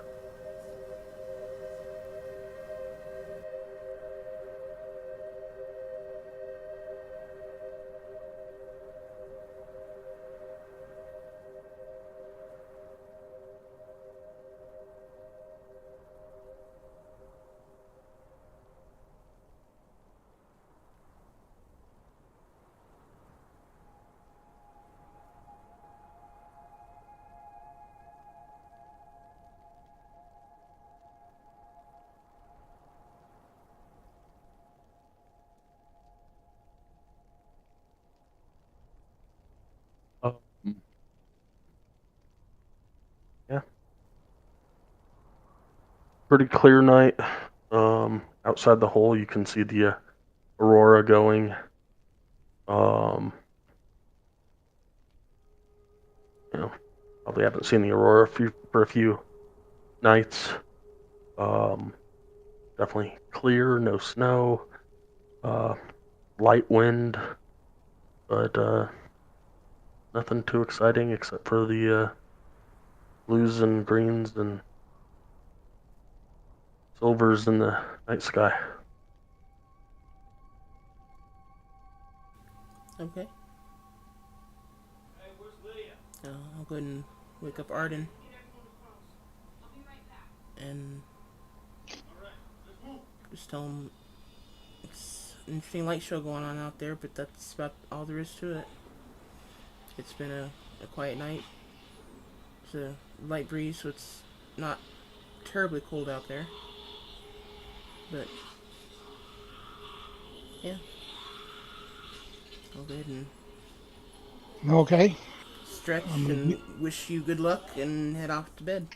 Um, yeah. Pretty clear night. Outside the hole, you can see the aurora going. Um, probably haven't seen the aurora for a few nights. Um, definitely clear, no snow, light wind, but nothing too exciting except for the blues and greens and silvers in the night sky. Okay. I'll go ahead and wake up Arden and just tell him it's an interesting light show going on out there, but that's about all there is to it. It's been a quiet night. It's a light breeze, so it's not terribly cold out there. But yeah, I'll go ahead and Okay. I'm stretch gonna and wish you good luck and head off to bed.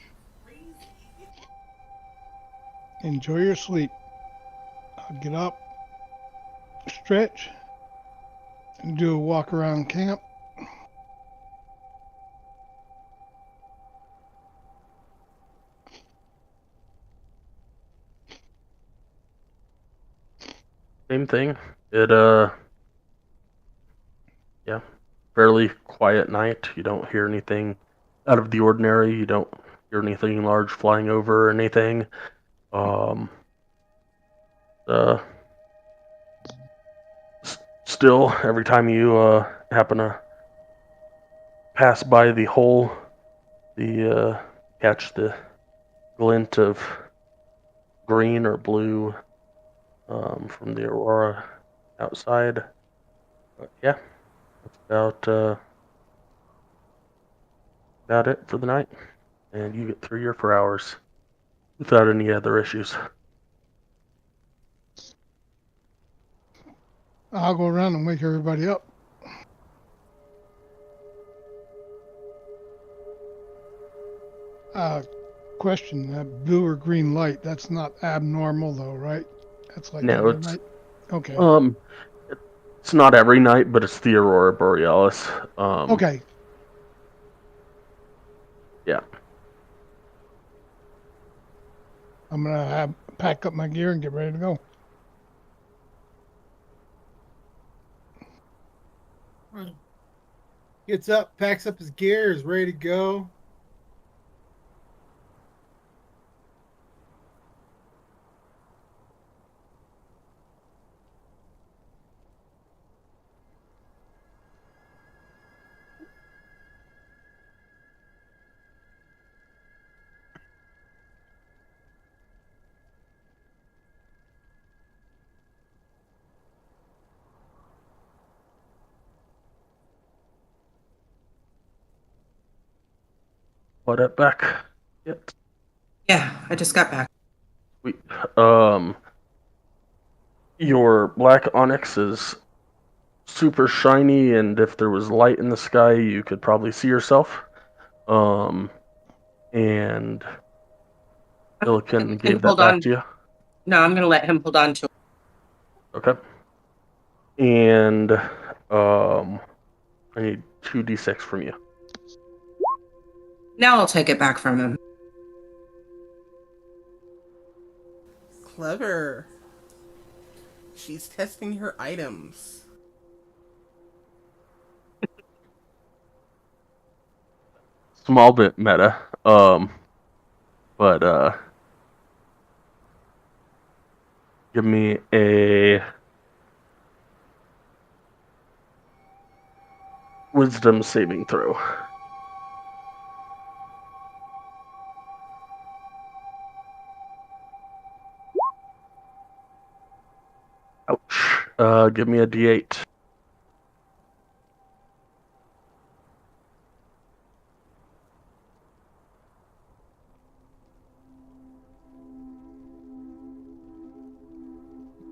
enjoy your sleep. I'll get up, stretch, and do a walk around camp. Same thing. It yeah, fairly quiet night. You don't hear anything out of the ordinary. You don't hear anything large flying over or anything. Um, uh, Still, every time you happen to pass by the hole, catch the glint of green or blue from the aurora outside. But yeah, that's about it for the night, and you get through your 4 hours without any other issues. I'll go around and wake everybody up. Uh, Question: that blue or green light, that's not abnormal though, right? That's like No, every it's night. Okay. um, it's not every night, but it's the aurora borealis. Okay. Yeah. I'm gonna pack up my gear and get ready to go. Gets up, packs up his gear, is ready to go. What up, back? Yep. Yeah, I just got back. Sweet. Your black onyx is super shiny, and if there was light in the sky, you could probably see yourself. And Illiken And gave that hold back on. to you. No, I'm going to let him hold on to it. Okay. And I need 2d6 from you. Now I'll take it back from him. Clever. She's testing her items. Small bit meta. But give me a wisdom saving throw. Ouch. Give me a d8.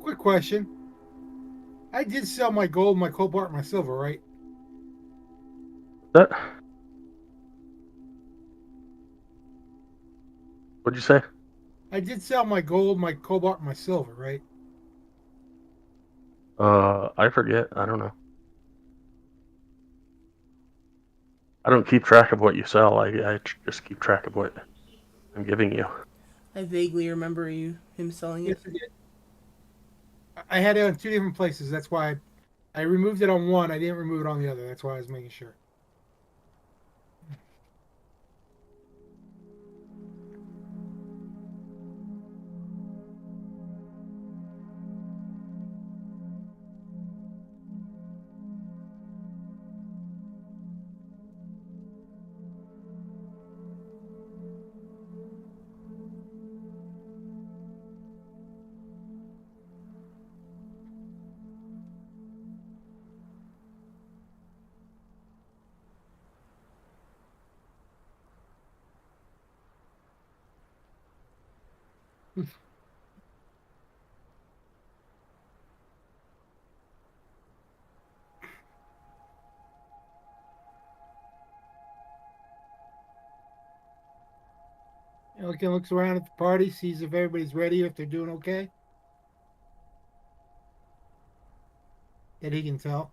Quick question. I did sell my gold, my cobalt, my silver, right? That. What'd you say? I did sell my gold, my cobalt, my silver, right? I forget. I don't know. I don't keep track of what you sell. I just keep track of what I'm giving you. I vaguely remember him selling Yes, it. I did. I had it on two different places. That's why I removed it on one. I didn't remove it on the other. That's why I was making sure. Elkin looks around at the party, sees if everybody's ready, if they're doing okay. That he can tell.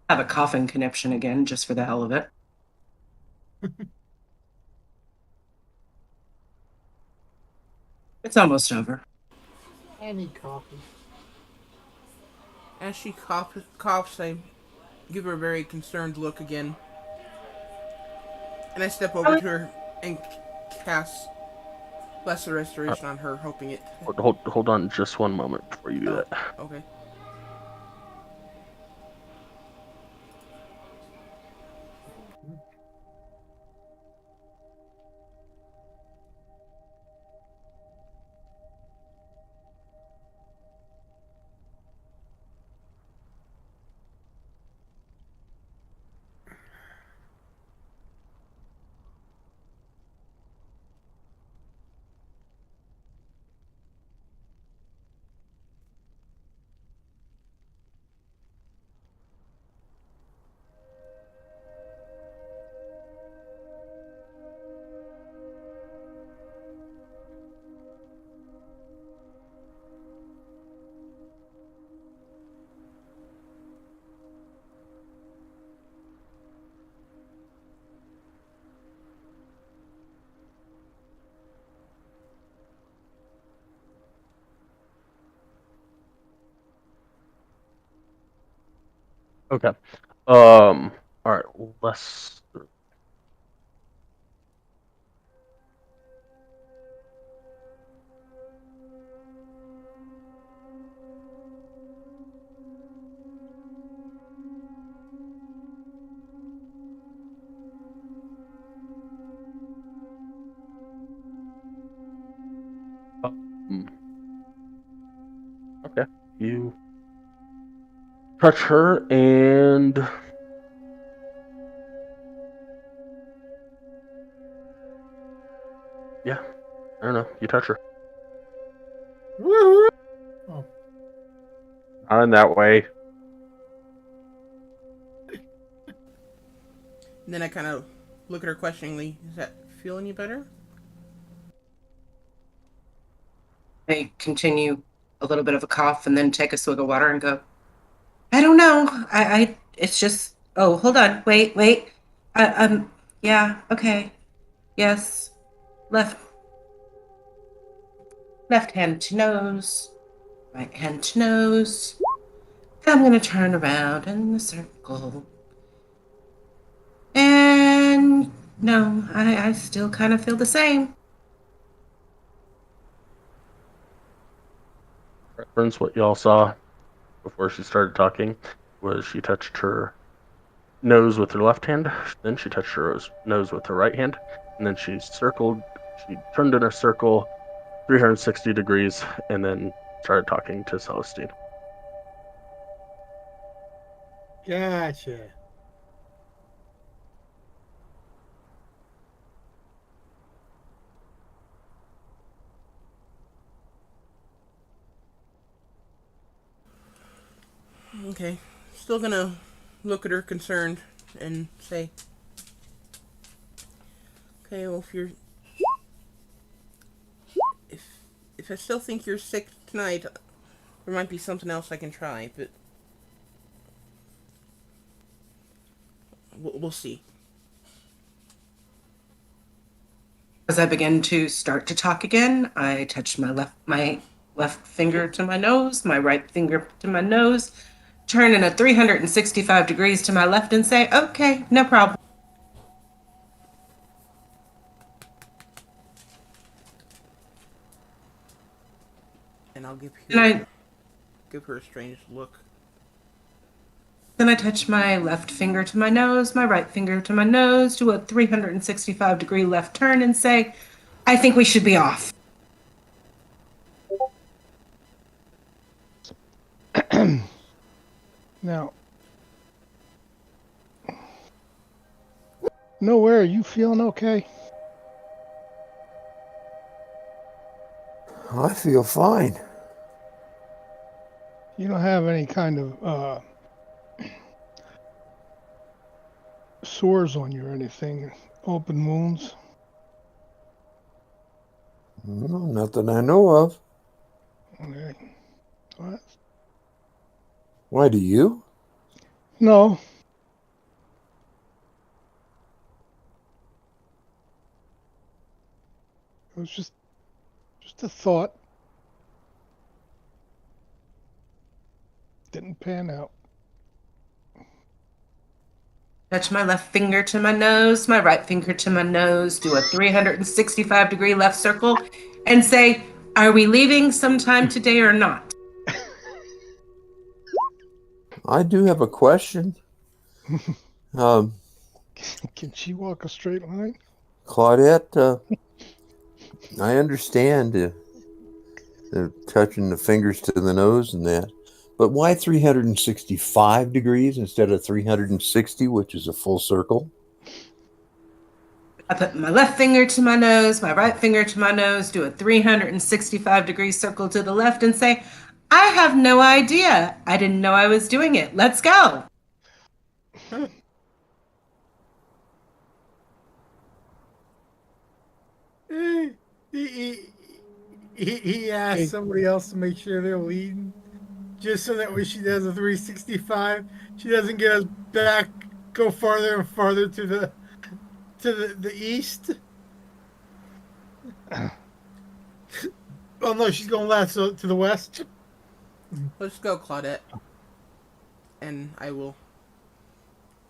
I have a coughing conniption again, just for the hell of it. It's almost over. I need coffee. As she coughs, I give her a very concerned look again, and I step over to her and cast Lesser Uh, Restoration on her, hoping it. hold on just one moment before you do Oh, that. okay. Okay. All right. Let's. Um, okay. You touch her, and yeah, I don't know. You touch her. Woo! Oh, Not in that way. And then I kind of look at her questioningly. Does that feel any better? I continue a little bit of a cough and then take a swig of water and go, I don't know. It's just, oh, hold on. Wait. Yeah, okay. Yes. Left, left hand to nose, right hand to nose. I'm going to turn around in a circle. And no, I still kind of feel the same. Reference what y'all saw before she started talking was she touched her nose with her left hand, then she touched her nose with her right hand, and then she turned in a circle 360 degrees, and then started talking to Celestine. gotcha. Okay. Still gonna look at her concerned and say, okay, well, if if I still think you're sick tonight, there might be something else I can try, but we'll see. As I begin to start to talk again, I touch my left finger to my nose, my right finger to my nose, turn in a 365 degrees to my left and say, okay, no problem. And I'll And give her a strange look. then I touch my left finger to my nose, my right finger to my nose, do a 365-degree left turn and say, I think we should be off. Now, nowhere, are you feeling okay? I feel fine. You don't have any kind of sores on you or anything, open wounds? No, not that I know of. Okay. All right. Why do you? No, it was just a thought. Didn't pan out. Touch my left finger to my nose, my right finger to my nose, do a 365-degree left circle, and say, "Are we leaving sometime today or not?" I do have a question. Um, Can she walk a straight line? Claudette, I understand touching the fingers to the nose and that, but why 365 degrees instead of 360, which is a full circle? I put my left finger to my nose, my right finger to my nose, do a 365-degree circle to the left, and say, "I have no idea. I didn't know I was doing it. Let's go." He asked Hey. somebody else to make sure they're leading, just so that when she does a 365, she doesn't get us back, go farther and farther to the east. Oh no, she's going left, so to the west. Let's go, Claudette. And I will.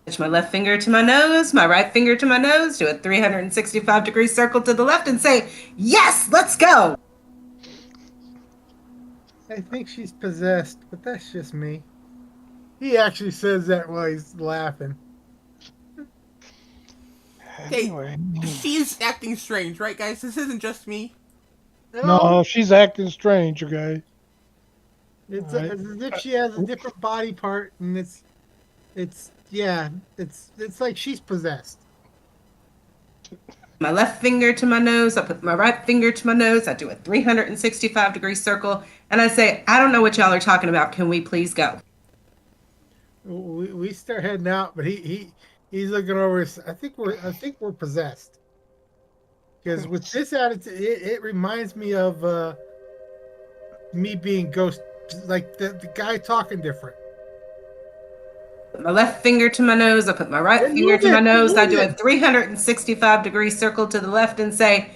Touch my left finger to my nose, my right finger to my nose, do a 365-degree circle to the left, and say, "Yes, let's go." I think she's possessed, but that's just me. He actually says that while he's laughing. Anyway. She's acting strange, right, guys? This isn't just me. No, she's acting strange, okay? It's All right. as if she has a different body part, and it's like she's possessed. My left finger to my nose, I put my right finger to my nose, I do a 365-degree circle, and I say, "I don't know what y'all are talking about. Can we please go?" We start heading out, but he's looking over. I think we're possessed. Because with this attitude, it reminds me of me being ghost, like the guy talking different. Put my left finger to my nose, I put my right finger to my nose, I do a 365-degree circle to the left and say,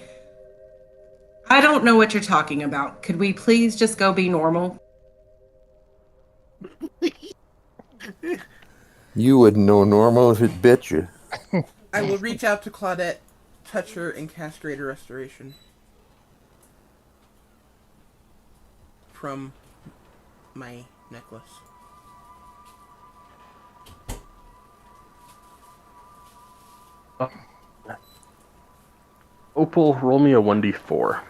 "I don't know what you're talking about. Could we please just go be normal?" You wouldn't know normal if it bit you. I will reach out to Claudette, touch her, and cast Greater Restoration. From my necklace. Opal, roll me a 1d4.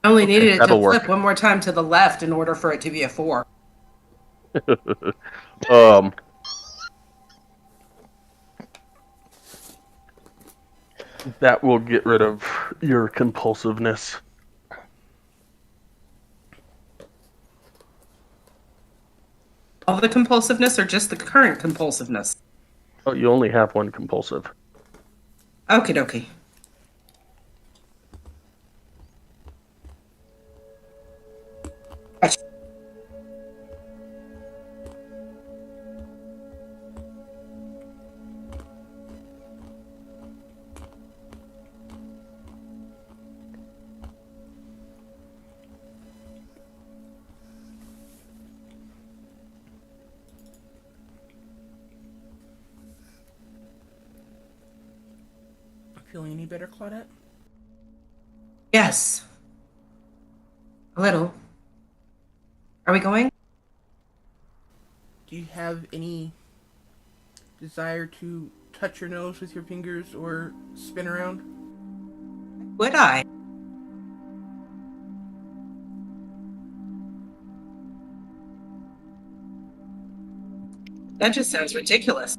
I only needed it to that'll flip work. one more time to the left in order for it to be a 4. That will get rid of your compulsiveness. All the compulsiveness or just the current compulsiveness? Oh, you only have one compulsive. Okie dokie. Feeling any better, Claudette? Yes. A little. Are we going? Do you have any desire to touch your nose with your fingers or spin around? Would I? That just sounds ridiculous.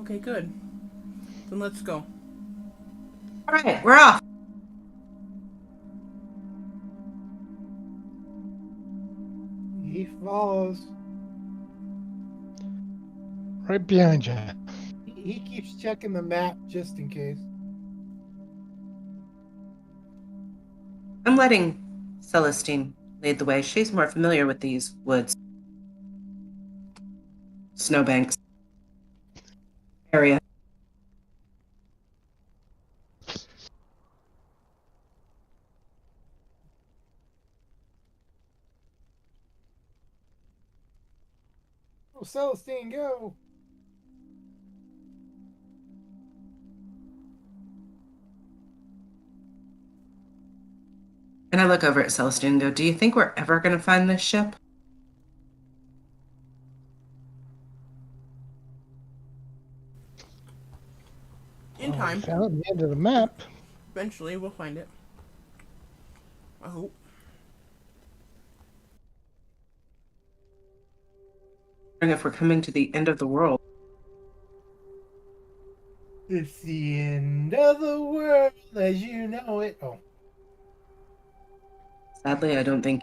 Okay, good. Then let's go. All right, we're off. He follows. Right behind you. He keeps checking the map just in case. I'm letting Celestine lead the way. She's more familiar with these woods, snowbanks area. Oh, Celestine, go! And I look over at Celestine and go, "Do you think we're ever going to find this ship?" In Well, we time, found the end of the map. eventually we'll find it. I hope. And if we're coming to the end of the world, It's the end of the world as you know it. Oh, sadly, I don't think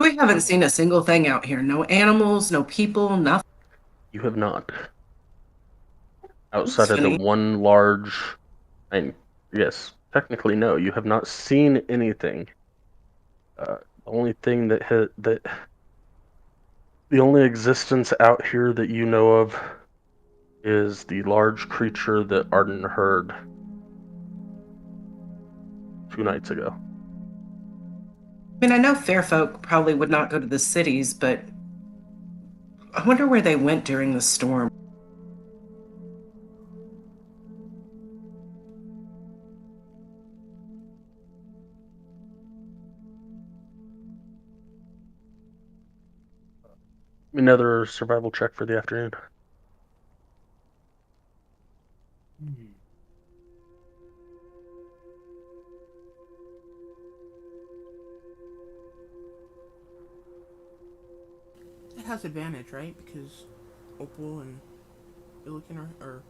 we haven't seen a single thing out here. No animals, no people, nothing. You have not. Outside of the one large, and yes, technically no, you have not seen anything. The only thing the only existence out here that you know of is the large creature that Arden heard 2 nights ago. I mean, I know fair folk probably would not go to the cities, but I wonder where they went during the storm. Another survival check for the afternoon. It has advantage, right? Because Opal and Illiken are,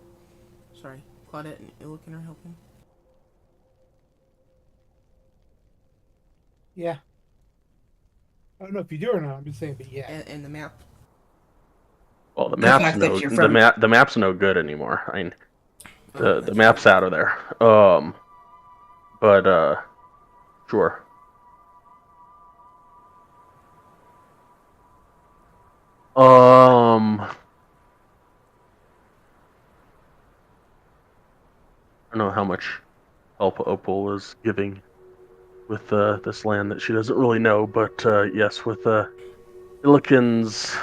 sorry, Claudette and Illiken are helping. yeah. I don't know if you do or not. I'm just saying, but yeah. And the map. Well, the The map's fact that no you're from the map's no good anymore. I mean, Oh, the that's map's true. out of there. But sure. I don't know how much help Opal is giving with this land that she doesn't really know, but yes, with Illiken's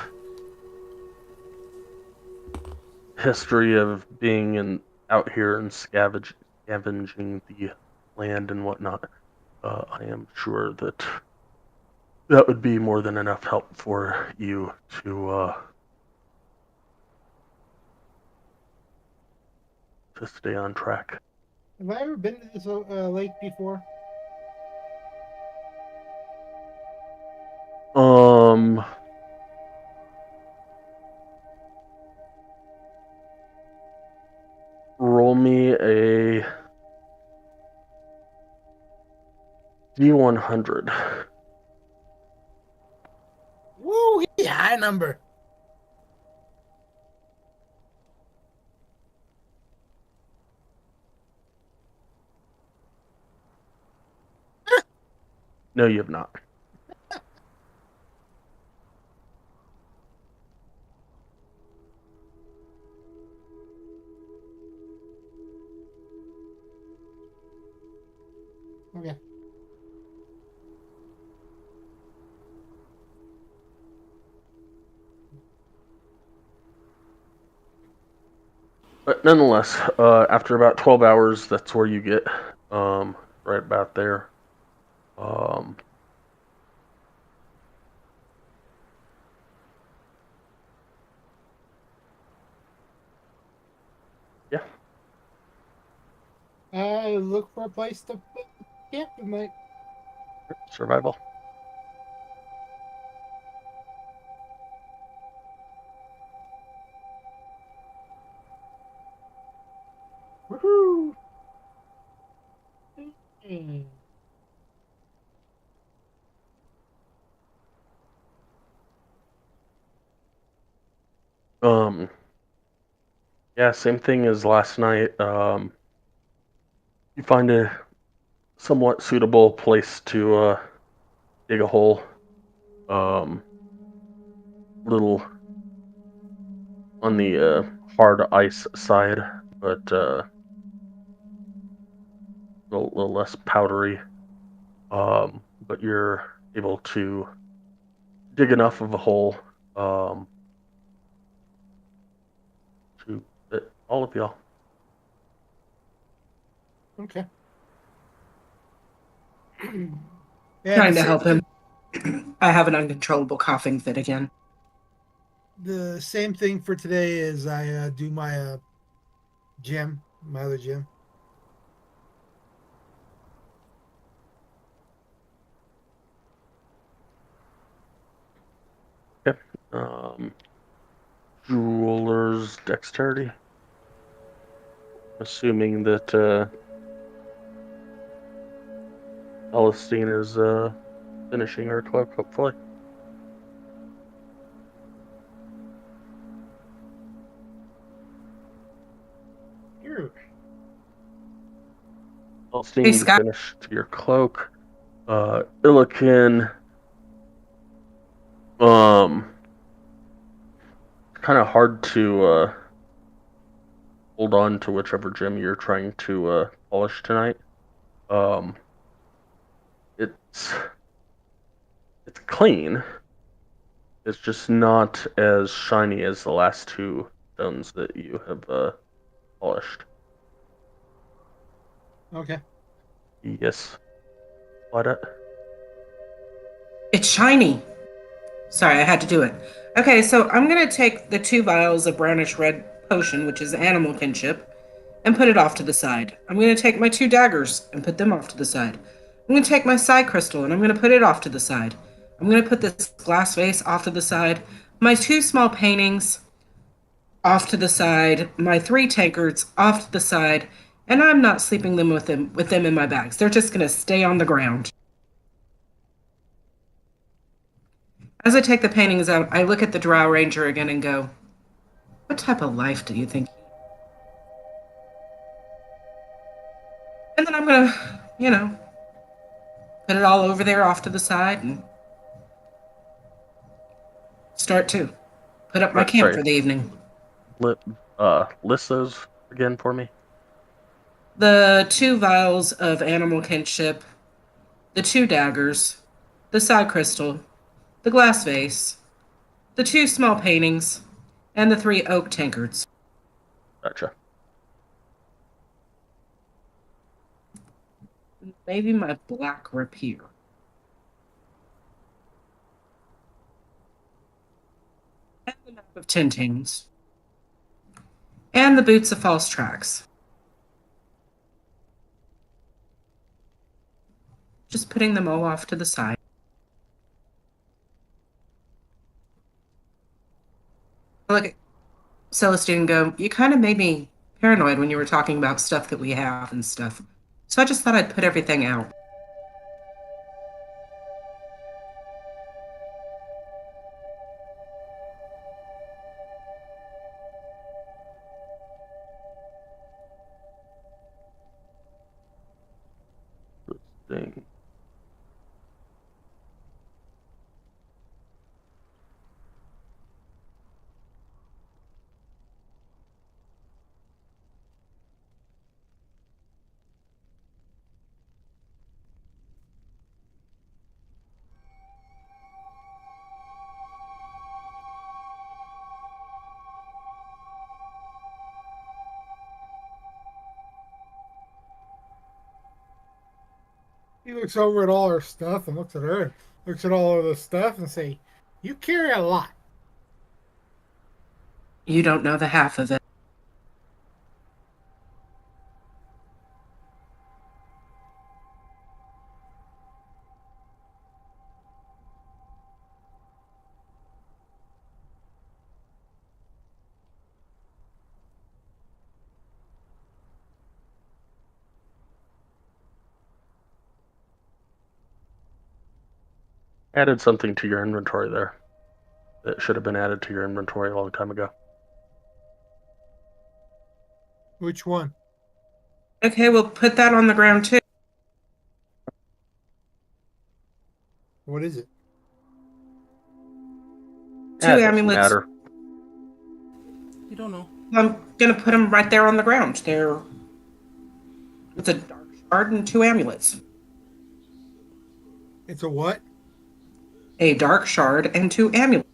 history of being out here and scavenging the land and whatnot, I am sure that that would be more than enough help for you to stay on track. Have I ever been to this lake before? Roll me a D100. Woo! Yeah, high number. No, you have not. Okay. But nonetheless, after about 12 hours, that's where you get, right about there. Um, yeah. I look for a place to camp tonight. Survival. Woohoo! Mm. Yeah, same thing as last night. You find a somewhat suitable place to dig a hole. Little on the hard ice side, but little less powdery. But you're able to dig enough of a hole to fit all of y'all. Okay. Trying to same help him. thing- I have an uncontrollable coughing fit again. The same thing for today is I do my gym, my other gym. Okay. Um, Jeweler's dexterity. Assuming that Celestine is finishing her cloak, hopefully. Here. Celestine, Hey, you Scott. finished your cloak. Illikin, kind of hard to hold on to whichever gem you're trying to polish tonight. Um, it's clean. It's just not as shiny as the last two stones that you have polished. Okay. Yes, Claudette. It's shiny. Sorry, I had to do it. Okay, so I'm going to take the 2 vials of brownish red potion, which is animal kinship, and put it off to the side. I'm going to take my 2 daggers and put them off to the side. I'm going to take my psi crystal and I'm going to put it off to the side. I'm going to put this glass vase off to the side. My 2 small paintings off to the side. My 3 tankards off to the side. And I'm not sleeping them with them in my bags. They're just going to stay on the ground. As I take the paintings out, I look at the Drow Ranger again and go, what type of life do you think? And then I'm gonna, put it all over there off to the side and start to put up my camp Sorry, for the evening. list those again for me. The 2 vials of animal kinship, the 2 daggers, the psi crystal, the glass vase, the 2 small paintings, and the 3 oak tankards. Gotcha. Maybe my black rapier. And the map of Tintings. And the boots of false tracks. Just putting them all off to the side. I look at Celestine and go, you kind of made me paranoid when you were talking about stuff that we have and stuff. So I just thought I'd put everything out. This thing. He looks over at all her stuff and looks at her and looks at all of the stuff and say, you carry a lot. You don't know the half of it. Added something to your inventory there that should have been added to your inventory a long time ago. Which one? Okay, we'll put that on the ground too. What is it? Two That doesn't amulets. matter. You don't know. I'm gonna put them right there on the ground. It's a dark shard and two amulets. It's a what? A dark shard and two amulets.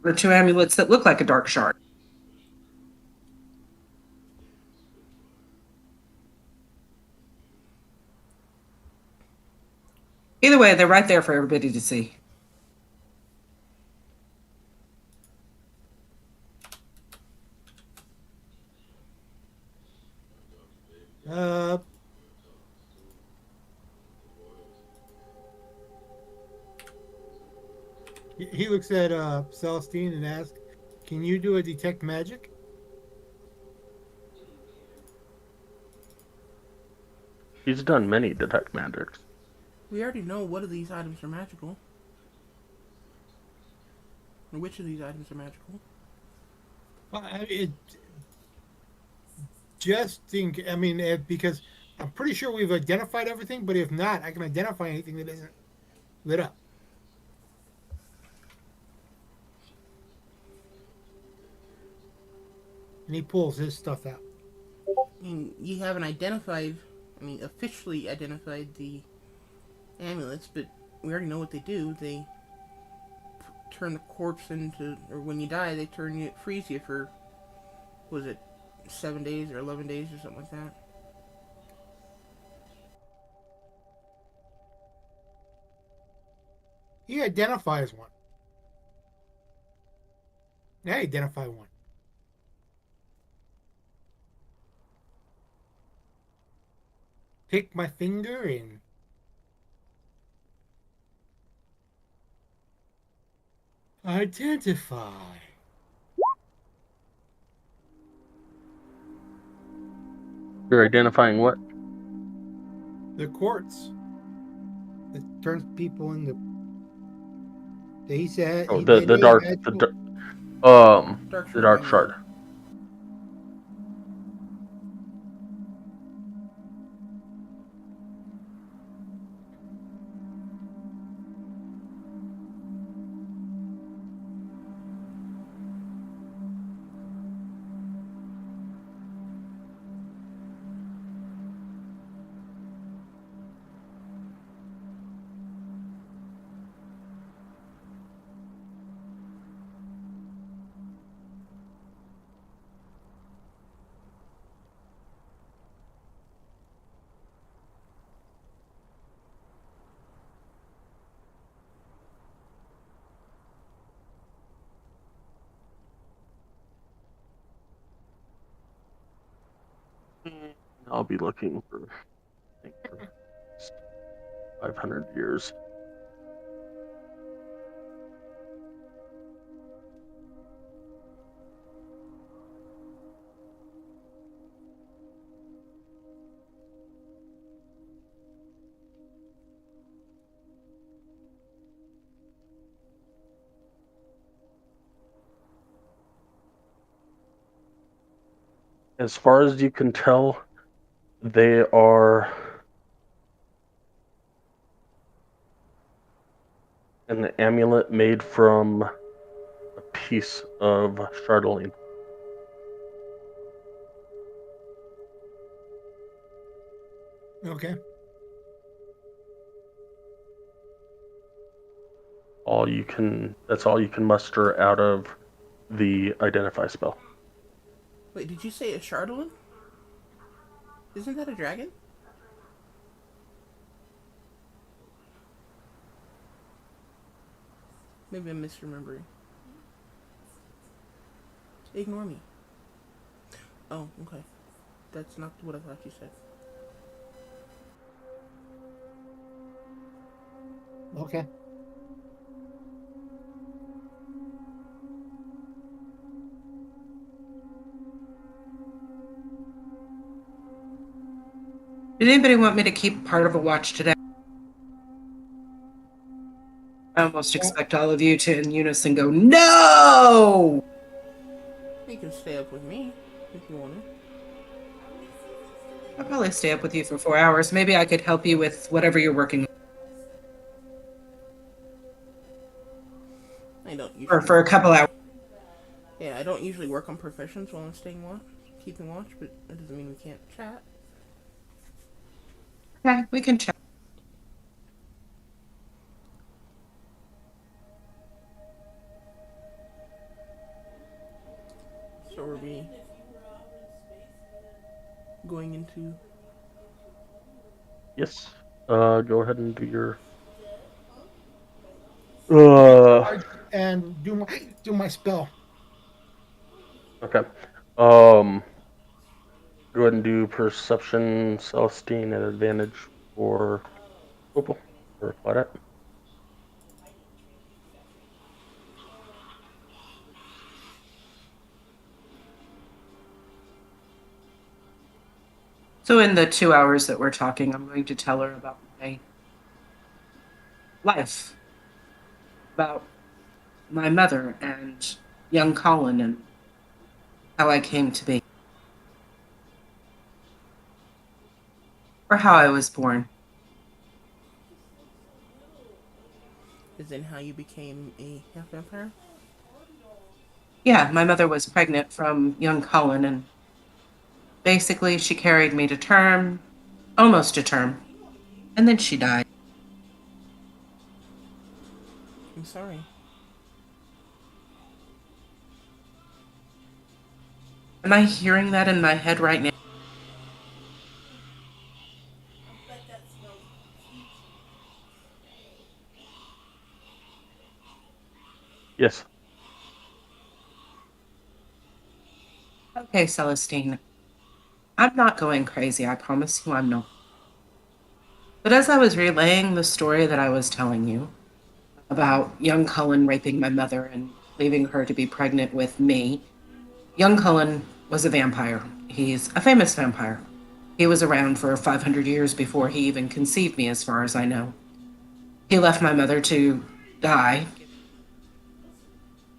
Or two amulets that look like a dark shard. Either way, they're right there for everybody to see. Uh, he looks at Celestine and asks, "Can you do a detect magic?" He's done many detect magics. We already know what of these items are magical. Or which of these items are magical. It just think. I mean, because I'm pretty sure we've identified everything, but if not, I can identify anything that isn't lit up. And he pulls his stuff out. I mean, you haven't officially identified the amulets, but we already know what they do. They turn the corpse into, or when you die, they freeze you for, was it 7 days or 11 days or something like that? He identifies one. I identify one. Take my finger and identify. You're identifying what? The quartz that turns people into. He said Oh, they the made dark actual. Dark the shard dark amulet. shard. I'll be looking for, I think, for 500 years. As far as you can tell, they are an amulet made from a piece of chardoline. Okay. That's all you can muster out of the identify spell. Wait, did you say a Shardolin? Isn't that a dragon? Maybe I'm misremembering. Ignore me. Oh, okay. That's not what I thought you said. Okay. Did anybody want me to keep part of a watch today? I almost expect all of you to in unison go, no! You can stay up with me. if you want to. I'll probably stay up with you for 4 hours. Maybe I could help you with whatever you're working on. I don't Or usually. for a couple hours. Yeah, I don't usually work on professions while I'm staying watch, keeping watch, but that doesn't mean we can't chat. Okay, we can chat. So are we going into? Yes. Go ahead and do your. Uh. And do my spell. Okay. Um. Go ahead and do perception, Celestine, at advantage for Opal or Claudette. So in the 2 hours that we're talking, I'm going to tell her about my life, about my mother and young Colin and how I came to be, or how I was born. Is in how you became a half vampire? Yeah, my mother was pregnant from young Colin, and basically she carried me to term, almost to term, and then she died. I'm sorry. Am I hearing that in my head right now? Yes. Okay, Celestine, I'm not going crazy, I promise you I'm not. But as I was relaying the story that I was telling you about young Cullen raping my mother and leaving her to be pregnant with me, young Cullen was a vampire. He's a famous vampire. He was around for 500 years before he even conceived me, as far as I know. He left my mother to die.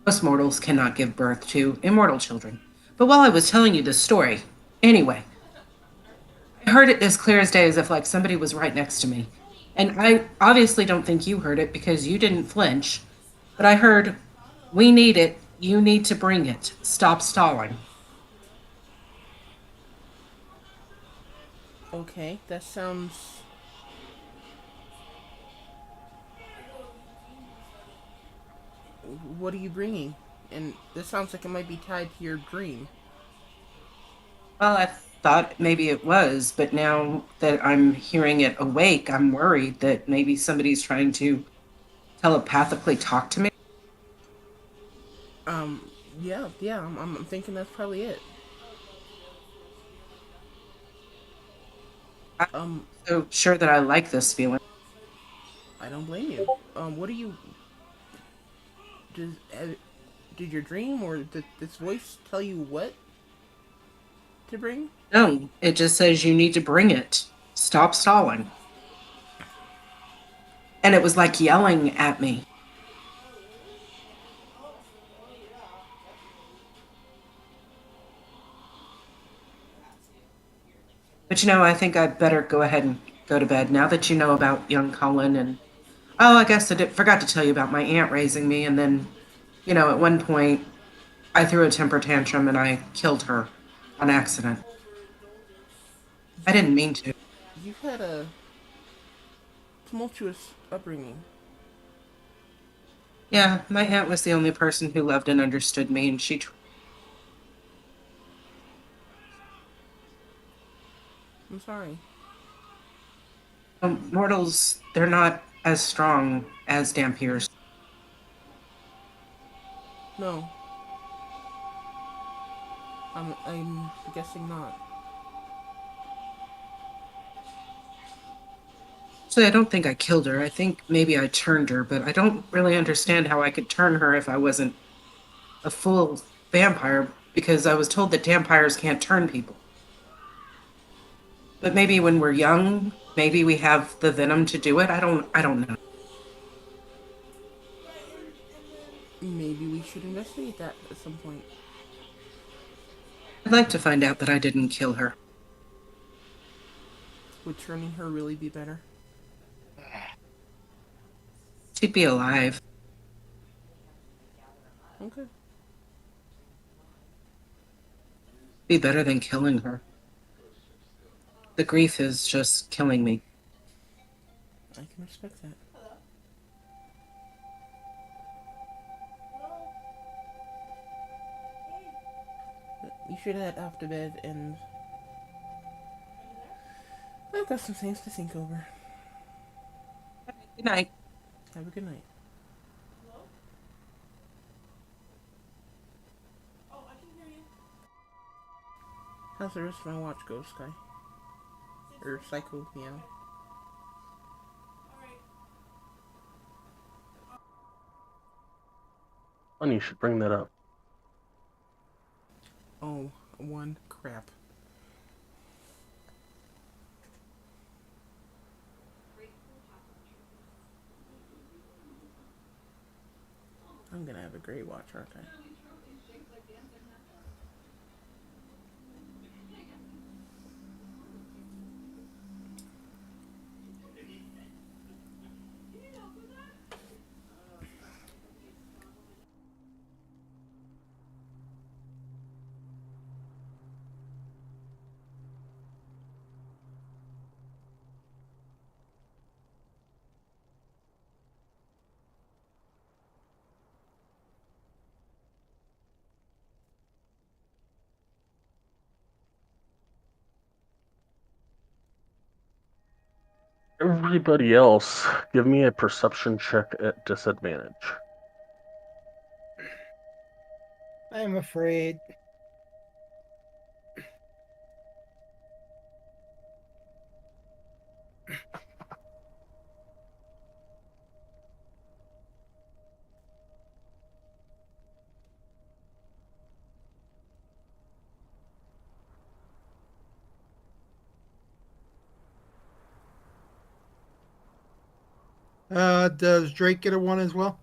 Most mortals cannot give birth to immortal children. But while I was telling you this story, anyway, I heard it as clear as day as if like somebody was right next to me. And I obviously don't think you heard it because you didn't flinch, but I heard, "We need it. You need to bring it. Stop stalling." Okay, that sounds. What are you bringing? And this sounds like it might be tied to your dream. Well, I thought maybe it was, but now that I'm hearing it awake, I'm worried that maybe somebody's trying to telepathically talk to me. Yeah, I'm thinking that's probably it. I'm Um, so sure that I like this feeling. I don't blame you. What do you. Does, did your dream or did this voice tell you what to bring? No, it just says you need to bring it. Stop stalling. And it was like yelling at me. But I think I'd better go ahead and go to bed now that you know about young Colin. And oh, I guess forgot to tell you about my aunt raising me. And then, at one point, I threw a temper tantrum and I killed her on accident. I didn't mean to. You've had a tumultuous upbringing. Yeah, my aunt was the only person who loved and understood me, and I'm sorry. mortals, they're not as strong as Dampiers. No, I'm guessing not. So I don't think I killed her. I think maybe I turned her, but I don't really understand how I could turn her if I wasn't a full vampire because I was told that vampires can't turn people. But maybe when we're young, maybe we have the venom to do it. I don't know. Maybe we should investigate that at some point. I'd like to find out that I didn't kill her. Would turning her really be better? She'd be alive. Okay. Be better than killing her. The grief is just killing me. I can respect that. You should head off to bed, and I've got some things to think over. Good night. Have a good night. How's the rest of my watch go, Sky? Or Psycho Meow? Funny you should bring that up. Oh, one crap. I'm gonna have a great watch, aren't I? Everybody else, give me a perception check at disadvantage. I'm afraid. Does Drake get a one as well?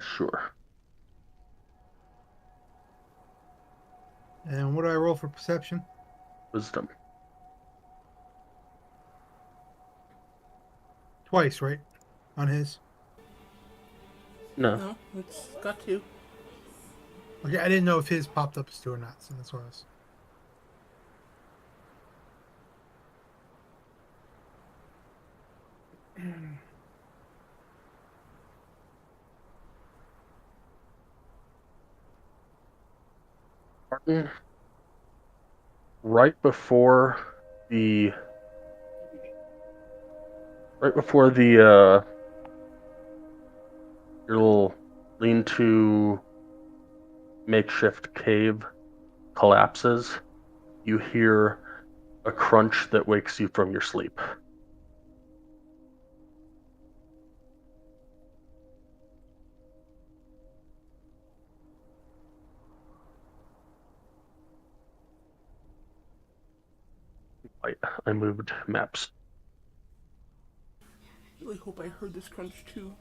Sure. And what do I roll for perception? Wisdom. Twice, right? On his. No. No, it's got two. Okay, I didn't know if his popped up as two or not, so that's why I was. Martin, right before the your little lean-to makeshift cave collapses, you hear a crunch that wakes you from your sleep. Right, I moved maps. I really hope I heard this crunch too.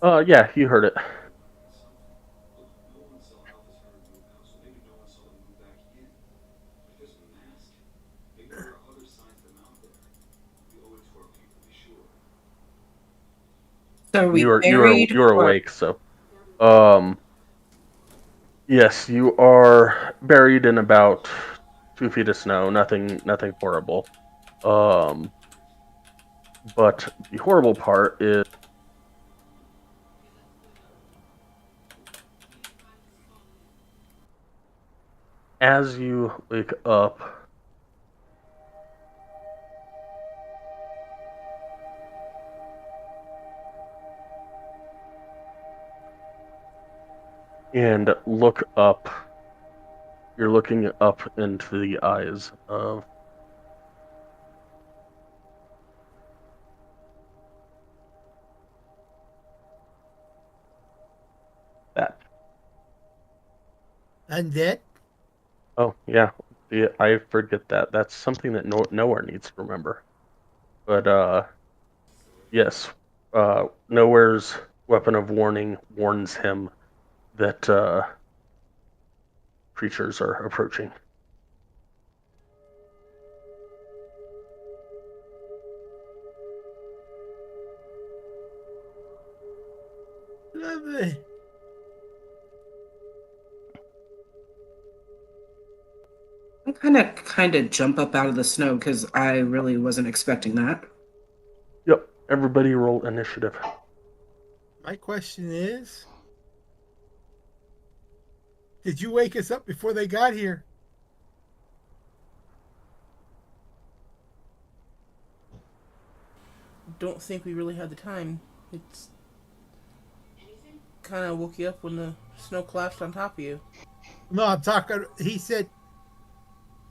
Yeah, you heard it. So are we You buried are or awake, so yes, you are buried in about 2 feet of snow. Nothing horrible. But the horrible part is as you wake up, and look up, you're looking up into the eyes of that. Undead? Oh, yeah. I forget that. That's something that nowhere needs to remember. But yes, nowhere's weapon of warning warns him that creatures are approaching. Lovely. I'm kind of jump up out of the snow because I really wasn't expecting that. Yep, everybody roll initiative. My question is, did you wake us up before they got here? Don't think we really had the time. It's kind of woke you up when the snow collapsed on top of you. No, I'm talking. He said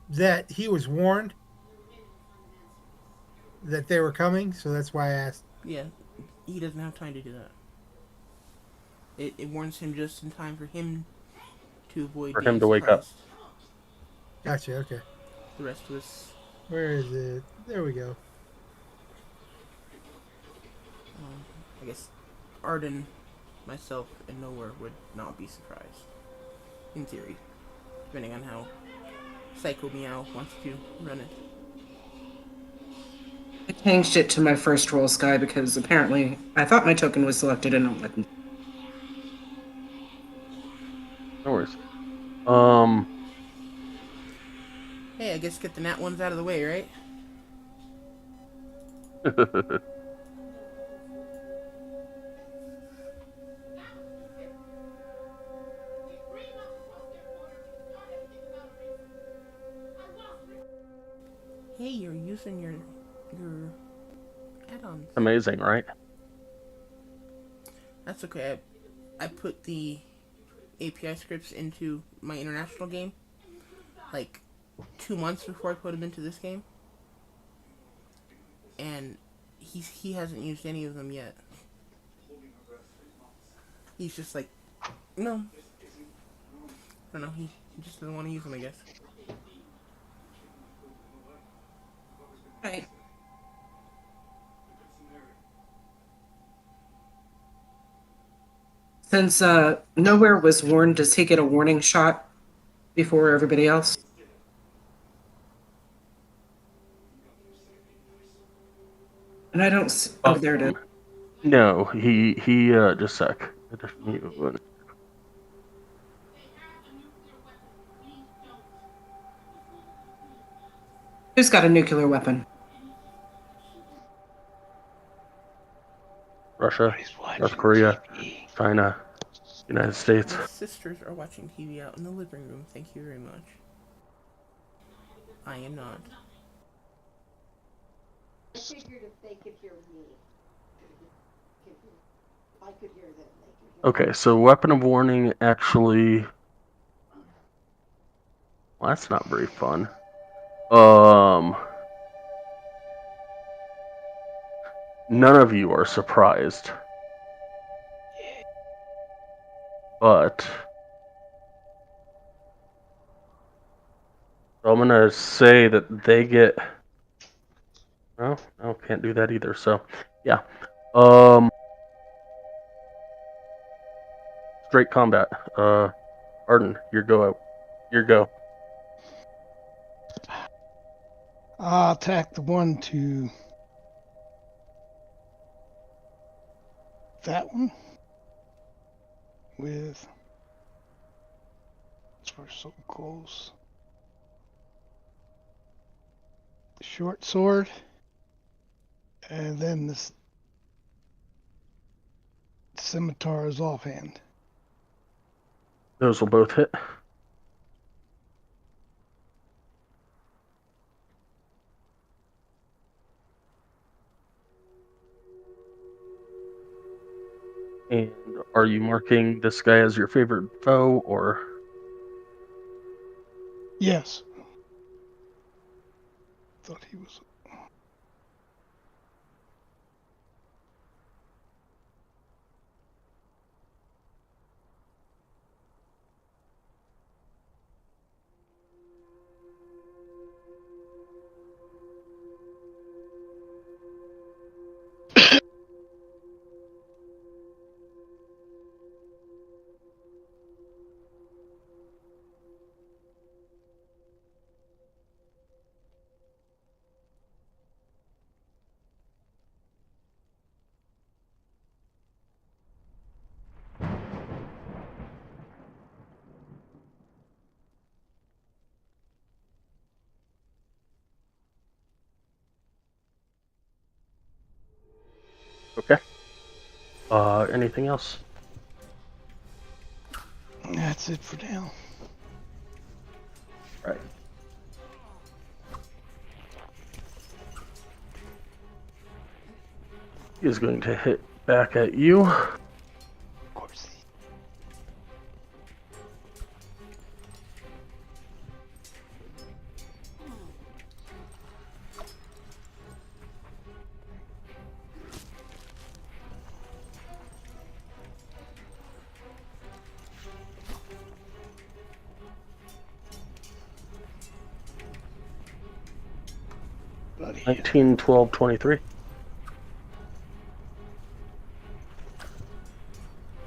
that he was warned that they were coming, so that's why I asked. Yeah, he doesn't have time to do that. It warns him just in time for him to avoid For being him to wake up. surprised. Gotcha. Okay. The rest of us, Where is it? There we go. I guess, Arden, myself, and Nowhere would not be surprised. In theory. Depending on how Psycho Meow wants to run it. I changed it to my first roll, Sky, because apparently I thought my token was selected and it wasn't. No worries. Hey, I guess get the nat ones out of the way, right? Hey, you're using your add-ons. Amazing, right? That's okay. I put the API scripts into my international game like 2 months before I put them into this game, and he hasn't used any of them yet. He's just like, no. I don't know. He just doesn't want to use them, I guess. Right. Since Nowhere was warned, does he get a warning shot before everybody else? And I don't. Oh, there it is. No, he just a sec. Who's got a nuclear weapon? Russia, North Korea, China, United States. My sisters are watching TV out in the living room. Thank you very much. I am not. I figured if they could hear me, I could hear them. They could hear Okay, so weapon of warning actually. Well, that's not very fun. None of you are surprised. But so I'm gonna say that they get. Oh, no, can't do that either. So, yeah. Straight combat. Arden, your go. Your go. I'll attack the one to that one with. We're so close. Short sword, and then this scimitar is offhand. Those will both hit. And are you marking this guy as your favorite foe, or? Yes. Thought he was. Okay. Anything else? That's it for now. Right. He is going to hit back at you. Of course. 19, 12, 23.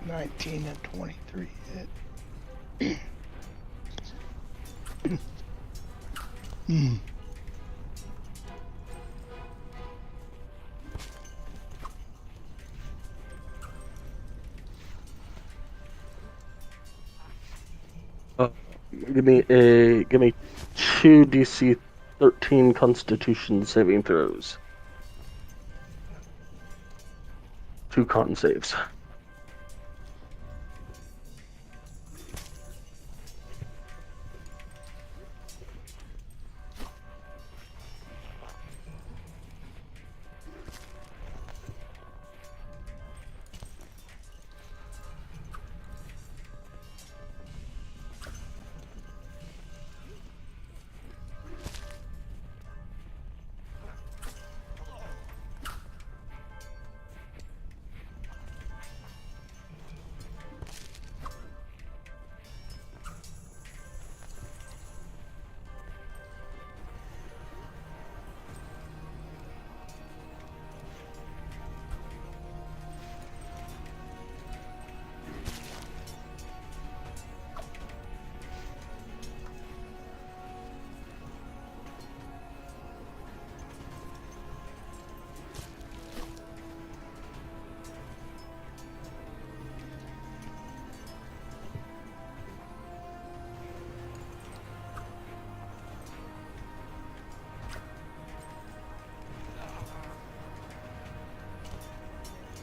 19 and 23 hit. Give me 2 DC 13 Constitution saving throws. 2 con saves.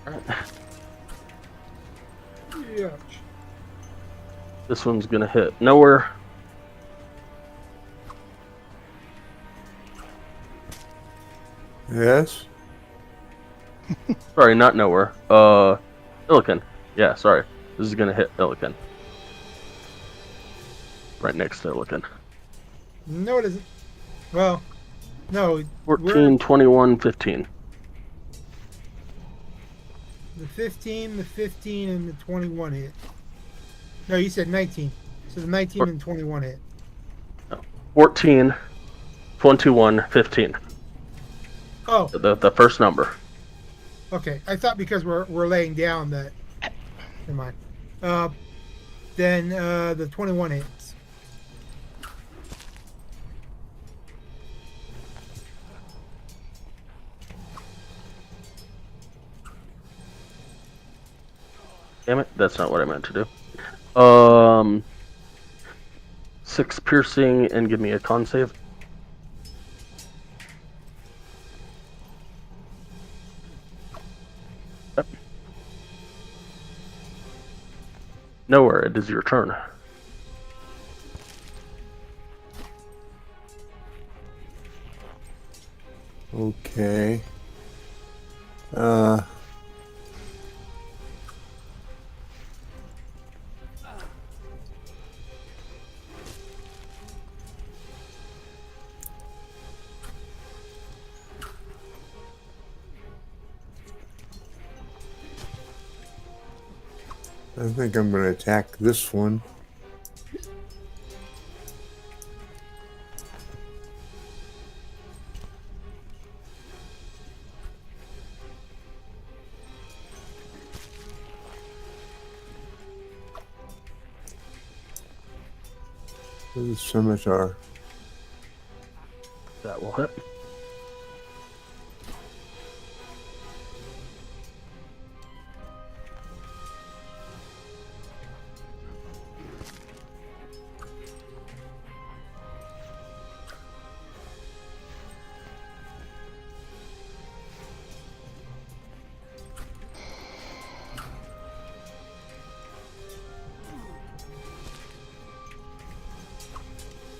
Alright. Yeah. This one's gonna hit nowhere. Yes. Sorry, not nowhere. Illiken. Yeah, sorry. This is gonna hit Illiken. Right next to Illiken. No, it isn't. Well, no. 14, 21, 15. The 15, the 15, and the 21 hit. No, you said 19. So the 19 and 21 hit. 14, 21, 15. Oh, The first number. okay. I thought because we're laying down that. Never mind. Then the 21 hits. Damn it, that's not what I meant to do. 6 piercing and give me a con save. Yep. Nowhere, it is your turn. Okay. I think I'm going to attack this one. With the scimitar. That will hit.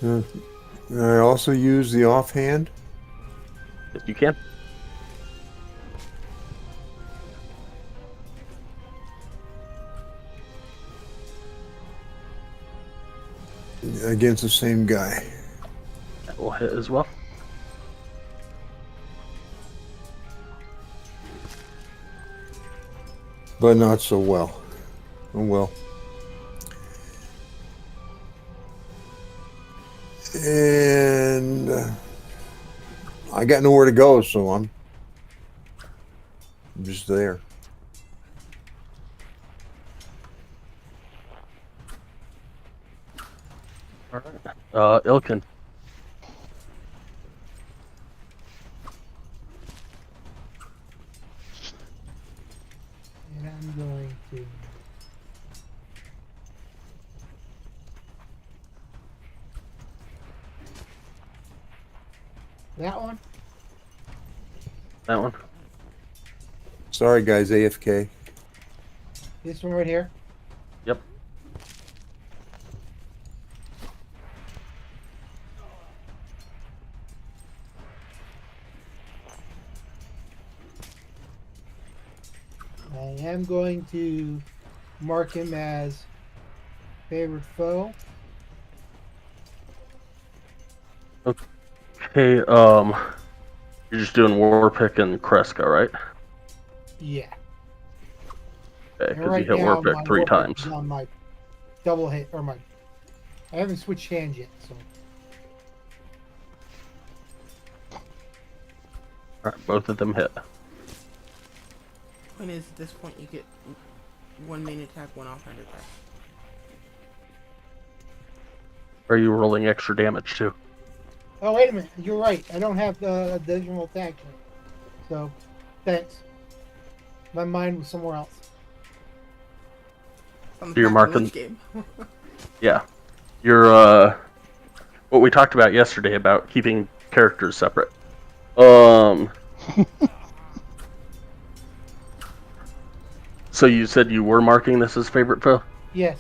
I also use the offhand. If you can. Against the same guy. That will hit as well. But not so well. Oh well. And I got nowhere to go, so I'm just there. All right. Ilkin. And I'm going to. That one? That one. Sorry, guys, AFK. This one right here? Yep. I am going to mark him as favorite foe. Okay, you're just doing Warpick and Kreska, right? Yeah. Okay, And because right you hit now, Warpick my 3 Warpick times. is on my double hit, or my. I haven't switched hands yet, so. Alright, both of them hit. Point is, at this point, you get one main attack, one offhand attack. Are you rolling extra damage too? Oh, wait a minute. You're right. I don't have the additional attack yet. So, thanks. My mind was somewhere else. On the So you're Pack and marking- Lunch game. Yeah. You're, what we talked about yesterday about keeping characters separate. So you said you were marking this as favorite foe? Yes.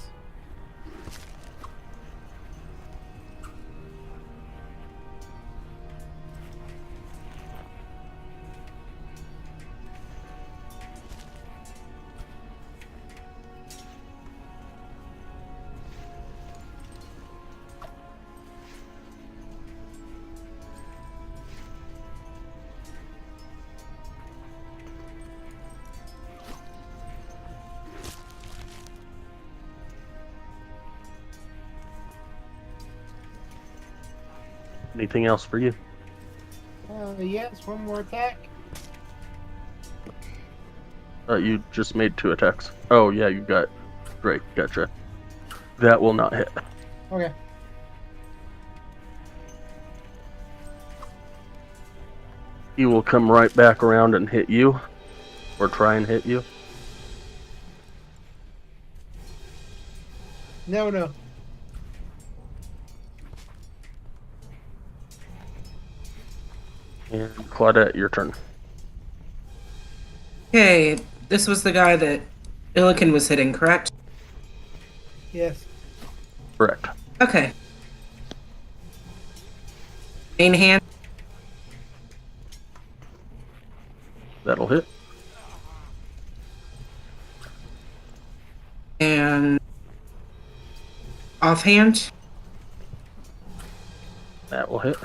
Anything else for you? Yes, one more attack. You just made 2 attacks. Oh, yeah, you got... Great, gotcha. That will not hit. Okay. He will come right back around and hit you. Or try and hit you. No, no. And Claudette, your turn. Okay, this was the guy that Illiken was hitting, correct? Yes. Correct. Okay. Main hand. That'll hit. And offhand. That will hit.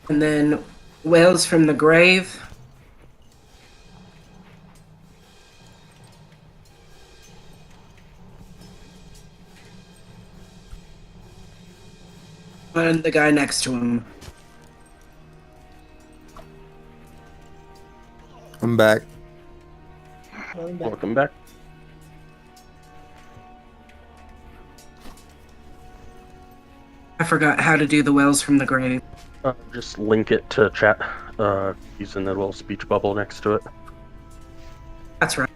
And then Whales from the Grave. And the guy next to him. I'm back. Going back. Welcome back. I forgot how to do the Whales from the Grave. Just link it to chat using the little speech bubble next to it. That's right.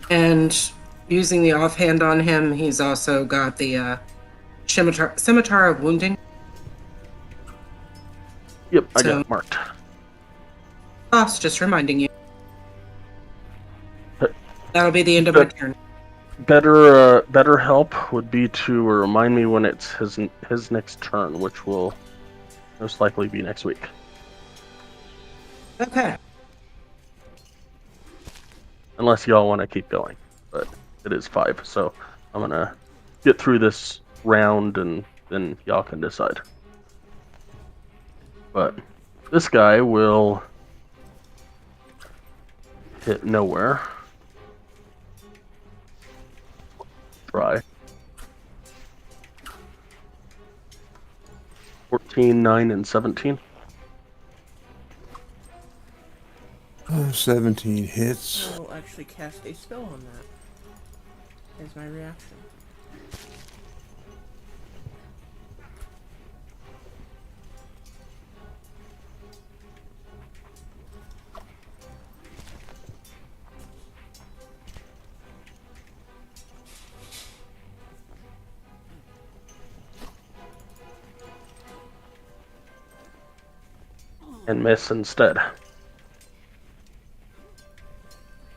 And using the offhand on him, he's also got the scimitar of wounding. Yep, I got So- it marked. Boss, just reminding you. Uh, That'll be the end of my But- turn. Better help would be to remind me when it's his next turn, which will most likely be next week. Okay. Unless y'all want to keep going, but it is 5, so I'm gonna get through this round and then y'all can decide. But this guy will hit nowhere. Try. 14, 9, and 17. 17 hits. I will actually cast a spell on that as my reaction. And miss instead.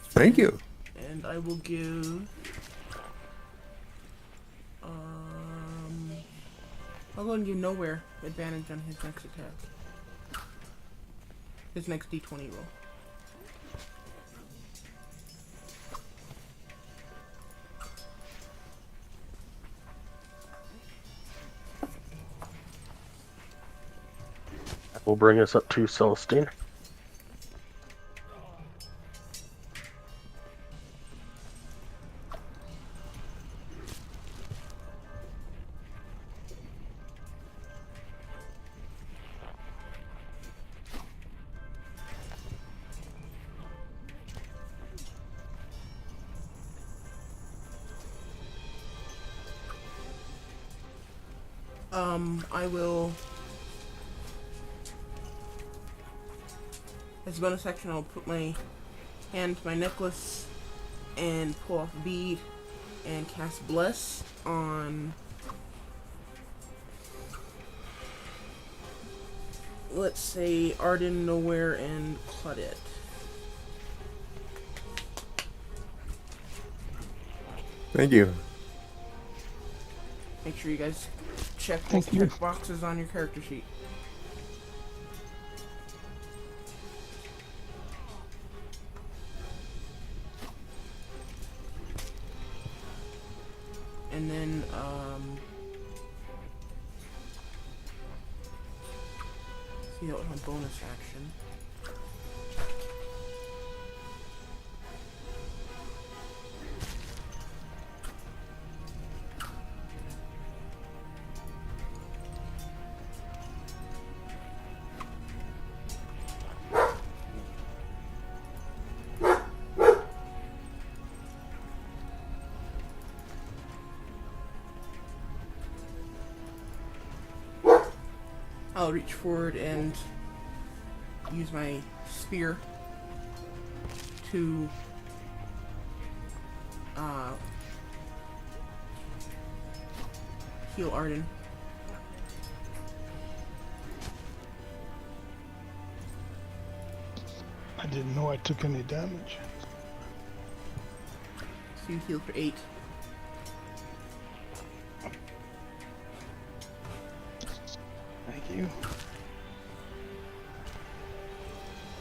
Thank you. And I will give... I'll go and give Nowhere advantage on his next attack. His next d20 roll. That will bring us up to Celestine. I will... As a bonus action, I'll put my hand to my necklace and pull off a bead and cast Bless on... Let's say Arden, Nowhere, and Claudette. Thank you. Make sure you guys check both Thank you. check boxes on your character sheet. And then, see, that was my bonus action. I'll reach forward and use my spear to heal Arden. I didn't know I took any damage. So you heal for 8. Thank you.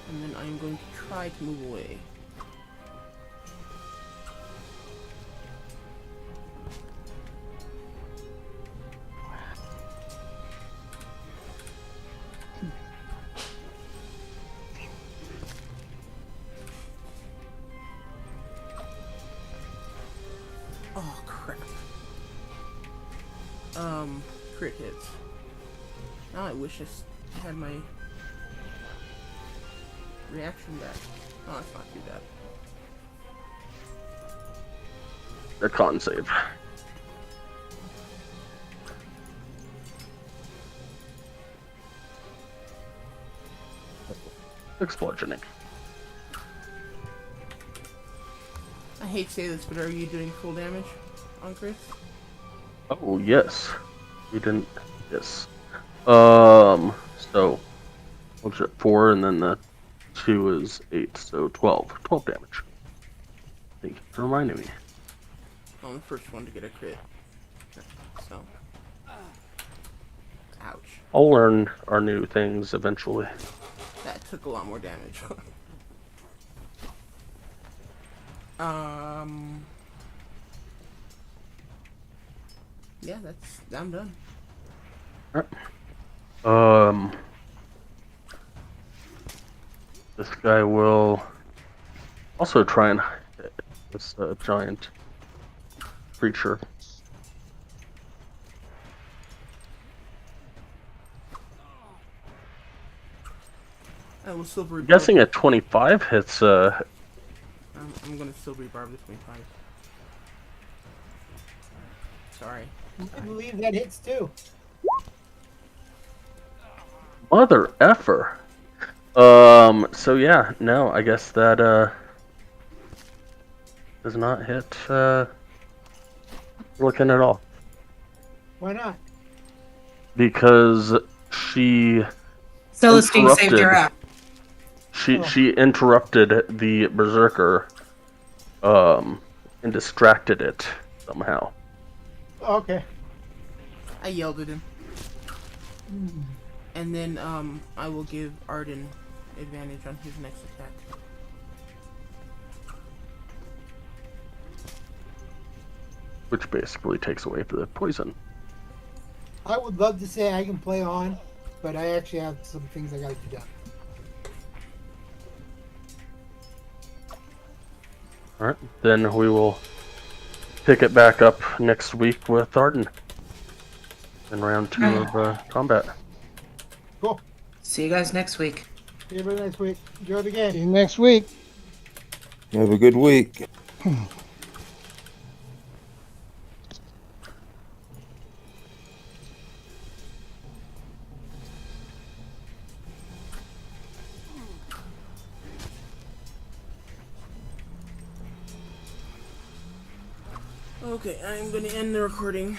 And then I'm going to try to move away. Oh, crap. Crit hits. Now I wish I had my reaction back. Oh, that's not too bad. A con save. Explosioning. I hate to say this, but are you doing full damage on Chris? Oh, yes. We didn't... Yes. So... Which at 4, and then the 2 is 8, so 12. 12 damage. Thank you for reminding me. I'm the first one to get a crit. So. Ouch. I'll learn our new things eventually. That took a lot more damage. Yeah, I'm done. Alright. This guy will also try and hit this giant creature. I will silvery I'm barb. guessing at 25 hits. I'm gonna silvery barb the 25. Sorry. I believe that hits too. Mother effer. So yeah, no, I guess that does not hit looking at all. Why not? Because she Celestine saved her out. she interrupted the berserker and distracted it somehow. Okay. I yelled at him. And then I will give Arden advantage on his next attack. Which basically takes away the poison. I would love to say I can play on, but I actually have some things I gotta do done. Alright, then we will pick it back up next week with Arden in round 2 of combat. Cool. See you guys next week. See you next week. Enjoy the See game. you next week. Have a good week. Okay, I'm gonna end the recording.